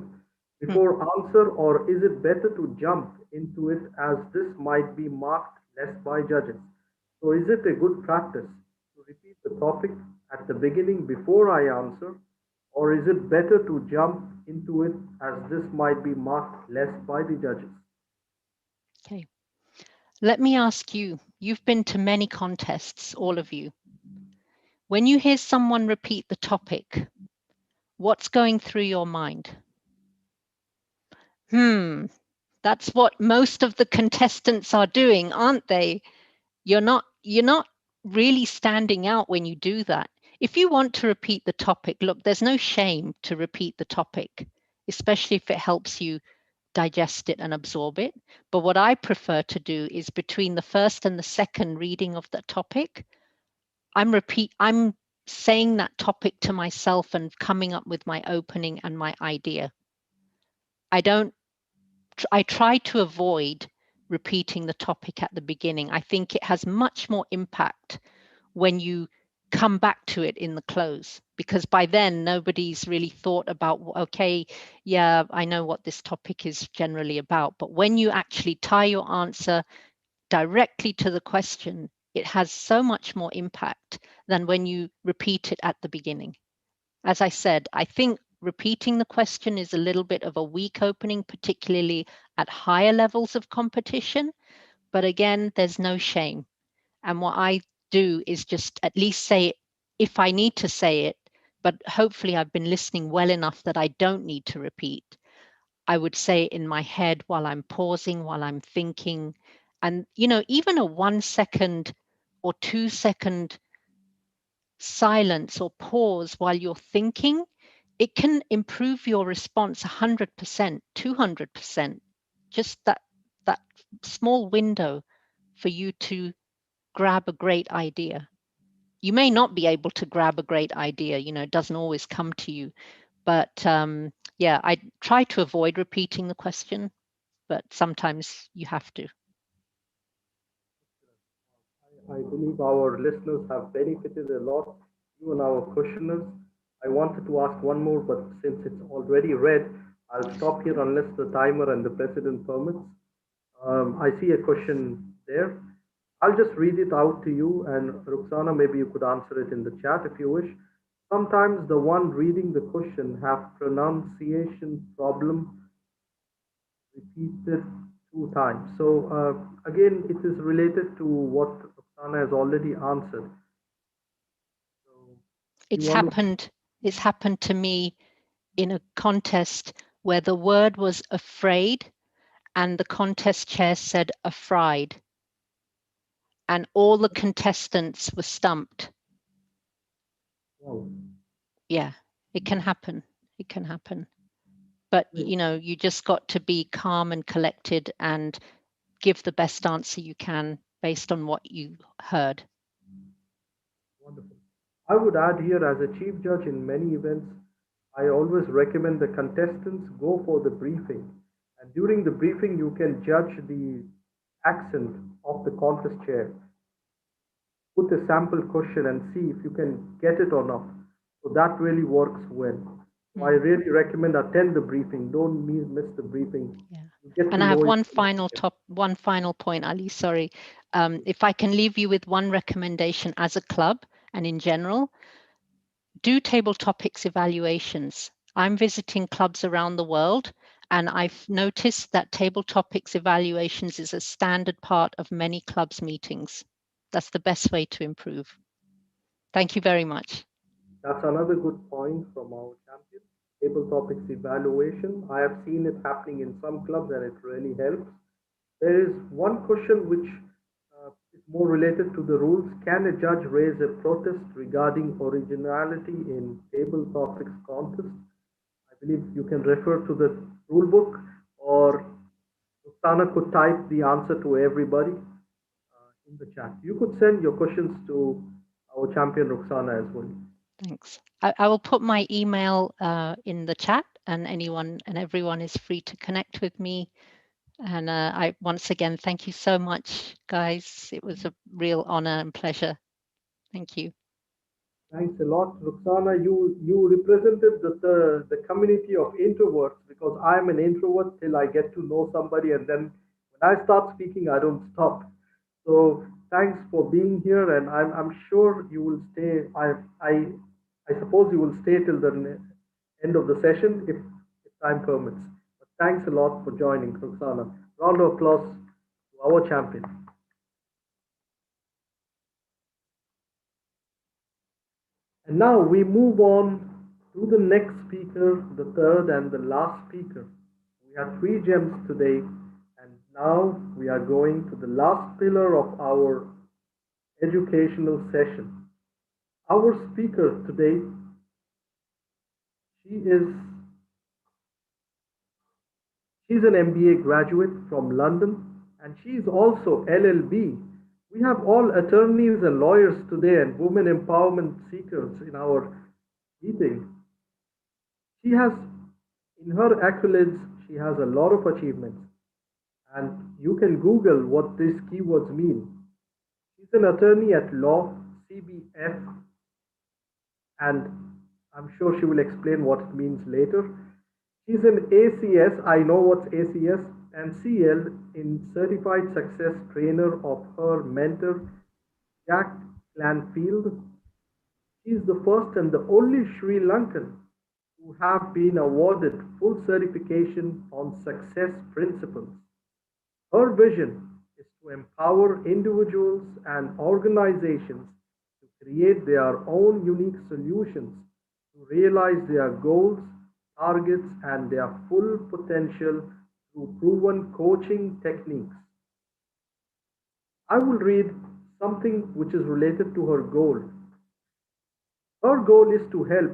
before answer, or is it better to jump into it as this might be marked less by judges? So is it a good practice to repeat the topic at the beginning before I answer, or is it better to jump into it as this might be marked less by the judges? Okay. Let me ask you, you've been to many contests, all of you. When you hear someone repeat the topic, what's going through your mind? That's what most of the contestants are doing, aren't they? You're not really standing out when you do that. If you want to repeat the topic, look, there's no shame to repeat the topic, especially if it helps you digest it and absorb it. But what I prefer to do is between the first and the second reading of the topic, I'm saying that topic to myself and coming up with my opening and my idea. I try to avoid repeating the topic at the beginning. I think it has much more impact when you come back to it in the close, because by then nobody's really thought about, okay, yeah, I know what this topic is generally about. But when you actually tie your answer directly to the question, it has so much more impact than when you repeat it at the beginning. As I said, I think repeating the question is a little bit of a weak opening, particularly at higher levels of competition. But again, there's no shame. And what I do is just at least say it if I need to say it, but hopefully I've been listening well enough that I don't need to repeat. I would say it in my head while I'm pausing, while I'm thinking. And, even a 1 second or 2 second silence or pause while you're thinking, it can improve your response 100%, 200%. Just that small window for you to grab a great idea. You may not be able to grab a great idea, it doesn't always come to you. But yeah, I try to avoid repeating the question, but sometimes you have to. I believe our listeners have benefited a lot, even our questioners. I wanted to ask one more, but since it's already read, I'll stop here unless the timer and the president permits. I see a question there. I'll just read it out to you, and Ruxana, maybe you could answer it in the chat if you wish. Sometimes the one reading the question have pronunciation problem repeated 2 times. So again, it is related to what Ruxana has already answered. So it's happened to me in a contest where the word was afraid and the contest chair said afraid, and all the contestants were stumped. Wow. Yeah, it can happen. It can happen. But, you just got to be calm and collected and give the best answer you can based on what you heard. Wonderful. I would add here, as a chief judge in many events, I always recommend the contestants go for the briefing. And during the briefing, you can judge the accent of the contest chair. Put a sample question and see if you can get it or not. So that really works well. So I really recommend attend the briefing. Don't miss the briefing. Yeah. And I have one final point, Ali, sorry. If I can leave you with one recommendation as a club and in general, do table topics evaluations. I'm visiting clubs around the world, and I've noticed that table topics evaluations is a standard part of many clubs' meetings. That's the best way to improve. Thank you very much. That's another good point from our champion. Table topics evaluation. I have seen it happening in some clubs and it really helps. There is one question which is more related to the rules. Can a judge raise a protest regarding originality in table topics contest? I believe you can refer to the rule book, or Ruxana could type the answer to everybody in the chat. You could send your questions to our champion Ruxana as well. Thanks. I will put my email in the chat, and everyone is free to connect with me. And I once again, thank you so much, guys. It was a real honor and pleasure. Thank you. Thanks a lot, Ruxana. You represented the community of introverts, because I'm an introvert till I get to know somebody, and then when I start speaking, I don't stop. So thanks for being here, and I'm sure you will stay. I suppose you will stay till the end of the session if time permits. But thanks a lot for joining, Roxana. Round of applause to our champion. And now we move on to the next speaker, the third and the last speaker. We have 3 gems today, and now we are going to the last pillar of our educational session. Our speaker today, she's an MBA graduate from London, and she is also LLB. We have all attorneys and lawyers today and women empowerment seekers in our meeting. She has, in her accolades, she has a lot of achievements. And you can Google what these keywords mean. She's an attorney at law, CBF, and I'm sure she will explain what it means later. She's an ACS, I know what's ACS, and CL in Certified Success Trainer of her mentor, Jack Clanfield. She's the first and the only Sri Lankan who have been awarded full certification on success principles. Her vision is to empower individuals and organizations to create their own unique solutions to realize their goals, targets, and their full potential through proven coaching techniques. I will read something which is related to her goal. Her goal is to help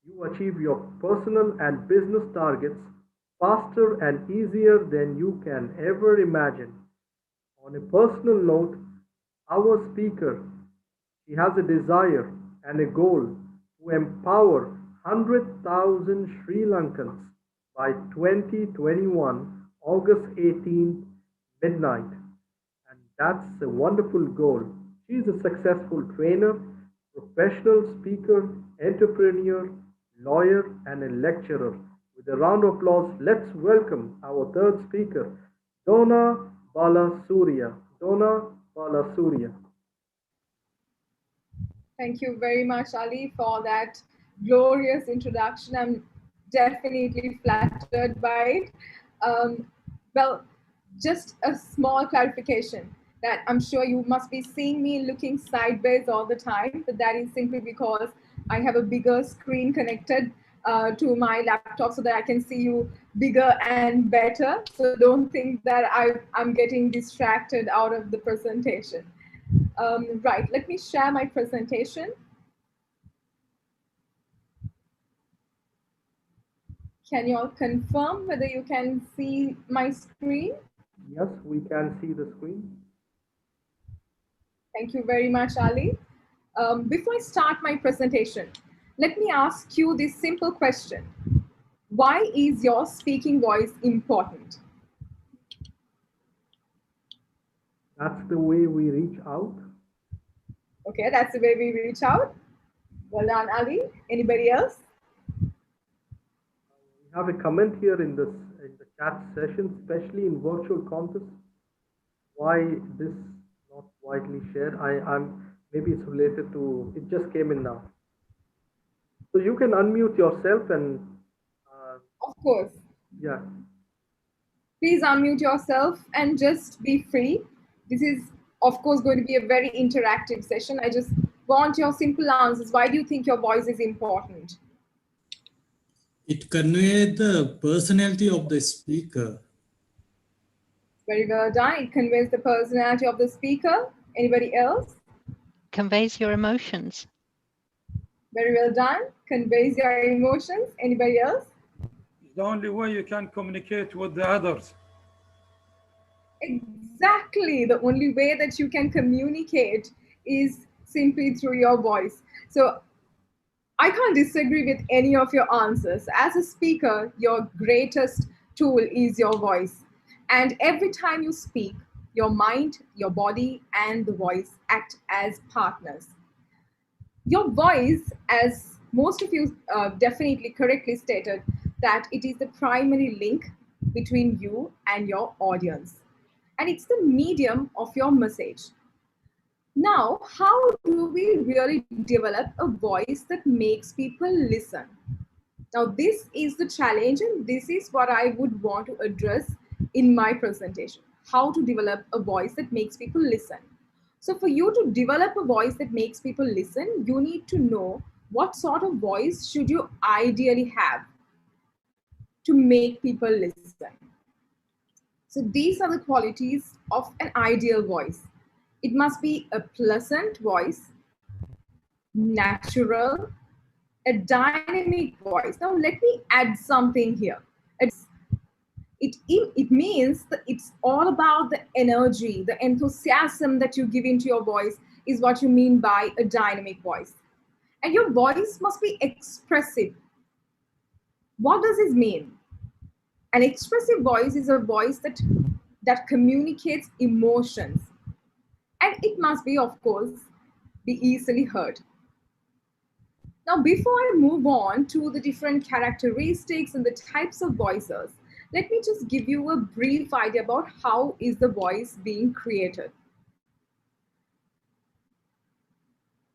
you achieve your personal and business targets faster and easier than you can ever imagine. On a personal note, our speaker, she has a desire and a goal to empower 100,000 Sri Lankans by 2021, August 18th, midnight. And that's a wonderful goal. She's a successful trainer, professional speaker, entrepreneur, lawyer, and a lecturer. With a round of applause, let's welcome our third speaker, Donna Balasurya. Donna Balasurya. Thank you very much, Ali, for that glorious introduction. I'm definitely flattered by it. Well, just a small clarification that I'm sure you must be seeing me looking sideways all the time, but that is simply because I have a bigger screen connected to my laptop so that I can see you bigger and better. So don't think that I'm getting distracted out of the presentation. Right, let me share my presentation. Can you all confirm whether you can see my screen? Yes, we can see the screen. Thank you very much, Ali. Before I start my presentation, let me ask you this simple question. Why is your speaking voice important? That's the way we reach out. Okay, that's the way we reach out. Well done, Ali. Anybody else? We have a comment here in the chat session, especially in virtual contests. Why this not widely shared? Maybe it's related to, it just came in now. So you can unmute yourself and of course. Yeah. Please unmute yourself and just be free. This is, of course, going to be a very interactive session. I just want your simple answers. Why do you think your voice is important? It conveys the personality of the speaker. Very well done. It conveys the personality of the speaker. Anybody else? Conveys your emotions. Very well done. Conveys your emotions. Anybody else? It's the only way you can communicate with the others. Exactly. The only way that you can communicate is simply through your voice. So I can't disagree with any of your answers. As a speaker, your greatest tool is your voice. And every time you speak, your mind, your body, and the voice act as partners. Your voice, as most of you definitely correctly stated, that it is the primary link between you and your audience. And it's the medium of your message. Now, how do we really develop a voice that makes people listen? Now, this is the challenge, and this is what I would want to address in my presentation: how to develop a voice that makes people listen. So, for you to develop a voice that makes people listen, you need to know what sort of voice should you ideally have to make people listen. So, these are the qualities of an ideal voice. It must be a pleasant voice, natural, a dynamic voice. Now, let me add something here. It means that it's all about the energy, the enthusiasm that you give into your voice is what you mean by a dynamic voice. And your voice must be expressive. What does this mean? An expressive voice is a voice that communicates emotions. And it must be, of course, be easily heard. Now, before I move on to the different characteristics and the types of voices, let me just give you a brief idea about how is the voice being created.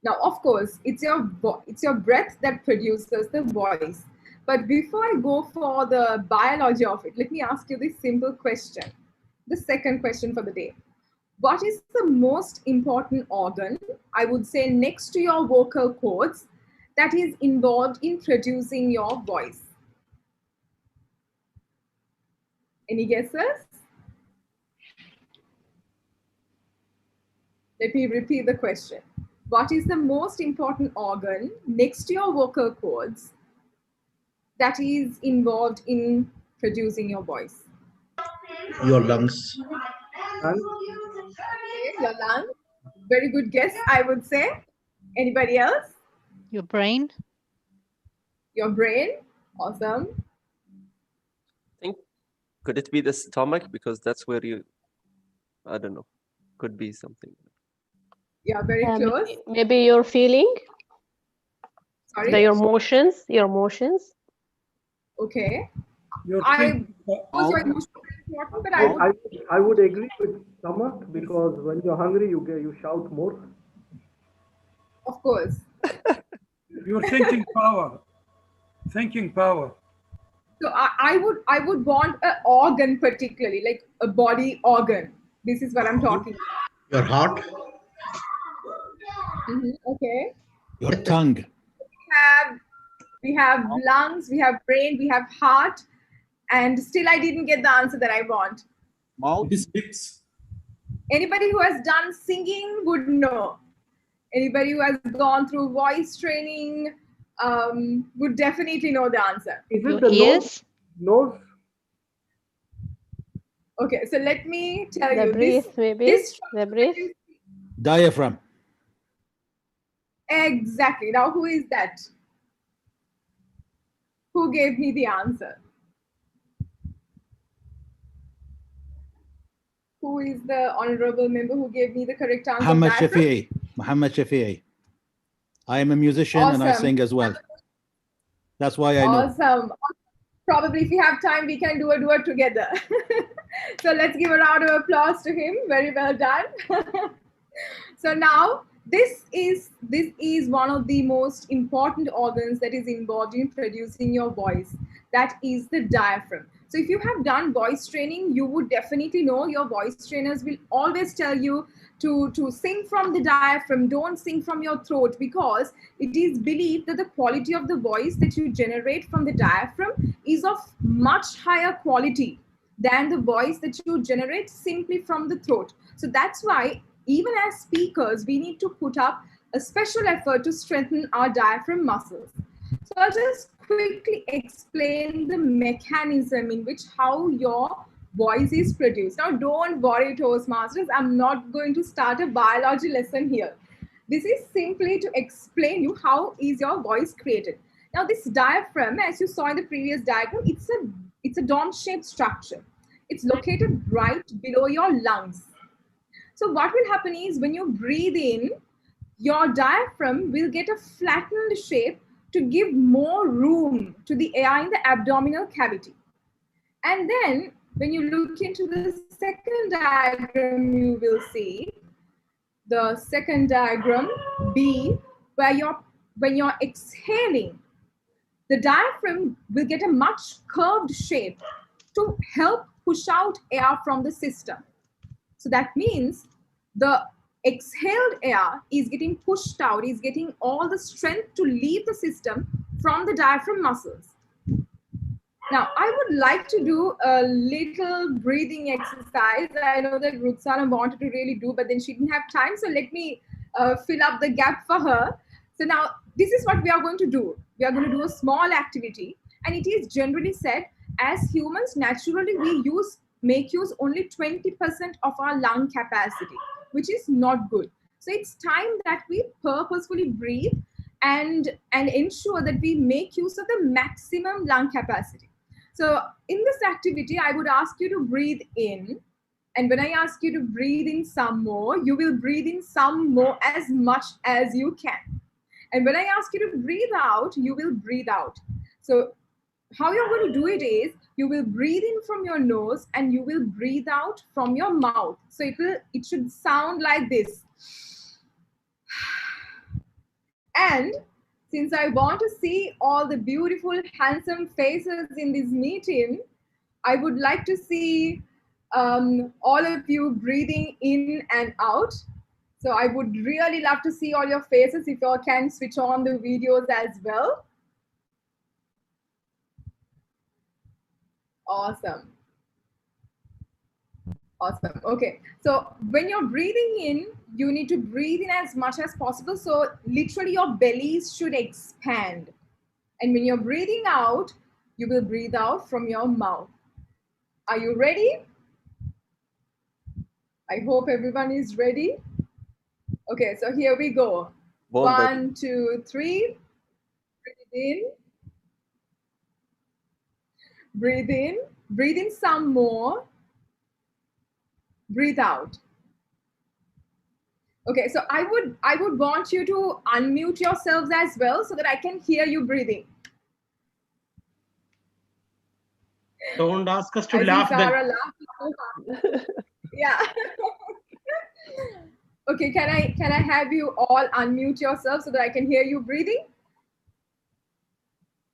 Now, of course, it's your breath that produces the voice. But before I go for the biology of it, let me ask you this simple question. The second question for the day. What is the most important organ, I would say, next to your vocal cords, that is involved in producing your voice? Any guesses? Let me repeat the question. What is the most important organ next to your vocal cords that is involved in producing your voice? Your lungs. Okay, your lung. Very good guess, I would say. Anybody else? Your brain. Your brain. Awesome. I think, could it be the stomach? Because that's where you, I don't know, could be something. Yeah, very close. Maybe your feeling. Sorry? Your emotions. Your emotions. Okay. Your I was very important, but I would agree with stomach, because when you're hungry, you shout more. Of course. Your thinking power. Thinking power. So I would want an organ particularly, like a body organ. This is what I'm talking about. Your heart. Okay. Your tongue. We have lungs, we have brain, we have heart, and still I didn't get the answer that I want. Mouth. It is lips. Anybody who has done singing would know. Anybody who has gone through voice training would definitely know the answer. Is it the nose? Nose? Okay, so let me tell The you breath, this. maybe. The breath. Diaphragm. Exactly. Now, who is that? Who gave me the answer? Who is the honorable member who gave me the correct answer? Muhammad Shafi'i. Muhammad Shafi'i. I am a musician and I Awesome. sing as well. That's why I know. Awesome. Probably if we have time, we can do a duet together. So let's give a round of applause to him. Very well done. So now this is one of the most important organs that is involved in producing your voice. That is the diaphragm. So if you have done voice training, you would definitely know, your voice trainers will always tell you to sing from the diaphragm, don't sing from your throat, because it is believed that the quality of the voice that you generate from the diaphragm is of much higher quality than the voice that you generate simply from the throat. So that's why even as speakers, we need to put up a special effort to strengthen our diaphragm muscles. So I'll just quickly explain the mechanism in which how your voice is produced. Now, don't worry, Toastmasters, I'm not going to start a biology lesson here. This is simply to explain you how is your voice created. Now, this diaphragm, as you saw in the previous diagram, it's a dome-shaped structure. It's located right below your lungs. So what will happen is when you breathe in, your diaphragm will get a flattened shape to give more room to the air in the abdominal cavity. And then when you look into the second diagram, you will see the second diagram B, where when you're exhaling, the diaphragm will get a much curved shape to help push out air from the system. So that means the exhaled air is getting pushed out, is getting all the strength to leave the system from the diaphragm muscles. Now, I would like to do a little breathing exercise. I know that Ruxana wanted to really do, but then she didn't have time. So let me fill up the gap for her. So now, this is what we are going to do. We are going to do a small activity. And it is generally said, as humans, naturally, we make use only 20% of our lung capacity, which is not good. So it's time that we purposefully breathe and ensure that we make use of the maximum lung capacity. So in this activity, I would ask you to breathe in. And when I ask you to breathe in some more, you will breathe in some more as much as you can. And when I ask you to breathe out, you will breathe out. So how you're going to do it is, you will breathe in from your nose and you will breathe out from your mouth. So it should sound like this. And since I want to see all the beautiful, handsome faces in this meeting, I would like to see all of you breathing in and out. So I would really love to see all your faces if you all can switch on the videos as well. Awesome. Awesome. Okay. So when you're breathing in, you need to breathe in as much as possible. So literally your bellies should expand. And when you're breathing out, you will breathe out from your mouth. Are you ready? I hope everyone is ready. Okay, so here we go. 1, 2, 3. Breathe in. Breathe in. Breathe in some more. Breathe out. Okay, so I would want you to unmute yourselves as well so that I can hear you breathing. Don't ask us to I laugh see then. Zara laughing so hard. Yeah. Okay, can I have you all unmute yourselves so that I can hear you breathing?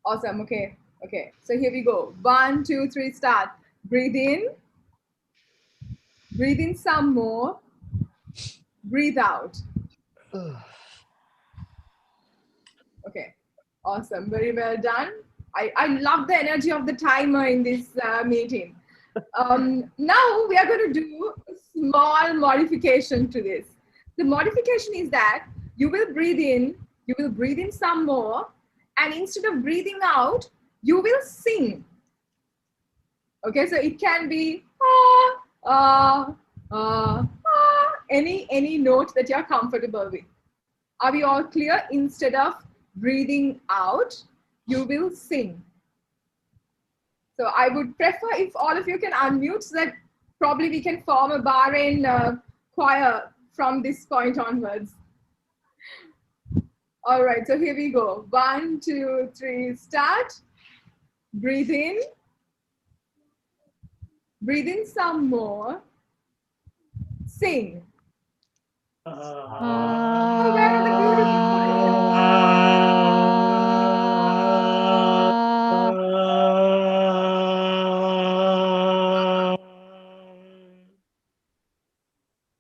Awesome. Okay. Okay. So here we go. 1, 2, 3, start. Breathe in. Breathe in some more. Breathe out. Okay. Awesome. Very well done. I love the energy of the timer in this meeting. Now we are going to do a small modification to this. The modification is that you will breathe in some more, and instead of breathing out, you will sing. Okay, so it can be any note that you're comfortable with. Are we all clear? Instead of breathing out, you will sing. So I would prefer if all of you can unmute so that probably we can form a Bahrain choir from this point onwards. All right, so here we go. 1, 2, 3, start. Breathe in. Breathe in some more. Sing. Oh, where are the beautiful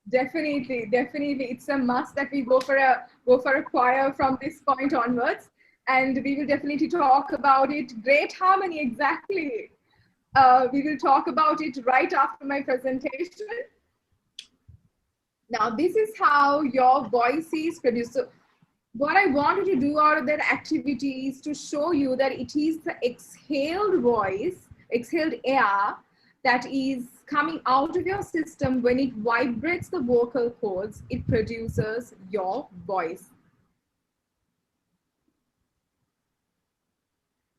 Definitely, definitely. It's a must that we go for a choir from this point onwards. And we will definitely talk about it. Great harmony, exactly. We will talk about it right after my presentation. Now, this is how your voice is produced. So what I wanted to do out of that activity is to show you that it is the exhaled voice, exhaled air that is coming out of your system. When it vibrates the vocal cords, it produces your voice.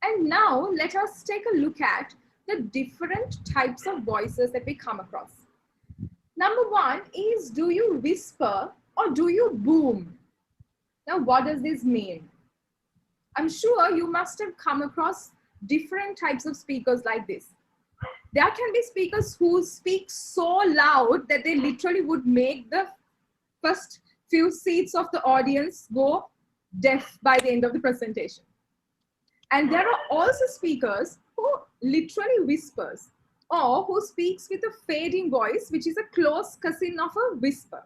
And now let us take a look at the different types of voices that we come across. Number 1 is, do you whisper or do you boom? Now, what does this mean? I'm sure you must have come across different types of speakers like this. There can be speakers who speak so loud that they literally would make the first few seats of the audience go deaf by the end of the presentation. And there are also speakers who literally whispers or who speaks with a fading voice, which is a close cousin of a whisper.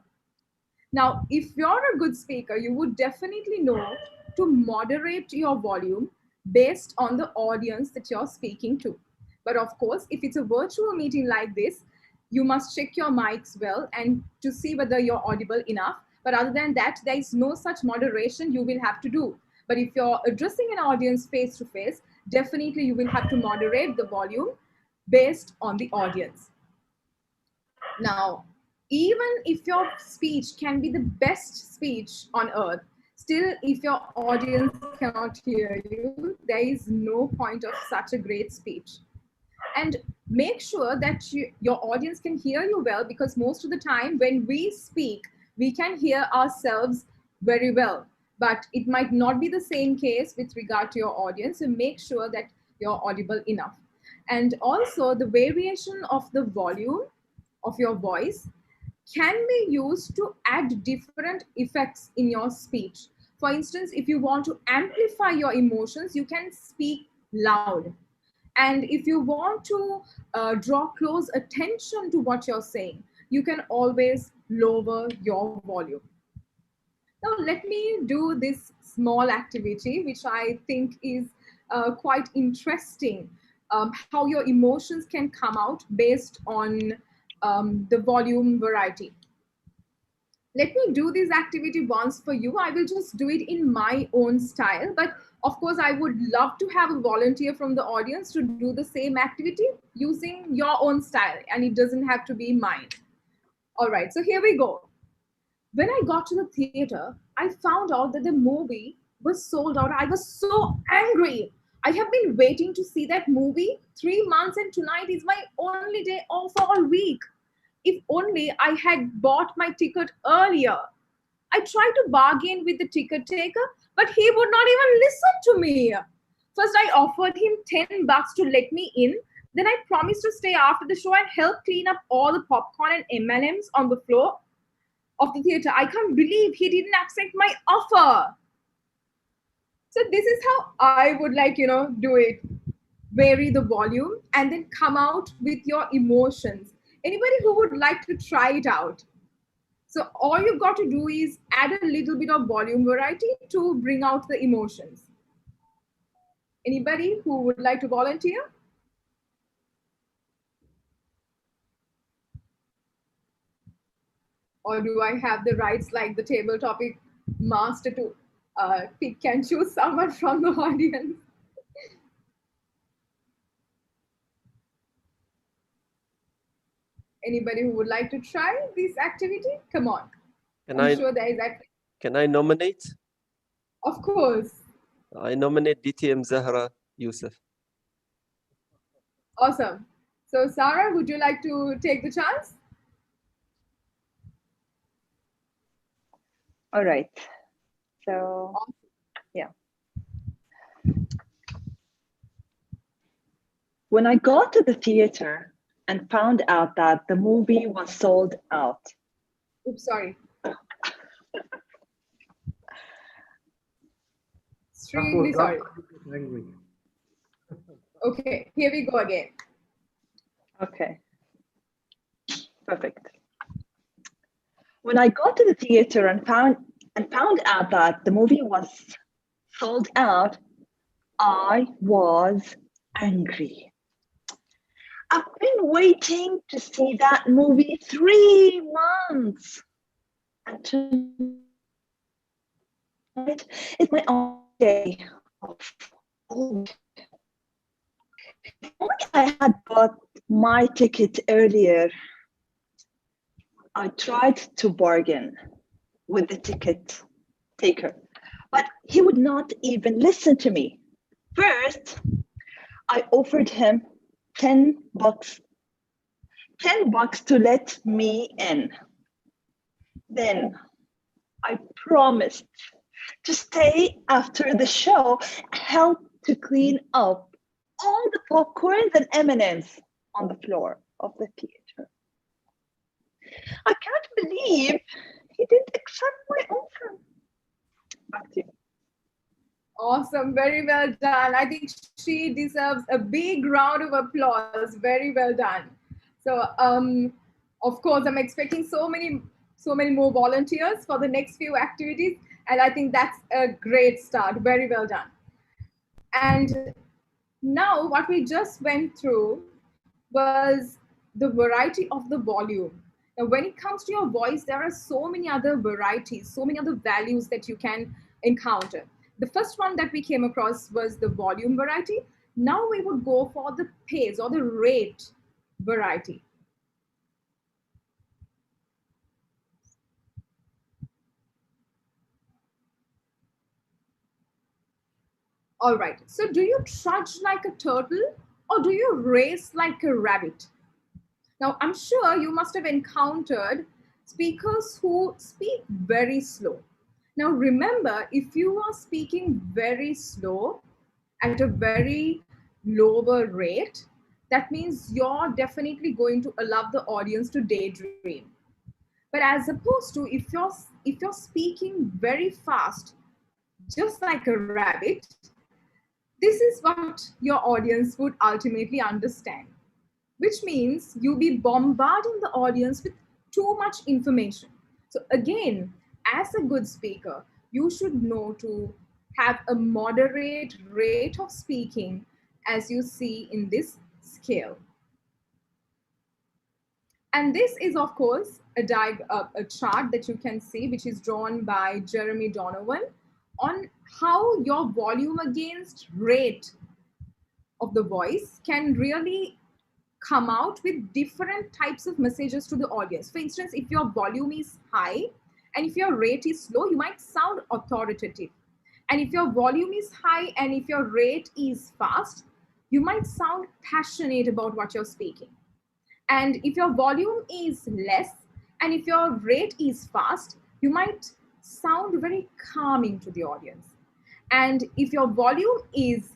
Now, if you're a good speaker, you would definitely know to moderate your volume based on the audience that you're speaking to. But of course, if it's a virtual meeting like this, you must check your mics well and to see whether you're audible enough. But other than that, there is no such moderation you will have to do. But if you're addressing an audience face to face, definitely you will have to moderate the volume based on the audience. Now, even if your speech can be the best speech on earth, still if your audience cannot hear you, there is no point of such a great speech. And make sure that your audience can hear you well, because most of the time when we speak, we can hear ourselves very well. But it might not be the same case with regard to your audience, so make sure that you're audible enough. And also the variation of the volume of your voice can be used to add different effects in your speech. For instance, if you want to amplify your emotions, you can speak loud. And if you want to draw close attention to what you're saying, you can always lower your volume. Now, let me do this small activity, which I think is quite interesting, how your emotions can come out based on the volume variety. Let me do this activity once for you. I will just do it in my own style, but of course, I would love to have a volunteer from the audience to do the same activity using your own style, and it doesn't have to be mine. All right, so here we go. When I got to the theater, I found out that the movie was sold out. I was so angry. I have been waiting to see that movie 3 months, and tonight is my only day off all week. If only I had bought my ticket earlier. I tried to bargain with the ticket taker, but he would not even listen to me. First, I offered him $10 to let me in. Then I promised to stay after the show and help clean up all the popcorn and M&Ms on the floor of the theater. I can't believe he didn't accept my offer. So this is how I would do it. Vary the volume and then come out with your emotions. Anybody who would like to try it out? So all you've got to do is add a little bit of volume variety to bring out the emotions. Anybody who would like to volunteer? Or do I have the rights like the table topic master to pick and choose someone from the audience? Anybody who would like to try this activity? Come on. I'm sure there is that. Can I nominate? Of course. I nominate DTM Zahra Yusuf. Awesome. So Sarah, would you like to take the chance? All right. So, yeah. When I got to the theater and found out that the movie was sold out. Oops, sorry. Extremely sorry. Okay, here we go again. Okay. Perfect. When I got to the theater and found out that the movie was sold out, I was angry. I've been waiting to see that movie 3 months. And tonight is my only day of all. If only I had bought my ticket earlier. I tried to bargain with the ticket taker, but he would not even listen to me. First, I offered him $10 to let me in. Then I promised to stay after the show and help to clean up all the popcorns and M&Ms on the floor of the theater. I can't believe he didn't accept my offer. Back to you. Awesome, very well done. I think she deserves a big round of applause. Very well done. So, of course, I'm expecting so many more volunteers for the next few activities, and I think that's a great start. Very well done. And now, what we just went through was the variety of the volume. Now, when it comes to your voice, there are so many other varieties, so many other values that you can encounter. The first one that we came across was the volume variety. Now we would go for the pace or the rate variety. All right, so do you trudge like a turtle or do you race like a rabbit? Now, I'm sure you must have encountered speakers who speak very slow. Now, remember, if you are speaking very slow at a very lower rate, that means you're definitely going to allow the audience to daydream. But as opposed to if you're speaking very fast, just like a rabbit, this is what your audience would ultimately understand, which means you'll be bombarding the audience with too much information. So again, as a good speaker, you should know to have a moderate rate of speaking as you see in this scale. And this is, of course, a chart that you can see, which is drawn by Jeremy Donovan on how your volume against rate of the voice can really come out with different types of messages to the audience. For instance, if your volume is high and if your rate is low, you might sound authoritative. And if your volume is high and if your rate is fast, you might sound passionate about what you're speaking. And if your volume is less and if your rate is fast, you might sound very calming to the audience. And if your volume is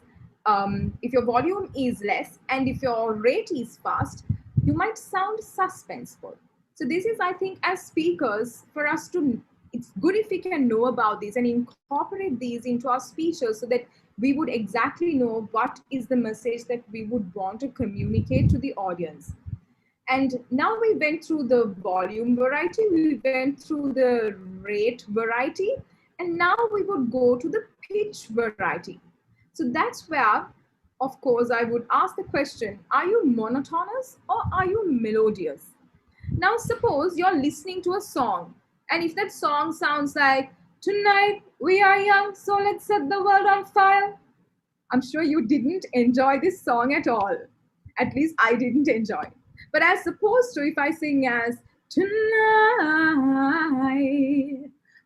less and if your rate is fast, you might sound suspenseful. So this is, I think, as speakers, for us to, it's good if we can know about these and incorporate these into our speeches so that we would exactly know what is the message that we would want to communicate to the audience. And now we went through the volume variety, we went through the rate variety, and now we would go to the pitch variety. So that's where, of course, I would ask the question, are you monotonous or are you melodious? Now, suppose you're listening to a song, and if that song sounds like, tonight we are young, so let's set the world on fire, I'm sure you didn't enjoy this song at all. At least I didn't enjoy it. But as opposed to if I sing as, tonight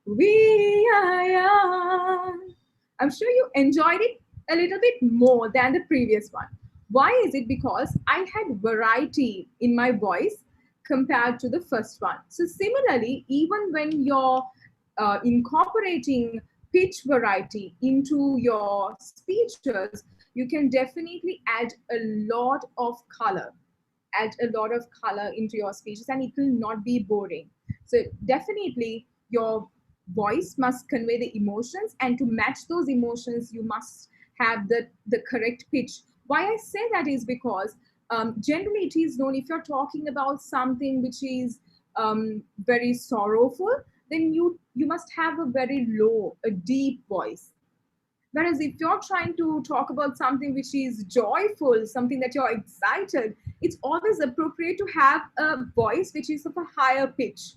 we are young, I'm sure you enjoyed it a little bit more than the previous one. Why is it? Because I had variety in my voice compared to the first one. So similarly, even when you're incorporating pitch variety into your speeches, you can definitely add a lot of color into your speeches and it will not be boring. So definitely your voice must convey the emotions, and to match those emotions you must have the correct pitch. Why I say that is because generally it is known if you're talking about something which is very sorrowful, then you must have a very low, a deep voice. Whereas if you're trying to talk about something which is joyful, something that you're excited, it's always appropriate to have a voice which is of a higher pitch.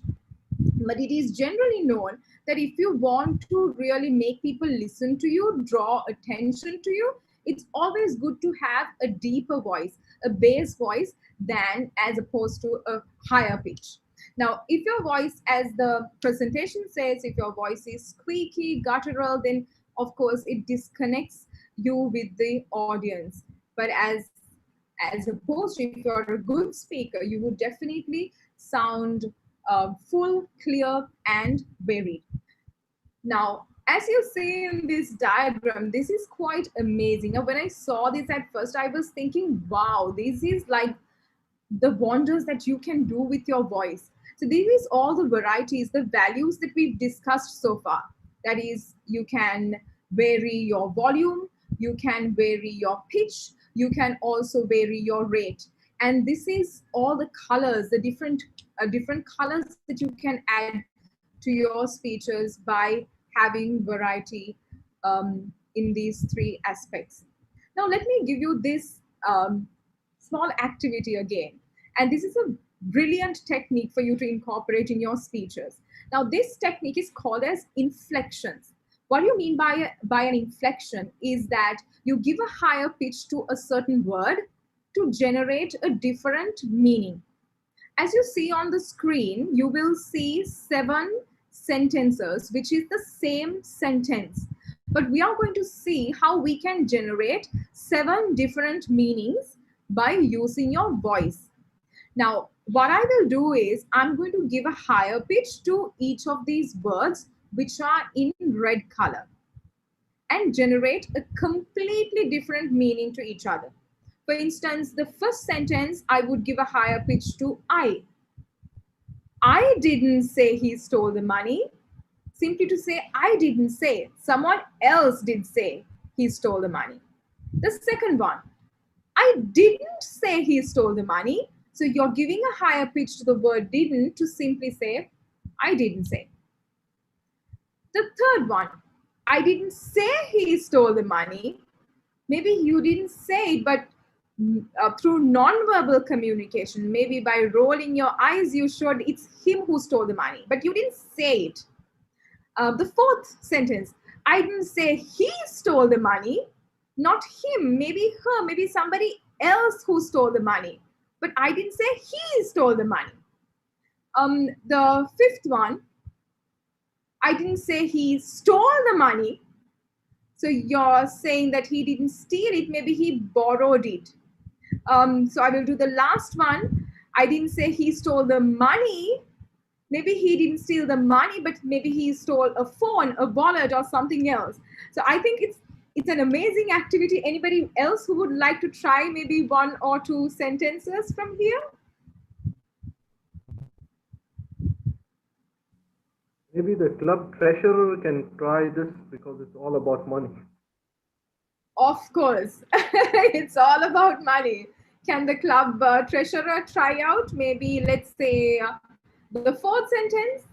But it is generally known that if you want to really make people listen to you, draw attention to you, it's always good to have a deeper voice, a bass voice, than as opposed to a higher pitch. Now, if your voice, as the presentation says, if your voice is squeaky, guttural, then of course it disconnects you with the audience. But as opposed to if you're a good speaker, you would definitely sound full, clear, and varied. Now, as you see in this diagram, this is quite amazing. Now, when I saw this at first, I was thinking, wow, this is like the wonders that you can do with your voice. So these is all the varieties, the values that we've discussed so far. That is, you can vary your volume, you can vary your pitch, you can also vary your rate. And this is all the colors, the different colors that you can add to your speeches by having variety in these three aspects. Now, let me give you this small activity again. And this is a brilliant technique for you to incorporate in your speeches. Now, this technique is called as inflections. What do you mean by an inflection is that you give a higher pitch to a certain word to generate a different meaning. As you see on the screen, you will see 7 sentences, which is the same sentence. But we are going to see how we can generate 7 different meanings by using your voice. Now, what I will do is I'm going to give a higher pitch to each of these words, which are in red color, and generate a completely different meaning to each other. For instance, the first sentence, I would give a higher pitch to I. I didn't say he stole the money. Simply to say, I didn't say, someone else did say he stole the money. The second one, I didn't say he stole the money. So you're giving a higher pitch to the word didn't to simply say, I didn't say. The third one, I didn't say he stole the money. Maybe you didn't say it, but through non-verbal communication, maybe by rolling your eyes, you showed it's him who stole the money, but you didn't say it. The fourth sentence, I didn't say he stole the money, not him, maybe her, maybe somebody else who stole the money, but I didn't say he stole the money. The fifth one, I didn't say he stole the money. So you're saying that he didn't steal it, maybe he borrowed it. So I will do the last one. I didn't say he stole the money. Maybe he didn't steal the money, but maybe he stole a phone, a wallet, or something else. So I think it's an amazing activity. Anybody else who would like to try maybe 1 or 2 sentences from here? Maybe the club treasurer can try this because it's all about money. Of course, it's all about money. Can the club treasurer try out? Maybe let's say the fourth sentence.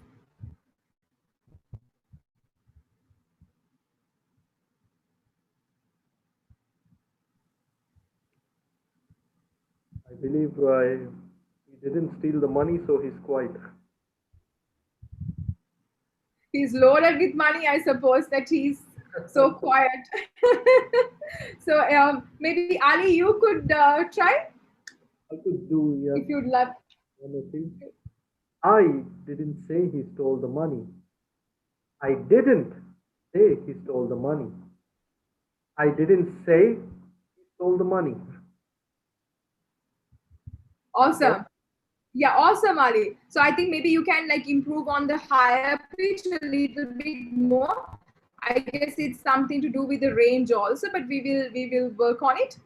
I believe he didn't steal the money, so he's quiet. He's loaded with money, I suppose, that he's so quiet. So maybe Ali, you could try. I could do, yeah. If you'd love. I didn't say he stole the money. I didn't say he stole the money. I didn't say he stole the money. Awesome. Yeah, awesome, Ali. So I think maybe you can like improve on the higher pitch a little bit more. I guess it's something to do with the range also, but we will work on it.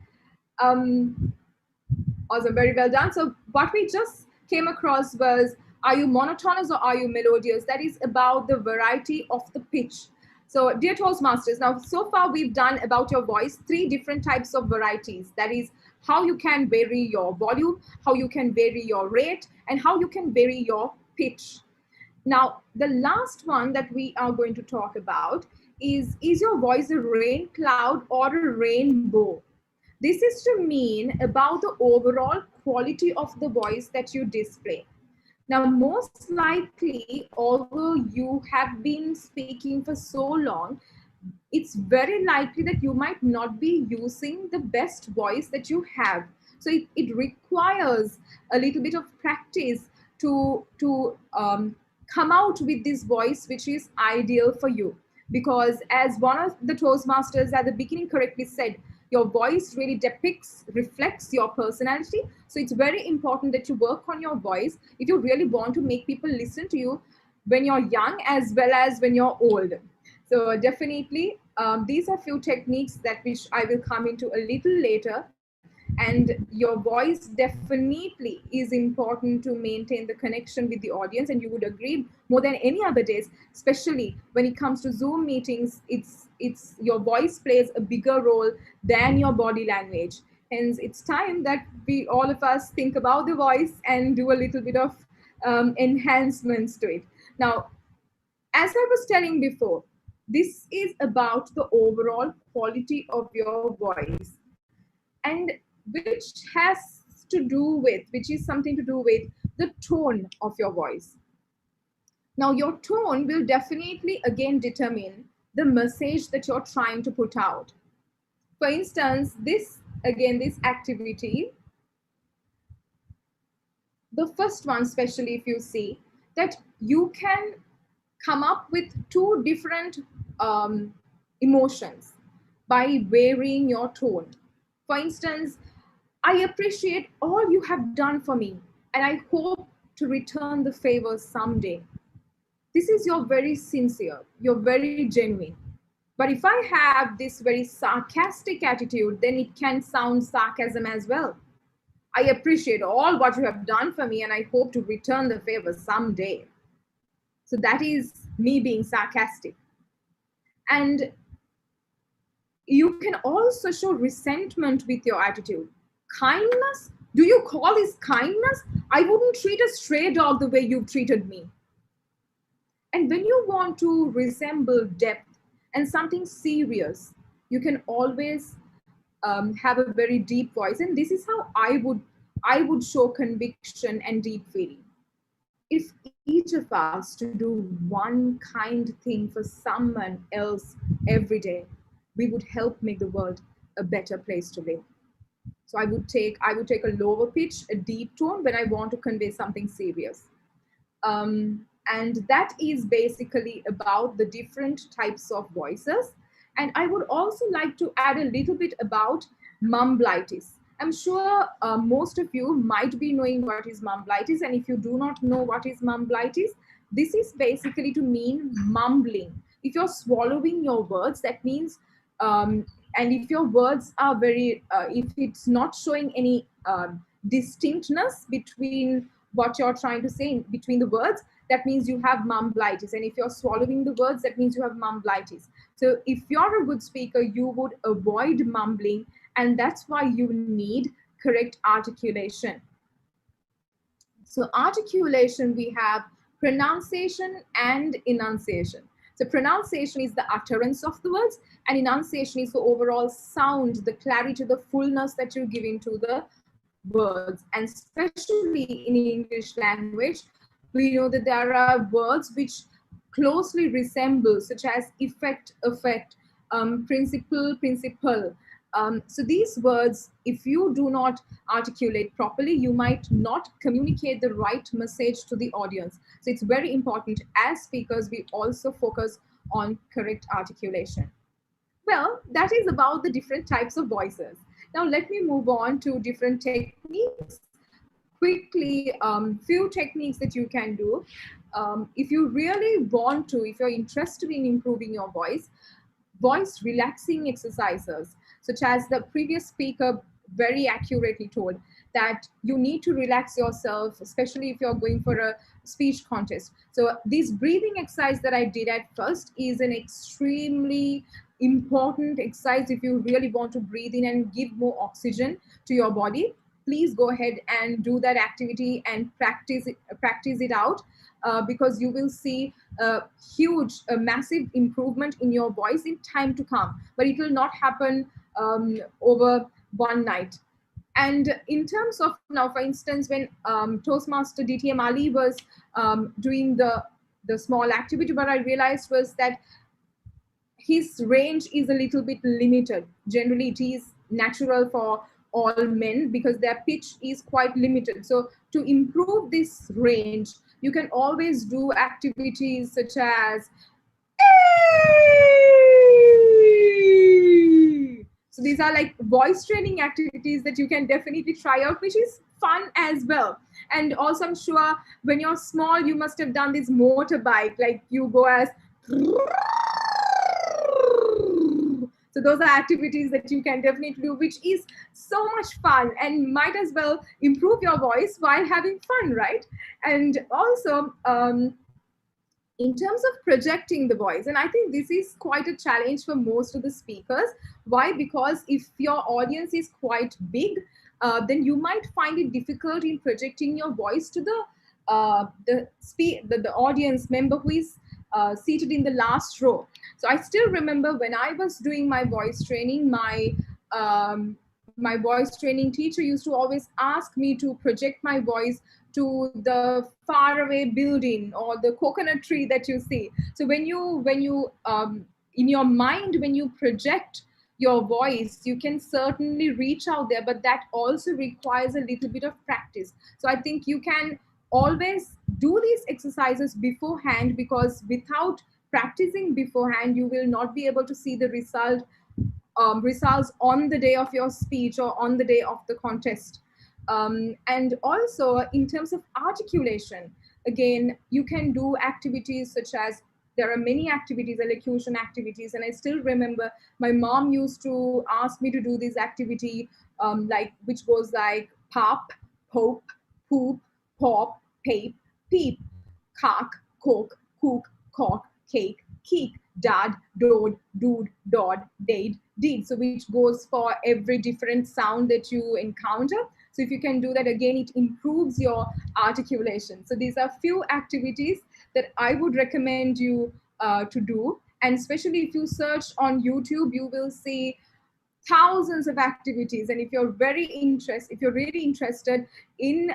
Awesome, very well done. So what we just came across was, are you monotonous or are you melodious? That is about the variety of the pitch. So dear Toastmasters, now so far we've done about your voice 3 different types of varieties. That is how you can vary your volume, how you can vary your rate, and how you can vary your pitch. Now, the last one that we are going to talk about is your voice a rain cloud or a rainbow? This is to mean about the overall quality of the voice that you display. Now, most likely, although you have been speaking for so long, it's very likely that you might not be using the best voice that you have. So it requires a little bit of practice to come out with this voice which is ideal for you. Because as one of the Toastmasters at the beginning correctly said, your voice really reflects your personality. So it's very important that you work on your voice if you really want to make people listen to you when you're young as well as when you're old. So definitely, these are few techniques that which I will come into a little later. And your voice definitely is important to maintain the connection with the audience, and you would agree more than any other days, especially when it comes to Zoom meetings, it's your voice plays a bigger role than your body language. Hence, it's time that we all of us think about the voice and do a little bit of enhancements to it. Now, as I was telling before, this is about the overall quality of your voice, and which has to do with, which is something to do with the tone of your voice. Now, your tone will definitely again determine the message that you're trying to put out. For instance, this activity, the first one, especially if you see that you can come up with two different emotions by varying your tone. For instance, I appreciate all you have done for me, and I hope to return the favor someday. This is your very sincere, you're very genuine. But if I have this very sarcastic attitude, then it can sound sarcasm as well. I appreciate all what you have done for me, and I hope to return the favor someday. So that is me being sarcastic. And you can also show resentment with your attitude. Kindness? Do you call this kindness? I wouldn't treat a stray dog the way you've treated me. And when you want to resemble depth and something serious, you can always have a very deep voice. And this is how I would show conviction and deep feeling. If each of us to do one kind thing for someone else every day, we would help make the world a better place to live. So I would take a lower pitch, a deep tone when I want to convey something serious. And that is basically about the different types of voices. And I would also like to add a little bit about mumblitis. I'm sure most of you might be knowing what is mumblitis. And if you do not know what is mumblitis, this is basically to mean mumbling. If you're swallowing your words, that means, and if your words are very, if it's not showing any distinctness between what you're trying to say between the words, that means you have mumblitis. And if you're swallowing the words, that means you have mumblitis. So if you're a good speaker, you would avoid mumbling, and that's why you need correct articulation. So articulation, we have pronunciation and enunciation. So pronunciation is the utterance of the words, and enunciation is the overall sound, the clarity, the fullness that you're giving to the words. And especially in English language, we know that there are words which closely resemble, such as effect, affect, principle, principle. So these words, if you do not articulate properly, you might not communicate the right message to the audience. So it's very important as speakers, we also focus on correct articulation. Well, that is about the different types of voices. Now let me move on to different techniques. Quickly, few techniques that you can do. If you really want to, if you're interested in improving your voice relaxing exercises, such as the previous speaker very accurately told, that you need to relax yourself, especially if you're going for a speech contest. So this breathing exercise that I did at first is an extremely important exercise. If you really want to breathe in and give more oxygen to your body, please go ahead and do that activity and practice it out, because you will see a massive improvement in your voice in time to come. But it will not happen over one night. And in terms of now, for instance, when Toastmaster DTM Ali was doing the small activity, what I realized was that his range is a little bit limited. Generally, it is natural for all men because their pitch is quite limited. So to improve this range, you can always do activities such as so these are like voice training activities that you can definitely try out, which is fun as well. And also, I'm sure when you're small, you must have done this motorbike, like you go as. So those are activities that you can definitely do, which is so much fun and might as well improve your voice while having fun, right? And also, in terms of projecting the voice, and I think this is quite a challenge for most of the speakers. Why? Because if your audience is quite big, then you might find it difficult in projecting your voice to the audience member who is seated in the last row. So I still remember when I was doing my voice training, my voice training teacher used to always ask me to project my voice to the faraway building or the coconut tree that you see. So when you in your mind, when you project your voice, you can certainly reach out there, but that also requires a little bit of practice. So I think you can always do these exercises beforehand, because without practicing beforehand, you will not be able to see the results on the day of your speech or on the day of the contest. And also in terms of articulation, again, you can do activities such as, there are many activities, elocution activities, and I still remember my mom used to ask me to do this activity, like which goes like pop, pope, poop, pop, pape, peep, cock, coke, cook, cock, cake, keek, dad, dod, dude, dod, dade, deed. So which goes for every different sound that you encounter. So if you can do that, again, it improves your articulation. So these are few activities that I would recommend you to do. And especially if you search on YouTube, you will see thousands of activities. And if you're really interested in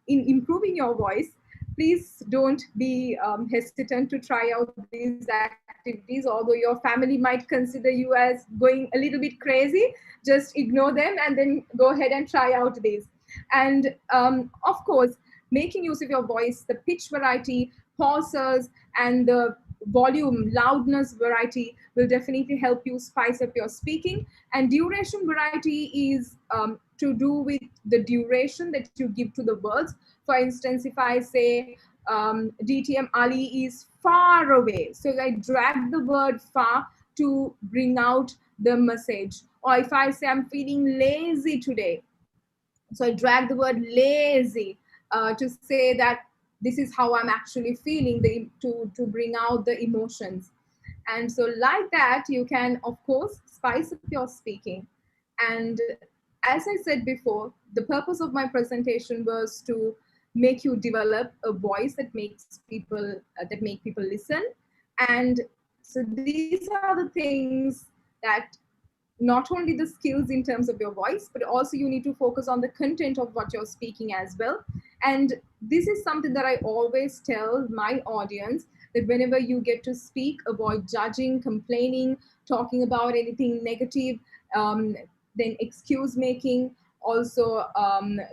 improving your voice, please don't be hesitant to try out these activities. Although your family might consider you as going a little bit crazy, just ignore them and then go ahead and try out these. And of course, making use of your voice, the pitch variety, pauses, and the volume, loudness variety will definitely help you spice up your speaking. And duration variety is to do with the duration that you give to the words. For instance, if I say DTM Ali is far away, so I drag the word far to bring out the message. Or if I say I'm feeling lazy today, so I drag the word lazy to say that this is how I'm actually feeling, to bring out the emotions. And so like that, you can, of course, spice up your speaking. And as I said before, the purpose of my presentation was to make you develop a voice that makes people, that make people listen. And so these are the things that, not only the skills in terms of your voice, but also you need to focus on the content of what you're speaking as well. And this is something that I always tell my audience, that whenever you get to speak, avoid judging, complaining, talking about anything negative, then excuse making, also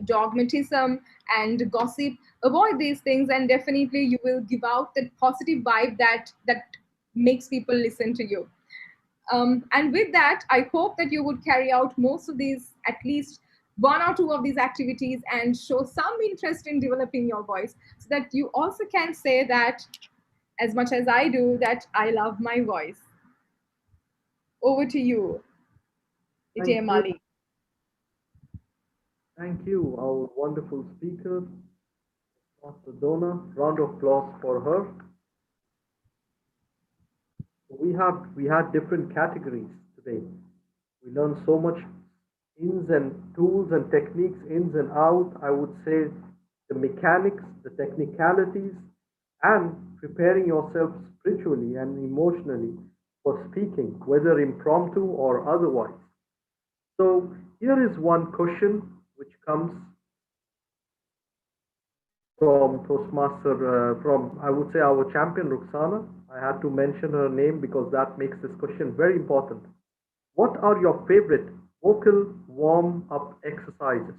dogmatism and gossip. Avoid these things, and definitely you will give out that positive vibe that makes people listen to you. And with that, I hope that you would carry out most of these, at least one or two of these activities, and show some interest in developing your voice, so that you also can say that, as much as I do, that I love my voice. Over to you, DTM Ali. Thank you, our wonderful speaker, Master Donna. Round of applause for her. We had different categories today. We learned so much ins and tools and techniques, ins and out. I would say the mechanics, the technicalities, and preparing yourself spiritually and emotionally for speaking, whether impromptu or otherwise. So here is one question which comes from Toastmaster, from, I would say, our champion, Ruxana. I had to mention her name because that makes this question very important. What are your favorite vocal warm-up exercises?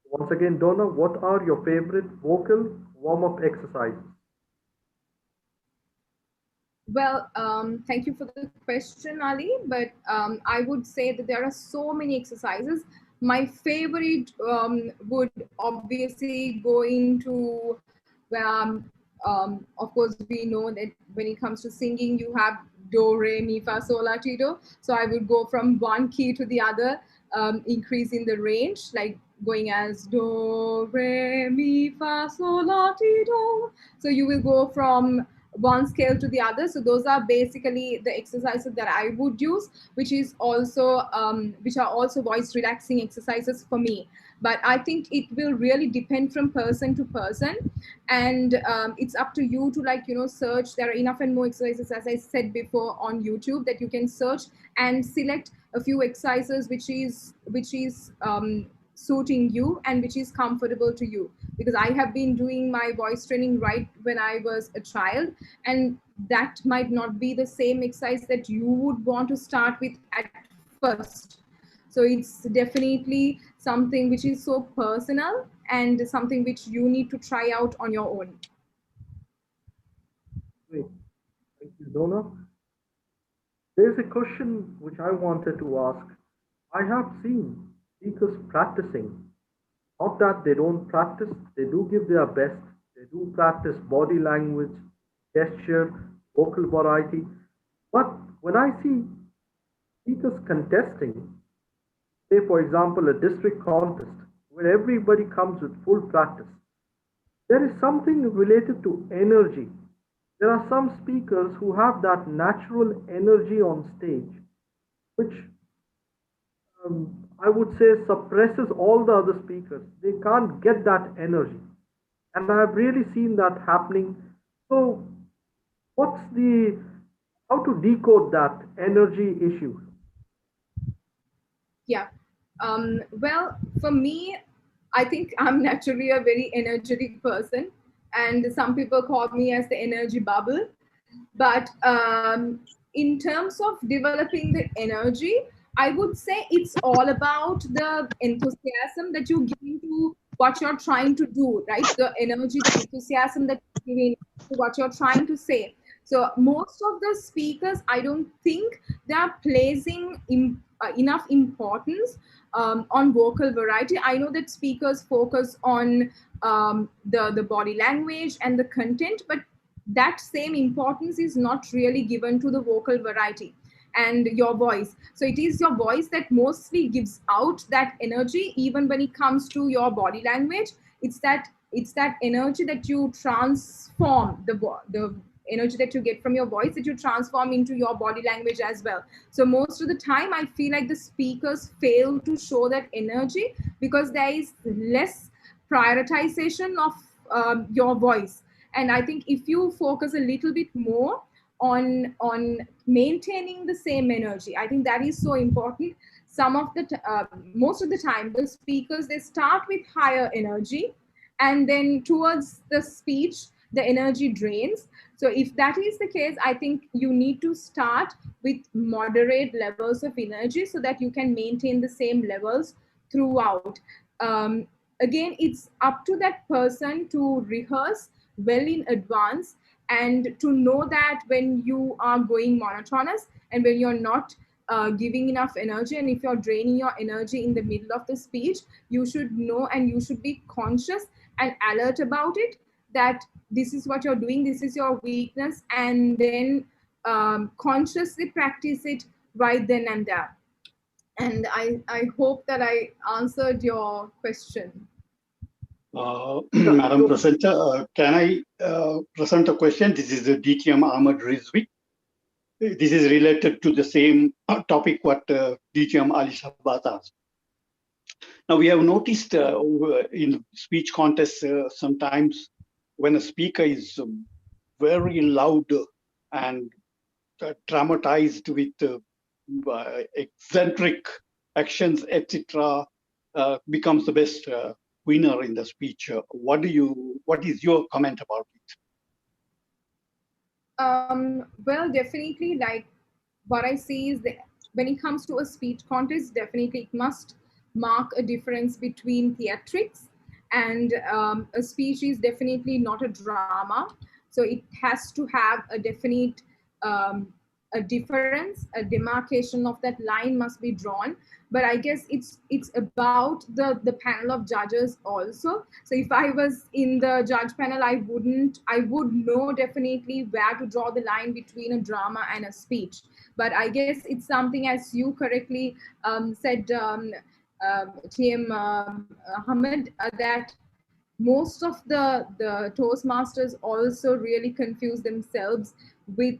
Once again, Donna, what are your favorite vocal warm-up exercises? Well, thank you for the question, Ali. But I would say that there are so many exercises. My favorite would obviously go into, of course, we know that when it comes to singing, you have do, re, mi, fa, sol, la, ti, do. So I would go from one key to the other, increasing the range, like going as do, re, mi, fa, sol, la, ti, do. So you will go from one scale to the other. So those are basically the exercises that I would use, which is also which are also voice relaxing exercises for me. But I think it will really depend from person to person, and it's up to you to, like, search. There are enough and more exercises, as I said before, on YouTube that you can search and select a few exercises which is suiting you and which is comfortable to you. Because I have been doing my voice training right when I was a child, and that might not be the same exercise that you would want to start with at first. So it's definitely something which is so personal and something which you need to try out on your own. Great. Thank you, Donna. There's a question which I wanted to ask. I have seen speakers practicing. Not that they don't practice, they do give their best. They do practice body language, gesture, vocal variety. But when I see speakers contesting, say for example a district contest where everybody comes with full practice, there is something related to energy. There are some speakers who have that natural energy on stage, which I would say suppresses all the other speakers. They can't get that energy. And I've really seen that happening. So, how to decode that energy issue? Yeah. Well, for me, I think I'm naturally a very energetic person, and some people call me as the energy bubble. But in terms of developing the energy, I would say it's all about the enthusiasm that you give into what you're trying to do, right? The energy, the enthusiasm that you're giving to what you're trying to say. So most of the speakers, I don't think they are placing enough importance on vocal variety. I know that speakers focus on the body language and the content, but that same importance is not really given to the vocal variety and your voice. So it is your voice that mostly gives out that energy. Even when it comes to your body language, it's that energy that you transform, the energy that you get from your voice, that you transform into your body language as well. So most of the time I feel like the speakers fail to show that energy because there is less prioritization of your voice. And I think if you focus a little bit more on maintaining the same energy, I think that is so important. Most of the time the speakers, they start with higher energy, and then towards the speech the energy drains. So if that is the case, I think you need to start with moderate levels of energy so that you can maintain the same levels throughout. Again, it's up to that person to rehearse well in advance and to know that when you are going monotonous and when you're not giving enough energy, and if you're draining your energy in the middle of the speech, you should know and you should be conscious and alert about it, that this is what you're doing, this is your weakness, and then consciously practice it right then and there. And I hope that I answered your question. Madam Presenter, can I present a question? This is DTM Ahmad Rizvi. This is related to the same topic what DTM Ali Sabat asked. Now we have noticed in speech contests sometimes when a speaker is very loud and traumatized with eccentric actions, etc., becomes the best winner in the speech. What is your comment about it? Well, definitely, like what I see is that when it comes to a speech contest, definitely it must mark a difference between theatrics and a speech is definitely not a drama. So it has to have a definite a difference, a demarcation of that line must be drawn. But I guess it's about the panel of judges also. So if I was in the judge panel, I would know definitely where to draw the line between a drama and a speech. But I guess it's something, as you correctly said, TM Ahmed, that most of the Toastmasters also really confuse themselves with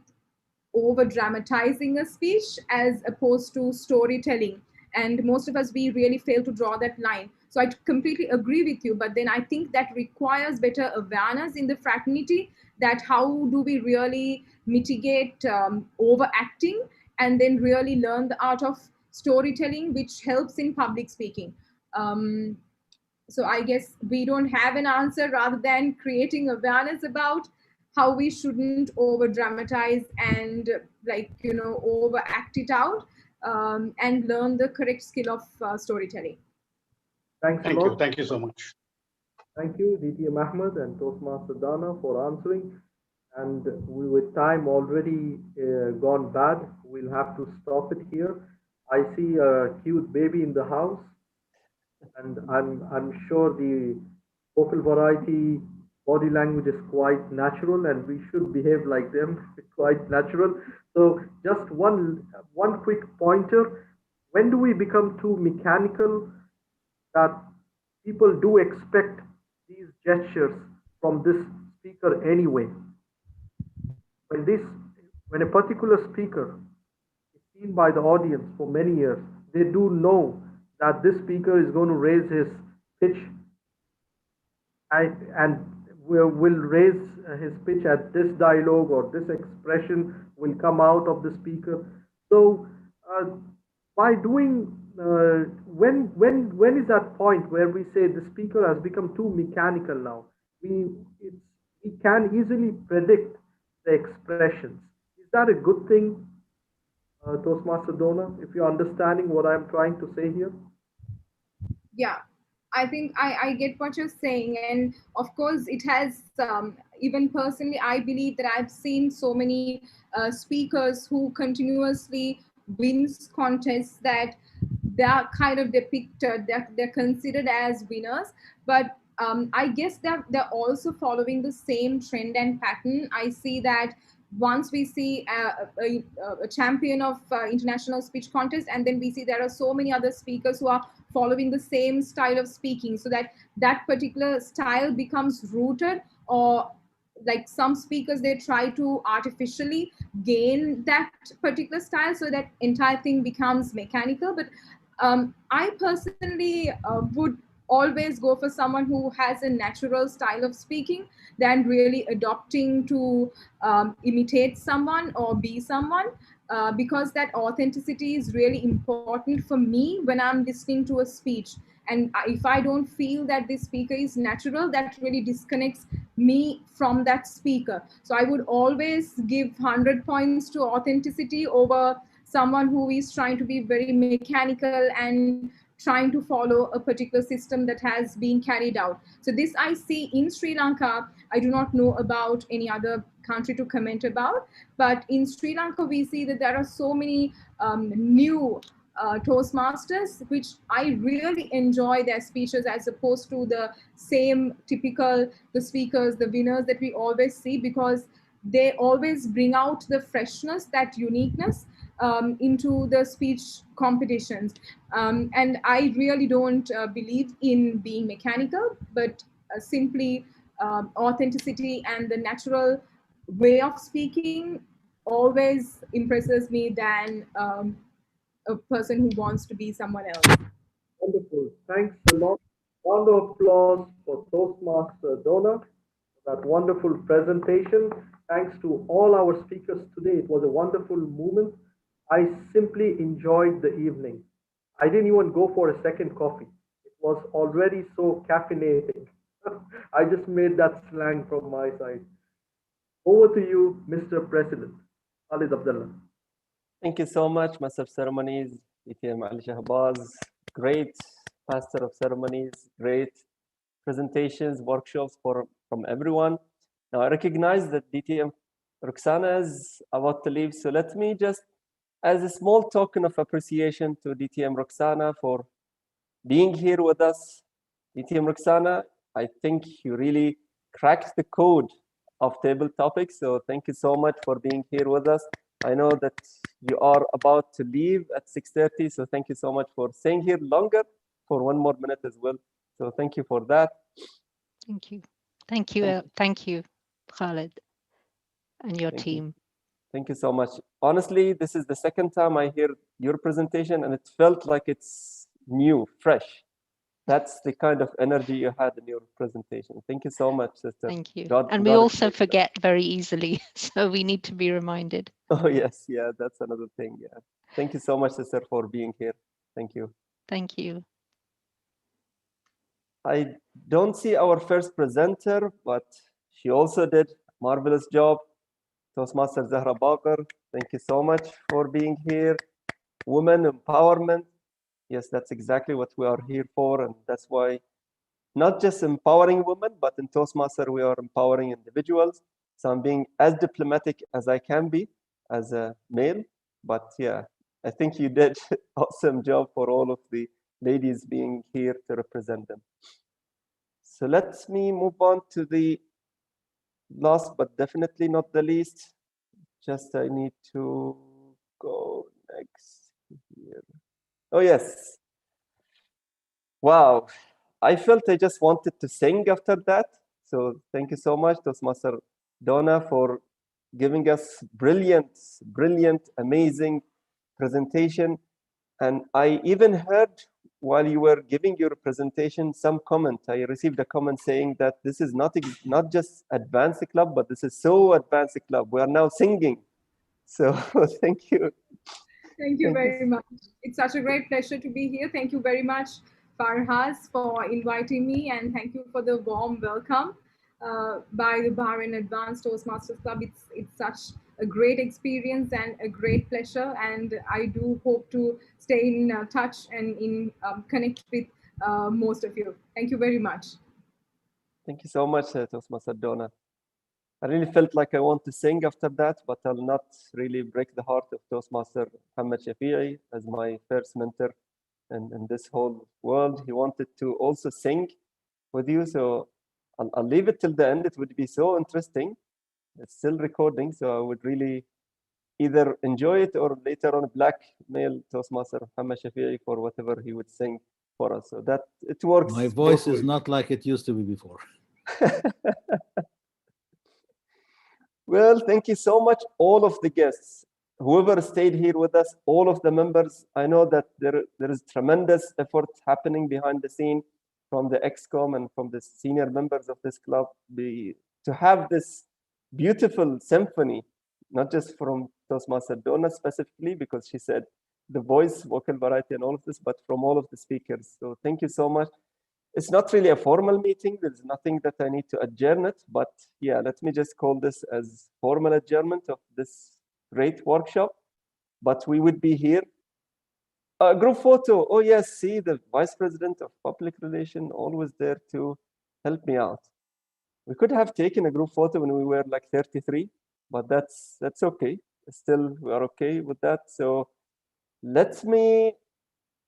over dramatizing a speech as opposed to storytelling. And most of us, we really fail to draw that line. So I completely agree with you, but then I think that requires better awareness in the fraternity, that how do we really mitigate overacting and then really learn the art of storytelling, which helps in public speaking. So I guess we don't have an answer, rather than creating awareness about how we shouldn't over dramatize and overact it out, and learn the correct skill of storytelling. Thanks a Thank you. lot. Thank you so much. Thank you, DTM Ahmed and Toastmaster Dana, for answering. And with time already gone bad, we'll have to stop it here. I see a cute baby in the house, and I'm sure the vocal variety body language is quite natural, and we should behave like them. It's quite natural. So just one quick pointer: when do we become too mechanical that people do expect these gestures from this speaker anyway? When a particular speaker is seen by the audience for many years, they do know that this speaker is going to raise his pitch and will raise his pitch at this dialogue, or this expression will come out of the speaker. So by doing when is that point where we say the speaker has become too mechanical now? We can easily predict the expressions. Is that a good thing, Toastmaster Dona, if you're understanding what I'm trying to say here? Yeah, I think I get what you're saying. And of course, it has, even personally, I believe that I've seen so many speakers who continuously wins contests that they're kind of depicted, that they're considered as winners. But I guess that they're also following the same trend and pattern. I see that once we see a champion of international speech contest, and then we see there are so many other speakers who are following the same style of speaking, so that that particular style becomes rooted, or like some speakers, they try to artificially gain that particular style so that entire thing becomes mechanical. But I personally would always go for someone who has a natural style of speaking than really adopting to imitate someone or be someone, because that authenticity is really important for me when I'm listening to a speech. And if I don't feel that this speaker is natural, that really disconnects me from that speaker. So I would always give 100 points to authenticity over someone who is trying to be very mechanical and trying to follow a particular system that has been carried out. So this I see in Sri Lanka. I do not know about any other country to comment about, but in Sri Lanka, we see that there are so many new Toastmasters, which I really enjoy their speeches, as opposed to the same typical, the speakers, the winners that we always see, because they always bring out the freshness, that uniqueness into the speech competitions. And I really don't believe in being mechanical, but simply authenticity and the natural way of speaking always impresses me than a person who wants to be someone else. Wonderful. Thanks a lot. Round of applause for Toastmaster Dona for that wonderful presentation. Thanks to all our speakers today. It was a wonderful moment. I simply enjoyed the evening. I didn't even go for a second coffee. It was already so caffeinating. I just made that slang from my side. Over to you, Mr. President, Khalid Abdullah. Thank you so much, Master of Ceremonies, DTM Ali Shahbaz. Great Master of Ceremonies, great presentations, workshops from everyone. Now, I recognize that DTM Roxana is about to leave, so let me just, as a small token of appreciation to DTM Roxana for being here with us. DTM Roxana, I think you really cracked the code of table topics, so thank you so much for being here with us. I know that you are about to leave at 6:30, so thank you so much for staying here longer for 1 more minute as well. So thank you for that. Thank you. Thank you, Khalid, and your team. Thank you so much. Honestly, this is the second time I hear your presentation, and it felt like it's new, fresh. That's the kind of energy you had in your presentation. Thank you so much, sister. Thank you. God, and God we also forget very easily, so we need to be reminded. Oh, yes. Yeah, that's another thing. Yeah. Thank you so much, sister, for being here. Thank you. Thank you. I don't see our first presenter, but she also did a marvelous job. Toastmaster Zahra Bakr, thank you so much for being here. Women empowerment. Yes, that's exactly what we are here for. And that's why not just empowering women, but in Toastmaster, we are empowering individuals. So I'm being as diplomatic as I can be as a male. But yeah, I think you did an awesome job for all of the ladies being here to represent them. So let me move on to the last, but definitely not the least. Just I need to go next here. Oh, yes. Wow. I felt I just wanted to sing after that. So thank you so much, Toastmaster Donna, for giving us brilliant, amazing presentation. And I even heard while you were giving your presentation some comment. I received a comment saying that this is not just advanced club, but this is so advanced club. We are now singing. So thank you. Thank you very much. It's such a great pleasure to be here. Thank you very much, Farhaz, for inviting me, and thank you for the warm welcome by the Bahrain Advanced Toastmasters Club. It's such a great experience and a great pleasure, and I do hope to stay in touch and in connect with most of you. Thank you very much. Thank you so much, Toastmaster Donna. I really felt like I want to sing after that, but I'll not really break the heart of Toastmaster Muhammad Shafi'i as my first mentor in this whole world. He wanted to also sing with you, so I'll leave it till the end. It would be so interesting. It's still recording, so I would really either enjoy it or later on blackmail Toastmaster Muhammad Shafi'i for whatever he would sing for us. So that it works. My voice is not like it used to be before. Well, thank you so much, all of the guests. Whoever stayed here with us, all of the members, I know that there is tremendous effort happening behind the scene from the ExCom and from the senior members of this club to have this beautiful symphony, not just from Toastmaster Donna specifically, because she said the voice, vocal variety, and all of this, but from all of the speakers. So thank you so much. It's not really a formal meeting. There's nothing that I need to adjourn it, but yeah, let me just call this as formal adjournment of this great workshop. But we would be here. Group photo. Oh yes, see the Vice President of Public Relations always there to help me out. We could have taken a group photo when we were like 33, but that's okay. Still, we are okay with that. So let me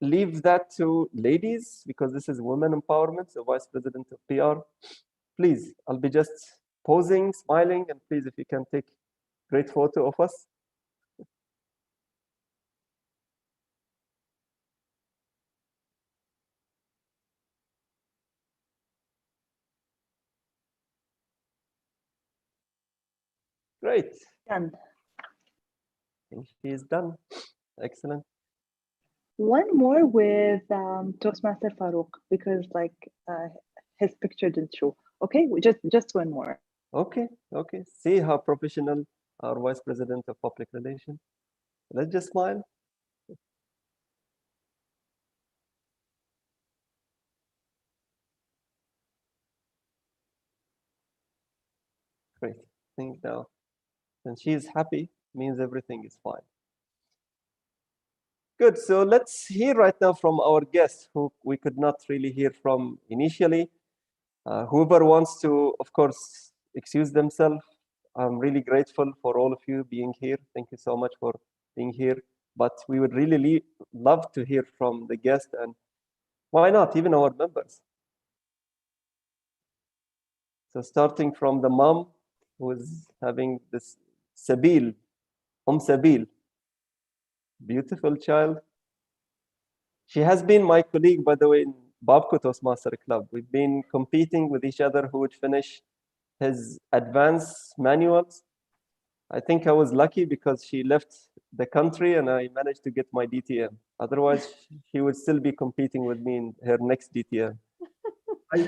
leave that to ladies because this is women empowerment. So Vice President of PR, please, I'll be just posing, smiling, and please, if you can take great photo of us. Great. Done. I think she is done. Excellent. One more with Toastmaster Farouk because his picture didn't show. Okay, just one more. Okay. See how professional our Vice President of Public Relations. Let's just smile. Great. I think now, and she is happy, means everything is fine. Good. So let's hear right now from our guests who we could not really hear from initially. Whoever wants to, of course, excuse themselves I'm really grateful for all of you being here. Thank you so much for being here. But we would really love to hear from the guest, and why not even our members. So starting from the mom who is having this Sabil, Sabil, beautiful child. She has been my colleague, by the way, in Babco Toastmaster Club. We've been competing with each other who would finish his advanced manuals. I think I was lucky because she left the country and I managed to get my DTM. Otherwise, she would still be competing with me in her next DTM. I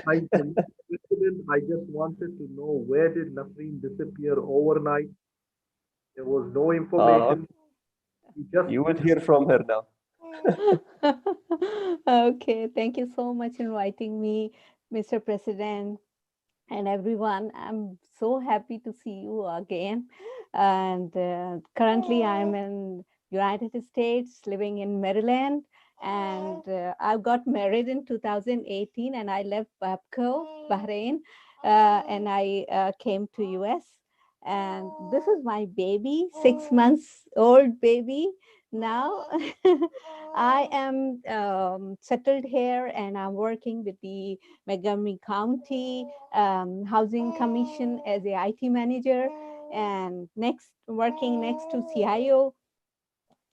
just wanted to know, where did Nasreen disappear overnight? There was no information. You will hear from her now. Okay, thank you so much for inviting me, Mr. President, and everyone. I'm so happy to see you again. And currently, I'm in United States, living in Maryland. And I got married in 2018, and I left Babco, Bahrain, and I came to US. And this is my baby, 6 months old baby. Now I am settled here, and I'm working with the Montgomery County Housing Commission as a IT manager, and working next to CIO.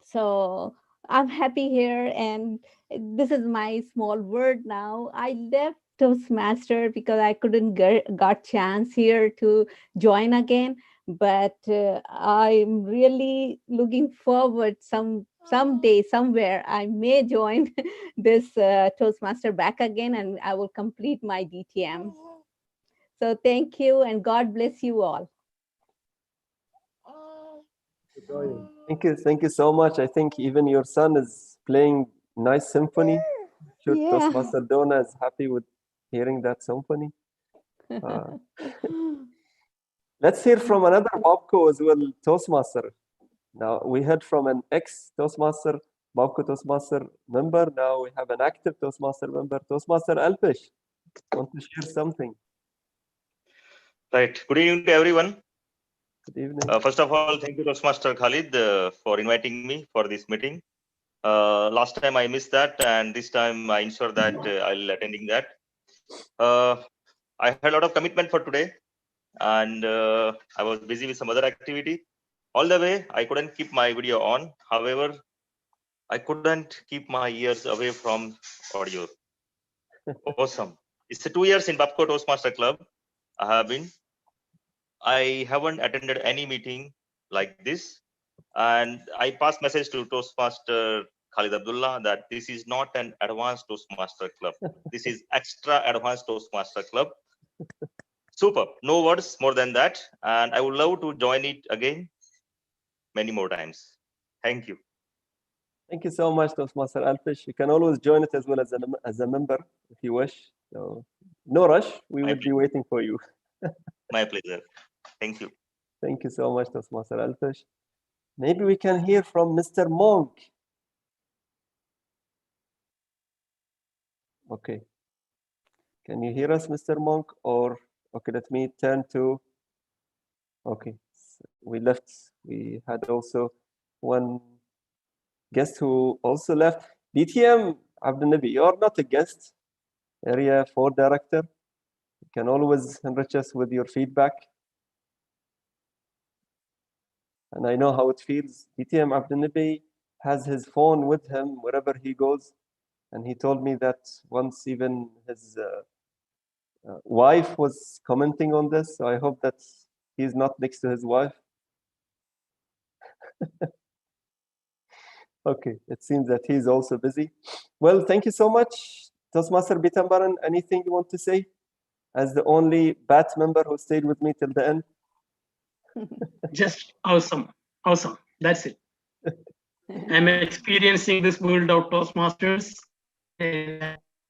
So I'm happy here, and this is my small word now. I left Toastmaster because I couldn't got chance here to join again, but I'm really looking forward someday, somewhere I may join this Toastmaster back again, and I will complete my DTM. So thank you, and God bless you all. Thank you so much. I think even your son is playing nice symphony. Sure, Yeah. Toastmaster Donna is happy with hearing that symphony. Let's hear from another Babco as well, Toastmaster. Now we heard from an ex-Toastmaster, Babco Toastmaster member. Now we have an active Toastmaster member, Toastmaster Alpesh. Want to share something? Right. Good evening to everyone. Good evening. First of all, thank you, Toastmaster Khalid, for inviting me for this meeting. Last time I missed that, and this time I ensure that I'll attending that. I had a lot of commitment for today, and I was busy with some other activity. All the way, I couldn't keep my video on. However, I couldn't keep my ears away from audio. Awesome. It's 2 years in Babco Toastmaster Club. I haven't attended any meeting like this, and I passed message to Toastmaster Khalid Abdullah that this is not an advanced Toastmaster club. This is extra advanced Toastmaster club. Super. No words more than that, and I would love to join it again many more times. Thank you. Thank you so much, Toastmaster Alpesh. You can always join it as well as a member if you wish. So no rush. We would be waiting for you. My pleasure. Thank you. Thank you so much, Toastmaster Alpesh. Maybe we can hear from Mr. Monk. Okay. Can you hear us, Mr. Monk? Or, okay, let me turn to, okay. We left. We had also one guest who also left. DTM Abdul Nabi, you're not a guest. Area 4 director. You can always enrich us with your feedback. And I know how it feels. DTM Abdul Nabi has his phone with him wherever he goes. And he told me that once even his wife was commenting on this. So I hope that he's not next to his wife. Okay, it seems that he's also busy. Well, thank you so much, Toastmaster Bitambaran. Anything you want to say as the only BAT member who stayed with me till the end? Just awesome. Awesome. That's it. I'm experiencing this world of Toastmasters.